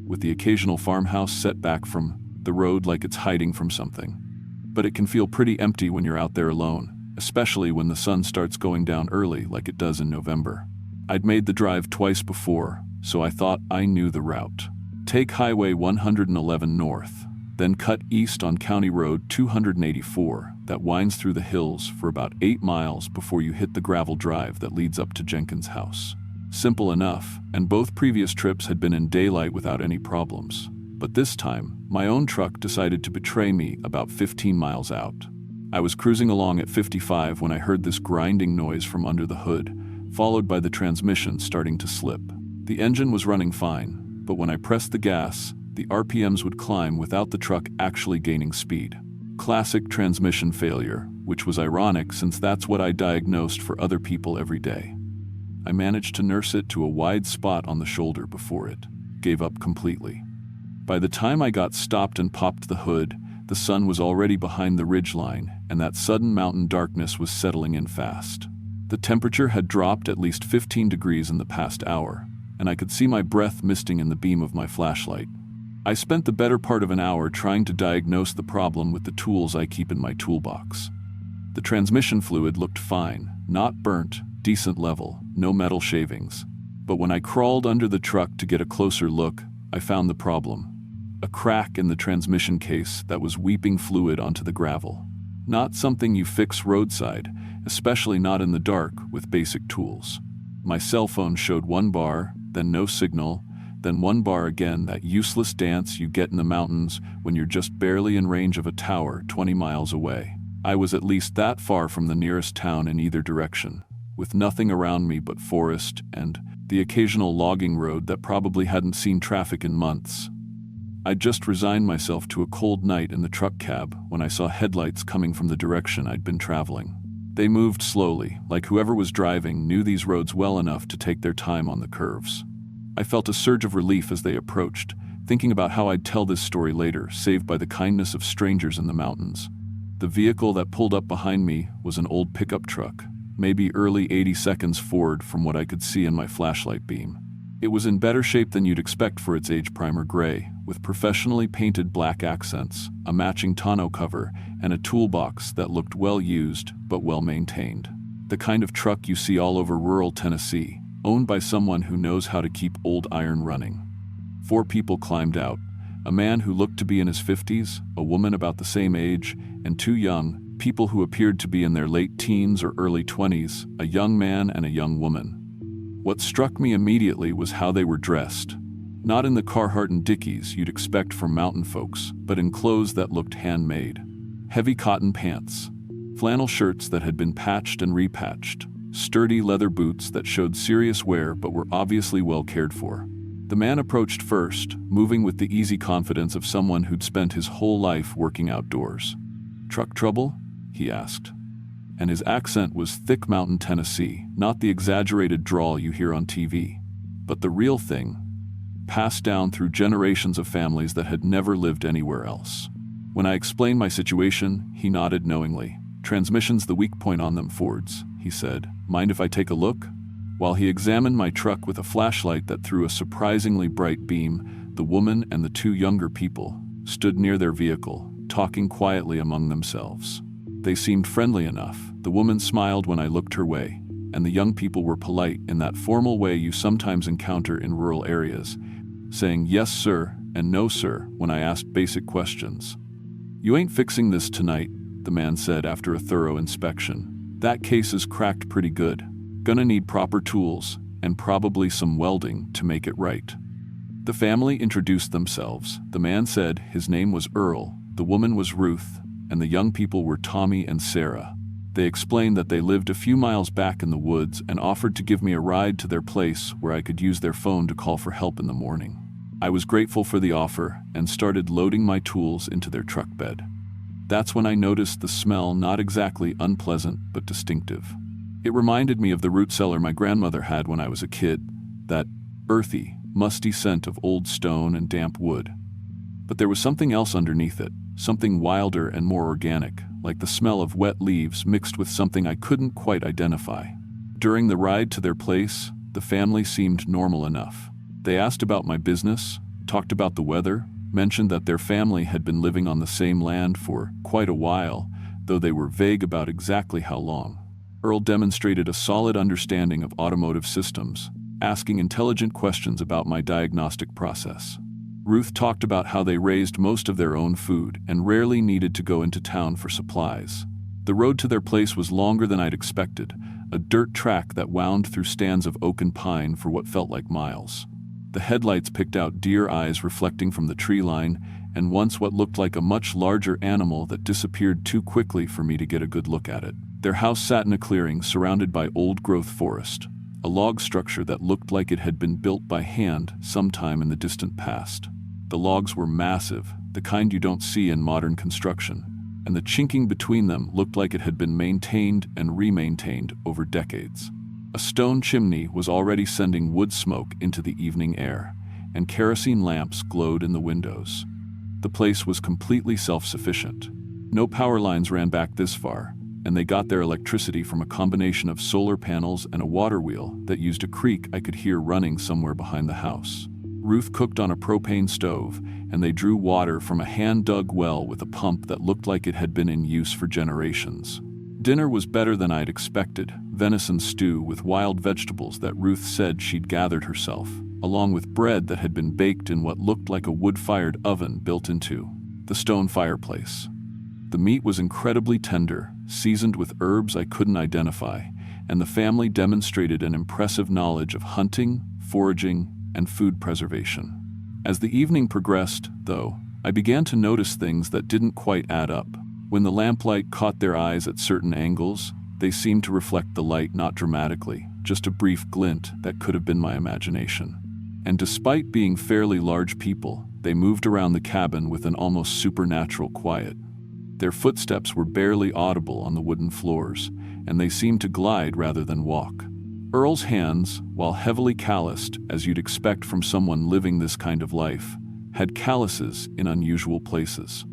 with the occasional farmhouse set back from the road like it's hiding from something. But it can feel pretty empty when you're out there alone, especially when the sun starts going down early like it does in November. I'd made the drive twice before, so I thought I knew the route. Take Highway 111 north, then cut east on County Road 284 that winds through the hills for about 8 miles before you hit the gravel drive that leads up to Jenkins' house. Simple enough, and both previous trips had been in daylight without any problems. But this time, my own truck decided to betray me about 15 miles out. I was cruising along at 55 when I heard this grinding noise from under the hood, followed by the transmission starting to slip. The engine was running fine, but when I pressed the gas, the RPMs would climb without the truck actually gaining speed. Classic transmission failure, which was ironic since that's what I diagnosed for other people every day. I managed to nurse it to a wide spot on the shoulder before it gave up completely. By the time I got stopped and popped the hood, the sun was already behind the ridgeline, and that sudden mountain darkness was settling in fast. The temperature had dropped at least 15 degrees in the past hour, and I could see my breath misting in the beam of my flashlight. I spent the better part of an hour trying to diagnose the problem with the tools I keep in my toolbox. The transmission fluid looked fine, not burnt, decent level, no metal shavings. But when I crawled under the truck to get a closer look, I found the problem. A crack in the transmission case that was weeping fluid onto the gravel. Not something you fix roadside, especially not in the dark with basic tools. My cell phone showed 1 bar, then no signal, then 1 bar again, that useless dance you get in the mountains when you're just barely in range of a tower 20 miles away. I was at least that far from the nearest town in either direction, with nothing around me but forest and the occasional logging road that probably hadn't seen traffic in months. I'd just resigned myself to a cold night in the truck cab when I saw headlights coming from the direction I'd been traveling. They moved slowly, like whoever was driving knew these roads well enough to take their time on the curves. I felt a surge of relief as they approached, thinking about how I'd tell this story later, saved by the kindness of strangers in the mountains. The vehicle that pulled up behind me was an old pickup truck, maybe early 82nds Ford from what I could see in my flashlight beam. It was in better shape than you'd expect for its age, primer gray, with professionally painted black accents, a matching tonneau cover, and a toolbox that looked well used but well maintained. The kind of truck you see all over rural Tennessee, owned by someone who knows how to keep old iron running. 4 people climbed out, a man who looked to be in his 50s, a woman about the same age, and 2 young people who appeared to be in their late teens or early 20s, a young man and a young woman. What struck me immediately was how they were dressed. Not in the Carhartt and Dickies you'd expect from mountain folks, but in clothes that looked handmade. Heavy cotton pants, flannel shirts that had been patched and repatched, sturdy leather boots that showed serious wear but were obviously well cared for. The man approached first, moving with the easy confidence of someone who'd spent his whole life working outdoors. "Truck trouble?" he asked. And his accent was thick mountain Tennessee, not the exaggerated drawl you hear on TV, but the real thing, passed down through generations of families that had never lived anywhere else. When I explained my situation, he nodded knowingly. "Transmission's the weak point on them Fords," he said. "Mind if I take a look?" While he examined my truck with a flashlight that threw a surprisingly bright beam, the woman and the 2 younger people stood near their vehicle, talking quietly among themselves. They seemed friendly enough. The woman smiled when I looked her way, and the young people were polite in that formal way you sometimes encounter in rural areas, saying "yes, sir," and "no, sir" when I asked basic questions. "You ain't fixing this tonight," the man said after a thorough inspection. "That case is cracked pretty good. Gonna need proper tools, and probably some welding to make it right." The family introduced themselves. The man said his name was Earl, the woman was Ruth, and the young people were Tommy and Sarah. They explained that they lived a few miles back in the woods and offered to give me a ride to their place where I could use their phone to call for help in the morning. I was grateful for the offer and started loading my tools into their truck bed. That's when I noticed the smell, not exactly unpleasant but distinctive. It reminded me of the root cellar my grandmother had when I was a kid, that earthy, musty scent of old stone and damp wood. But there was something else underneath it, something wilder and more organic, like the smell of wet leaves mixed with something I couldn't quite identify. During the ride to their place, the family seemed normal enough. They asked about my business, talked about the weather, mentioned that their family had been living on the same land for quite a while, though they were vague about exactly how long. Earl demonstrated a solid understanding of automotive systems, asking intelligent questions about my diagnostic process. Ruth talked about how they raised most of their own food and rarely needed to go into town for supplies. The road to their place was longer than I'd expected, a dirt track that wound through stands of oak and pine for what felt like miles. The headlights picked out deer eyes reflecting from the tree line, and once what looked like a much larger animal that disappeared too quickly for me to get a good look at it. Their house sat in a clearing surrounded by old-growth forest, a log structure that looked like it had been built by hand sometime in the distant past. The logs were massive, the kind you don't see in modern construction, and the chinking between them looked like it had been maintained and re-maintained over decades. A stone chimney was already sending wood smoke into the evening air, and kerosene lamps glowed in the windows. The place was completely self-sufficient. No power lines ran back this far, and they got their electricity from a combination of solar panels and a water wheel that used a creek I could hear running somewhere behind the house. Ruth cooked on a propane stove, and they drew water from a hand-dug well with a pump that looked like it had been in use for generations. Dinner was better than I'd expected, venison stew with wild vegetables that Ruth said she'd gathered herself, along with bread that had been baked in what looked like a wood-fired oven built into the stone fireplace. The meat was incredibly tender, seasoned with herbs I couldn't identify, and the family demonstrated an impressive knowledge of hunting, foraging, and food preservation. As the evening progressed, though, I began to notice things that didn't quite add up. When the lamplight caught their eyes at certain angles, they seemed to reflect the light not dramatically, just a brief glint that could have been my imagination. And despite being fairly large people, they moved around the cabin with an almost supernatural quiet. Their footsteps were barely audible on the wooden floors, and they seemed to glide rather than walk. Earl's hands, while heavily calloused, as you'd expect from someone living this kind of life, had calluses in unusual places.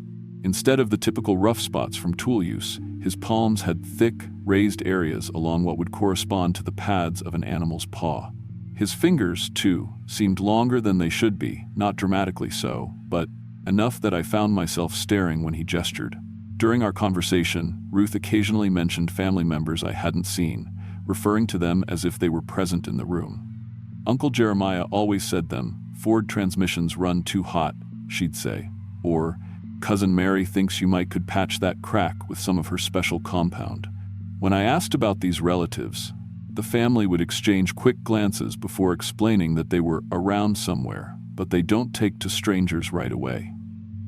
Instead of the typical rough spots from tool use, his palms had thick, raised areas along what would correspond to the pads of an animal's paw. His fingers, too, seemed longer than they should be, not dramatically so, but enough that I found myself staring when he gestured. During our conversation, Ruth occasionally mentioned family members I hadn't seen, referring to them as if they were present in the room. Uncle Jeremiah always said them, "Ford transmissions run too hot," she'd say, or "Cousin Mary thinks you might could patch that crack with some of her special compound." When I asked about these relatives, the family would exchange quick glances before explaining that they were around somewhere, but they don't take to strangers right away.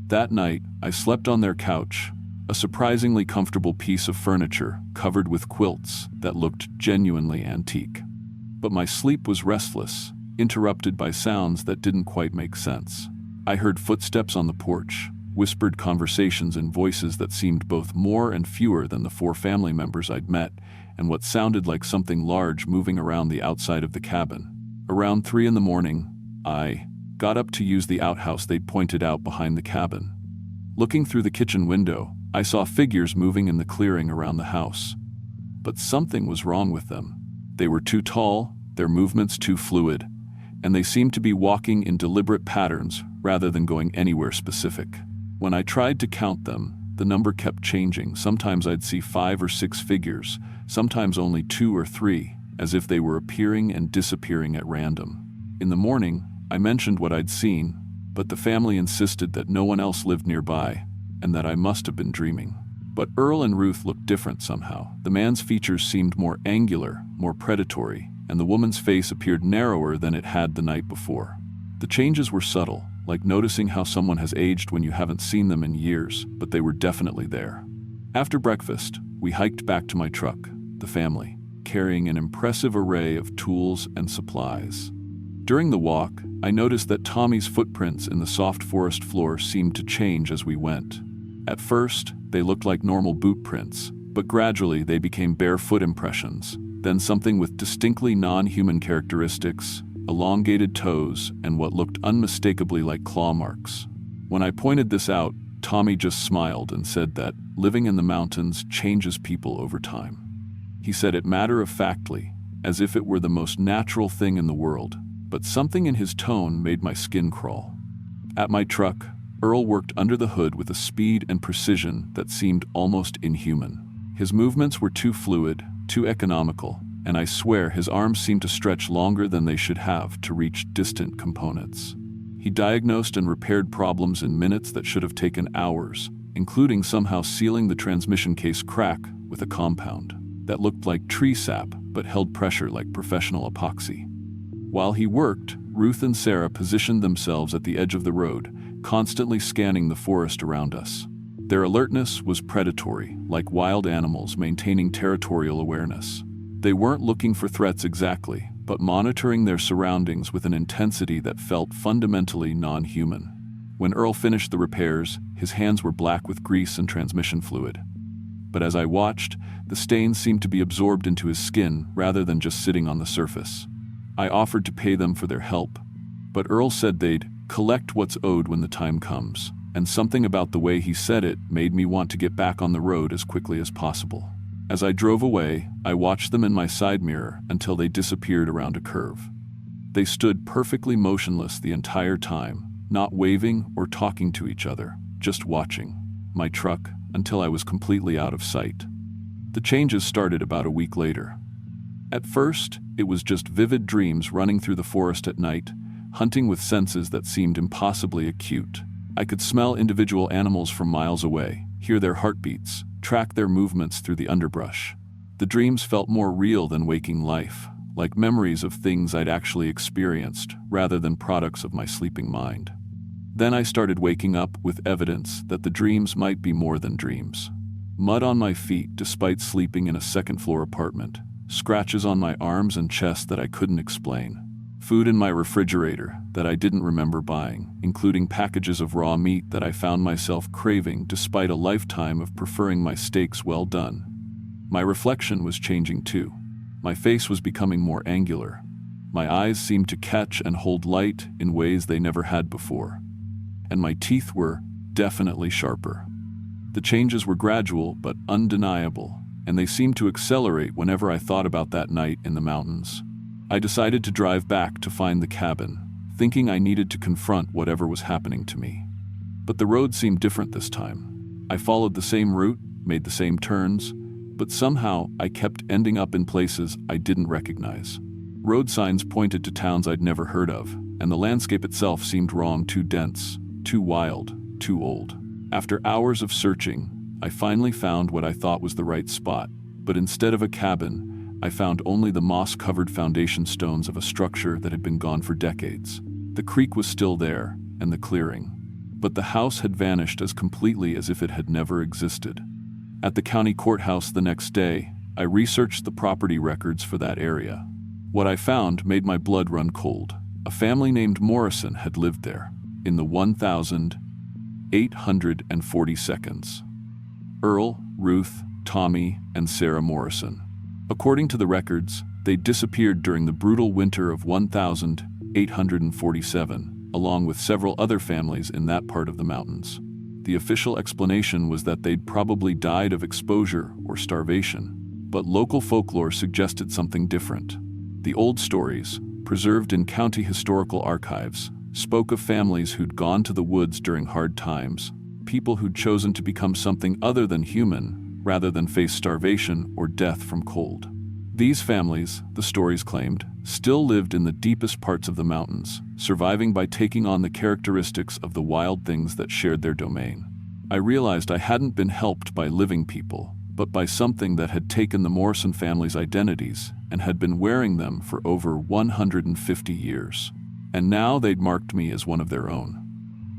That night, I slept on their couch, a surprisingly comfortable piece of furniture covered with quilts that looked genuinely antique. But my sleep was restless, interrupted by sounds that didn't quite make sense. I heard footsteps on the porch, whispered conversations in voices that seemed both more and fewer than the 4 family members I'd met, and what sounded like something large moving around the outside of the cabin. Around 3 in the morning, I got up to use the outhouse they'd pointed out behind the cabin. Looking through the kitchen window, I saw figures moving in the clearing around the house. But something was wrong with them. They were too tall, their movements too fluid, and they seemed to be walking in deliberate patterns rather than going anywhere specific. When I tried to count them, the number kept changing. Sometimes I'd see 5 or 6 figures, sometimes only 2 or 3, as if they were appearing and disappearing at random. In the morning, I mentioned what I'd seen, but the family insisted that no one else lived nearby, and that I must have been dreaming. But Earl and Ruth looked different somehow. The man's features seemed more angular, more predatory, and the woman's face appeared narrower than it had the night before. The changes were subtle, like noticing how someone has aged when you haven't seen them in years, but they were definitely there. After breakfast, we hiked back to my truck, the family, carrying an impressive array of tools and supplies. During the walk, I noticed that Tommy's footprints in the soft forest floor seemed to change as we went. At first, they looked like normal boot prints, but gradually they became barefoot impressions, then something with distinctly non-human characteristics, elongated toes, and what looked unmistakably like claw marks. When I pointed this out, Tommy just smiled and said that living in the mountains changes people over time. He said it matter-of-factly, as if it were the most natural thing in the world, but something in his tone made my skin crawl. At my truck, Earl worked under the hood with a speed and precision that seemed almost inhuman. His movements were too fluid, too economical, and I swear his arms seemed to stretch longer than they should have to reach distant components. He diagnosed and repaired problems in minutes that should have taken hours, including somehow sealing the transmission case crack with a compound that looked like tree sap but held pressure like professional epoxy. While he worked, Ruth and Sarah positioned themselves at the edge of the road, constantly scanning the forest around us. Their alertness was predatory, like wild animals maintaining territorial awareness. They weren't looking for threats exactly, but monitoring their surroundings with an intensity that felt fundamentally non-human. When Earl finished the repairs, his hands were black with grease and transmission fluid. But as I watched, the stains seemed to be absorbed into his skin rather than just sitting on the surface. I offered to pay them for their help, but Earl said they'd collect what's owed when the time comes, and something about the way he said it made me want to get back on the road as quickly as possible. As I drove away, I watched them in my side mirror until they disappeared around a curve. They stood perfectly motionless the entire time, not waving or talking to each other, just watching my truck until I was completely out of sight. The changes started about a week later. At first, it was just vivid dreams running through the forest at night, hunting with senses that seemed impossibly acute. I could smell individual animals from miles away, hear their heartbeats, track their movements through the underbrush. The dreams felt more real than waking life, like memories of things I'd actually experienced rather than products of my sleeping mind. Then I started waking up with evidence that the dreams might be more than dreams. Mud on my feet despite sleeping in a second-floor apartment, scratches on my arms and chest that I couldn't explain, food in my refrigerator that I didn't remember buying, including packages of raw meat that I found myself craving despite a lifetime of preferring my steaks well done. My reflection was changing too. My face was becoming more angular. My eyes seemed to catch and hold light in ways they never had before. And my teeth were definitely sharper. The changes were gradual but undeniable, and they seemed to accelerate whenever I thought about that night in the mountains. I decided to drive back to find the cabin, thinking I needed to confront whatever was happening to me. But the road seemed different this time. I followed the same route, made the same turns, but somehow I kept ending up in places I didn't recognize. Road signs pointed to towns I'd never heard of, and the landscape itself seemed wrong, too dense, too wild, too old. After hours of searching, I finally found what I thought was the right spot, but instead of a cabin, I found only the moss-covered foundation stones of a structure that had been gone for decades. The creek was still there, and the clearing, but the house had vanished as completely as if it had never existed. At the county courthouse the next day, I researched the property records for that area. What I found made my blood run cold. A family named Morrison had lived there, in the 1,842nd. Earl, Ruth, Tommy, and Sarah Morrison. According to the records, they disappeared during the brutal winter of 1847, along with several other families in that part of the mountains. The official explanation was that they'd probably died of exposure or starvation, but local folklore suggested something different. The old stories, preserved in county historical archives, spoke of families who'd gone to the woods during hard times, people who'd chosen to become something other than human, rather than face starvation or death from cold. These families, the stories claimed, still lived in the deepest parts of the mountains, surviving by taking on the characteristics of the wild things that shared their domain. I realized I hadn't been helped by living people, but by something that had taken the Morrison family's identities and had been wearing them for over 150 years. And now they'd marked me as one of their own.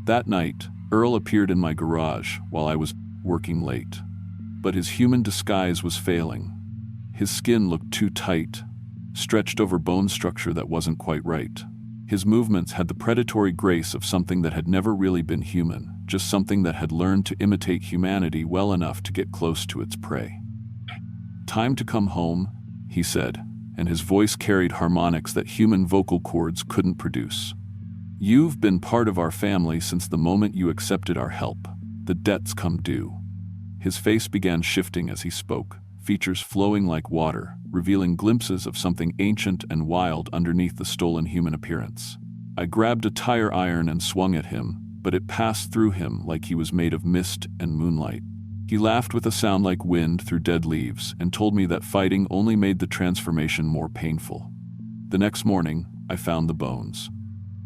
That night, Earl appeared in my garage while I was working late. But his human disguise was failing. His skin looked too tight, stretched over bone structure that wasn't quite right. His movements had the predatory grace of something that had never really been human, just something that had learned to imitate humanity well enough to get close to its prey. "Time to come home," he said, and his voice carried harmonics that human vocal cords couldn't produce. "You've been part of our family since the moment you accepted our help. The debt's come due." His face began shifting as he spoke, features flowing like water, revealing glimpses of something ancient and wild underneath the stolen human appearance. I grabbed a tire iron and swung at him, but it passed through him like he was made of mist and moonlight. He laughed with a sound like wind through dead leaves and told me that fighting only made the transformation more painful. The next morning, I found the bones.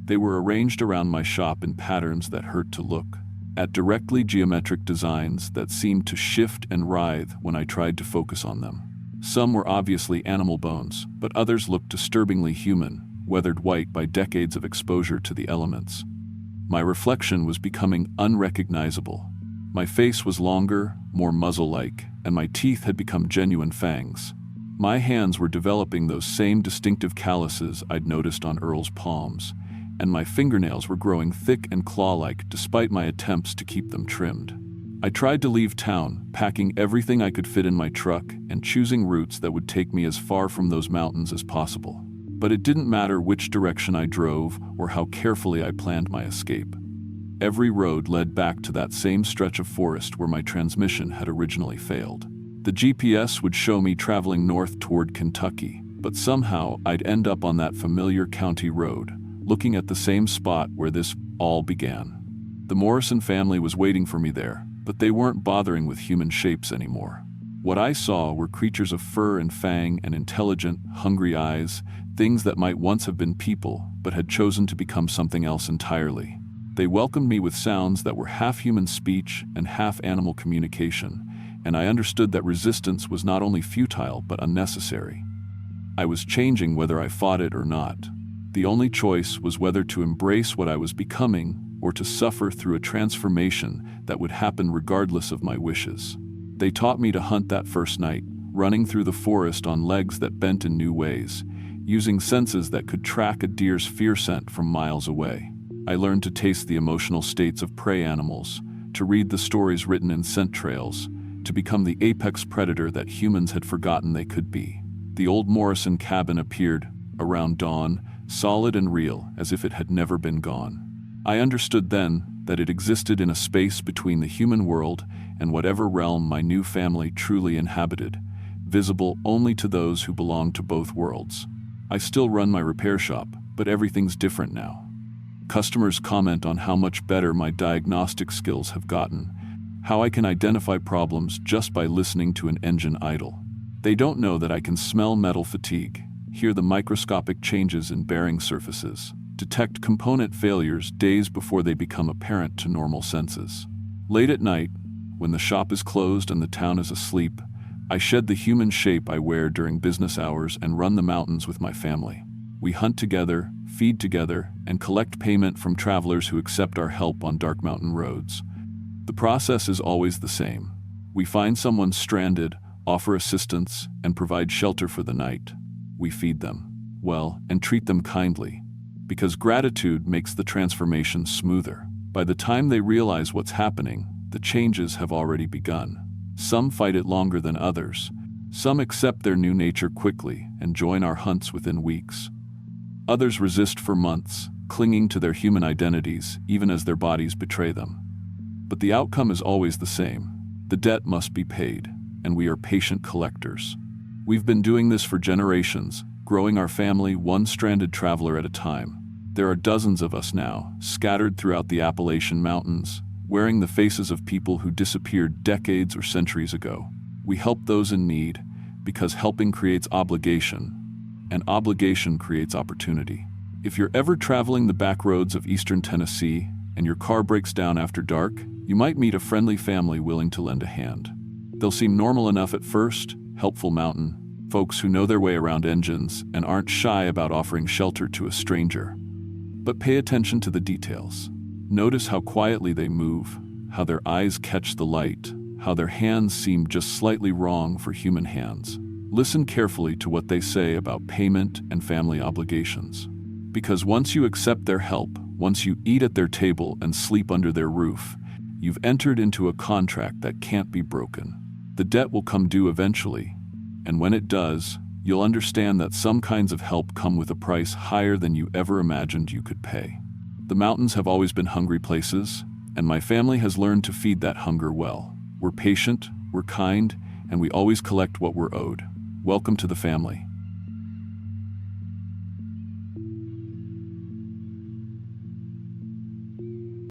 They were arranged around my shop in patterns that hurt to look, at directly geometric designs that seemed to shift and writhe when I tried to focus on them. Some were obviously animal bones, but others looked disturbingly human, weathered white by decades of exposure to the elements. My reflection was becoming unrecognizable. My face was longer, more muzzle-like, and my teeth had become genuine fangs. My hands were developing those same distinctive calluses I'd noticed on Earl's palms, and my fingernails were growing thick and claw-like despite my attempts to keep them trimmed. I tried to leave town, packing everything I could fit in my truck and choosing routes that would take me as far from those mountains as possible. But it didn't matter which direction I drove or how carefully I planned my escape. Every road led back to that same stretch of forest where my transmission had originally failed. The GPS would show me traveling north toward Kentucky, but somehow I'd end up on that familiar county road, looking at the same spot where this all began. The Morrison family was waiting for me there, but they weren't bothering with human shapes anymore. What I saw were creatures of fur and fang and intelligent, hungry eyes, things that might once have been people, but had chosen to become something else entirely. They welcomed me with sounds that were half human speech and half animal communication, and I understood that resistance was not only futile but unnecessary. I was changing whether I fought it or not. The only choice was whether to embrace what I was becoming or to suffer through a transformation that would happen regardless of my wishes. They taught me to hunt that first night, running through the forest on legs that bent in new ways, using senses that could track a deer's fear scent from miles away. I learned to taste the emotional states of prey animals, to read the stories written in scent trails, to become the apex predator that humans had forgotten they could be. The old Morrison cabin appeared, around dawn, solid and real, as if it had never been gone. I understood then that it existed in a space between the human world and whatever realm my new family truly inhabited, visible only to those who belonged to both worlds. I still run my repair shop, but everything's different now. Customers comment on how much better my diagnostic skills have gotten, how I can identify problems just by listening to an engine idle. They don't know that I can smell metal fatigue, hear the microscopic changes in bearing surfaces, detect component failures days before they become apparent to normal senses. Late at night, when the shop is closed and the town is asleep, I shed the human shape I wear during business hours and run the mountains with my family. We hunt together, feed together, and collect payment from travelers who accept our help on dark mountain roads. The process is always the same. We find someone stranded, offer assistance, and provide shelter for the night. We feed them well and treat them kindly, because gratitude makes the transformation smoother. By the time they realize what's happening, the changes have already begun. Some fight it longer than others. Some accept their new nature quickly and join our hunts within weeks. Others resist for months, clinging to their human identities even as their bodies betray them. But the outcome is always the same. The debt must be paid, and we are patient collectors. We've been doing this for generations, growing our family one stranded traveler at a time. There are dozens of us now, scattered throughout the Appalachian Mountains, wearing the faces of people who disappeared decades or centuries ago. We help those in need because helping creates obligation, and obligation creates opportunity. If you're ever traveling the back roads of eastern Tennessee and your car breaks down after dark, you might meet a friendly family willing to lend a hand. They'll seem normal enough at first, helpful mountain folks who know their way around engines and aren't shy about offering shelter to a stranger. But pay attention to the details. Notice how quietly they move, how their eyes catch the light, how their hands seem just slightly wrong for human hands. Listen carefully to what they say about payment and family obligations. Because once you accept their help, once you eat at their table and sleep under their roof, you've entered into a contract that can't be broken. The debt will come due eventually, and when it does, you'll understand that some kinds of help come with a price higher than you ever imagined you could pay. The mountains have always been hungry places, and my family has learned to feed that hunger well. We're patient, we're kind, and we always collect what we're owed. Welcome to the family.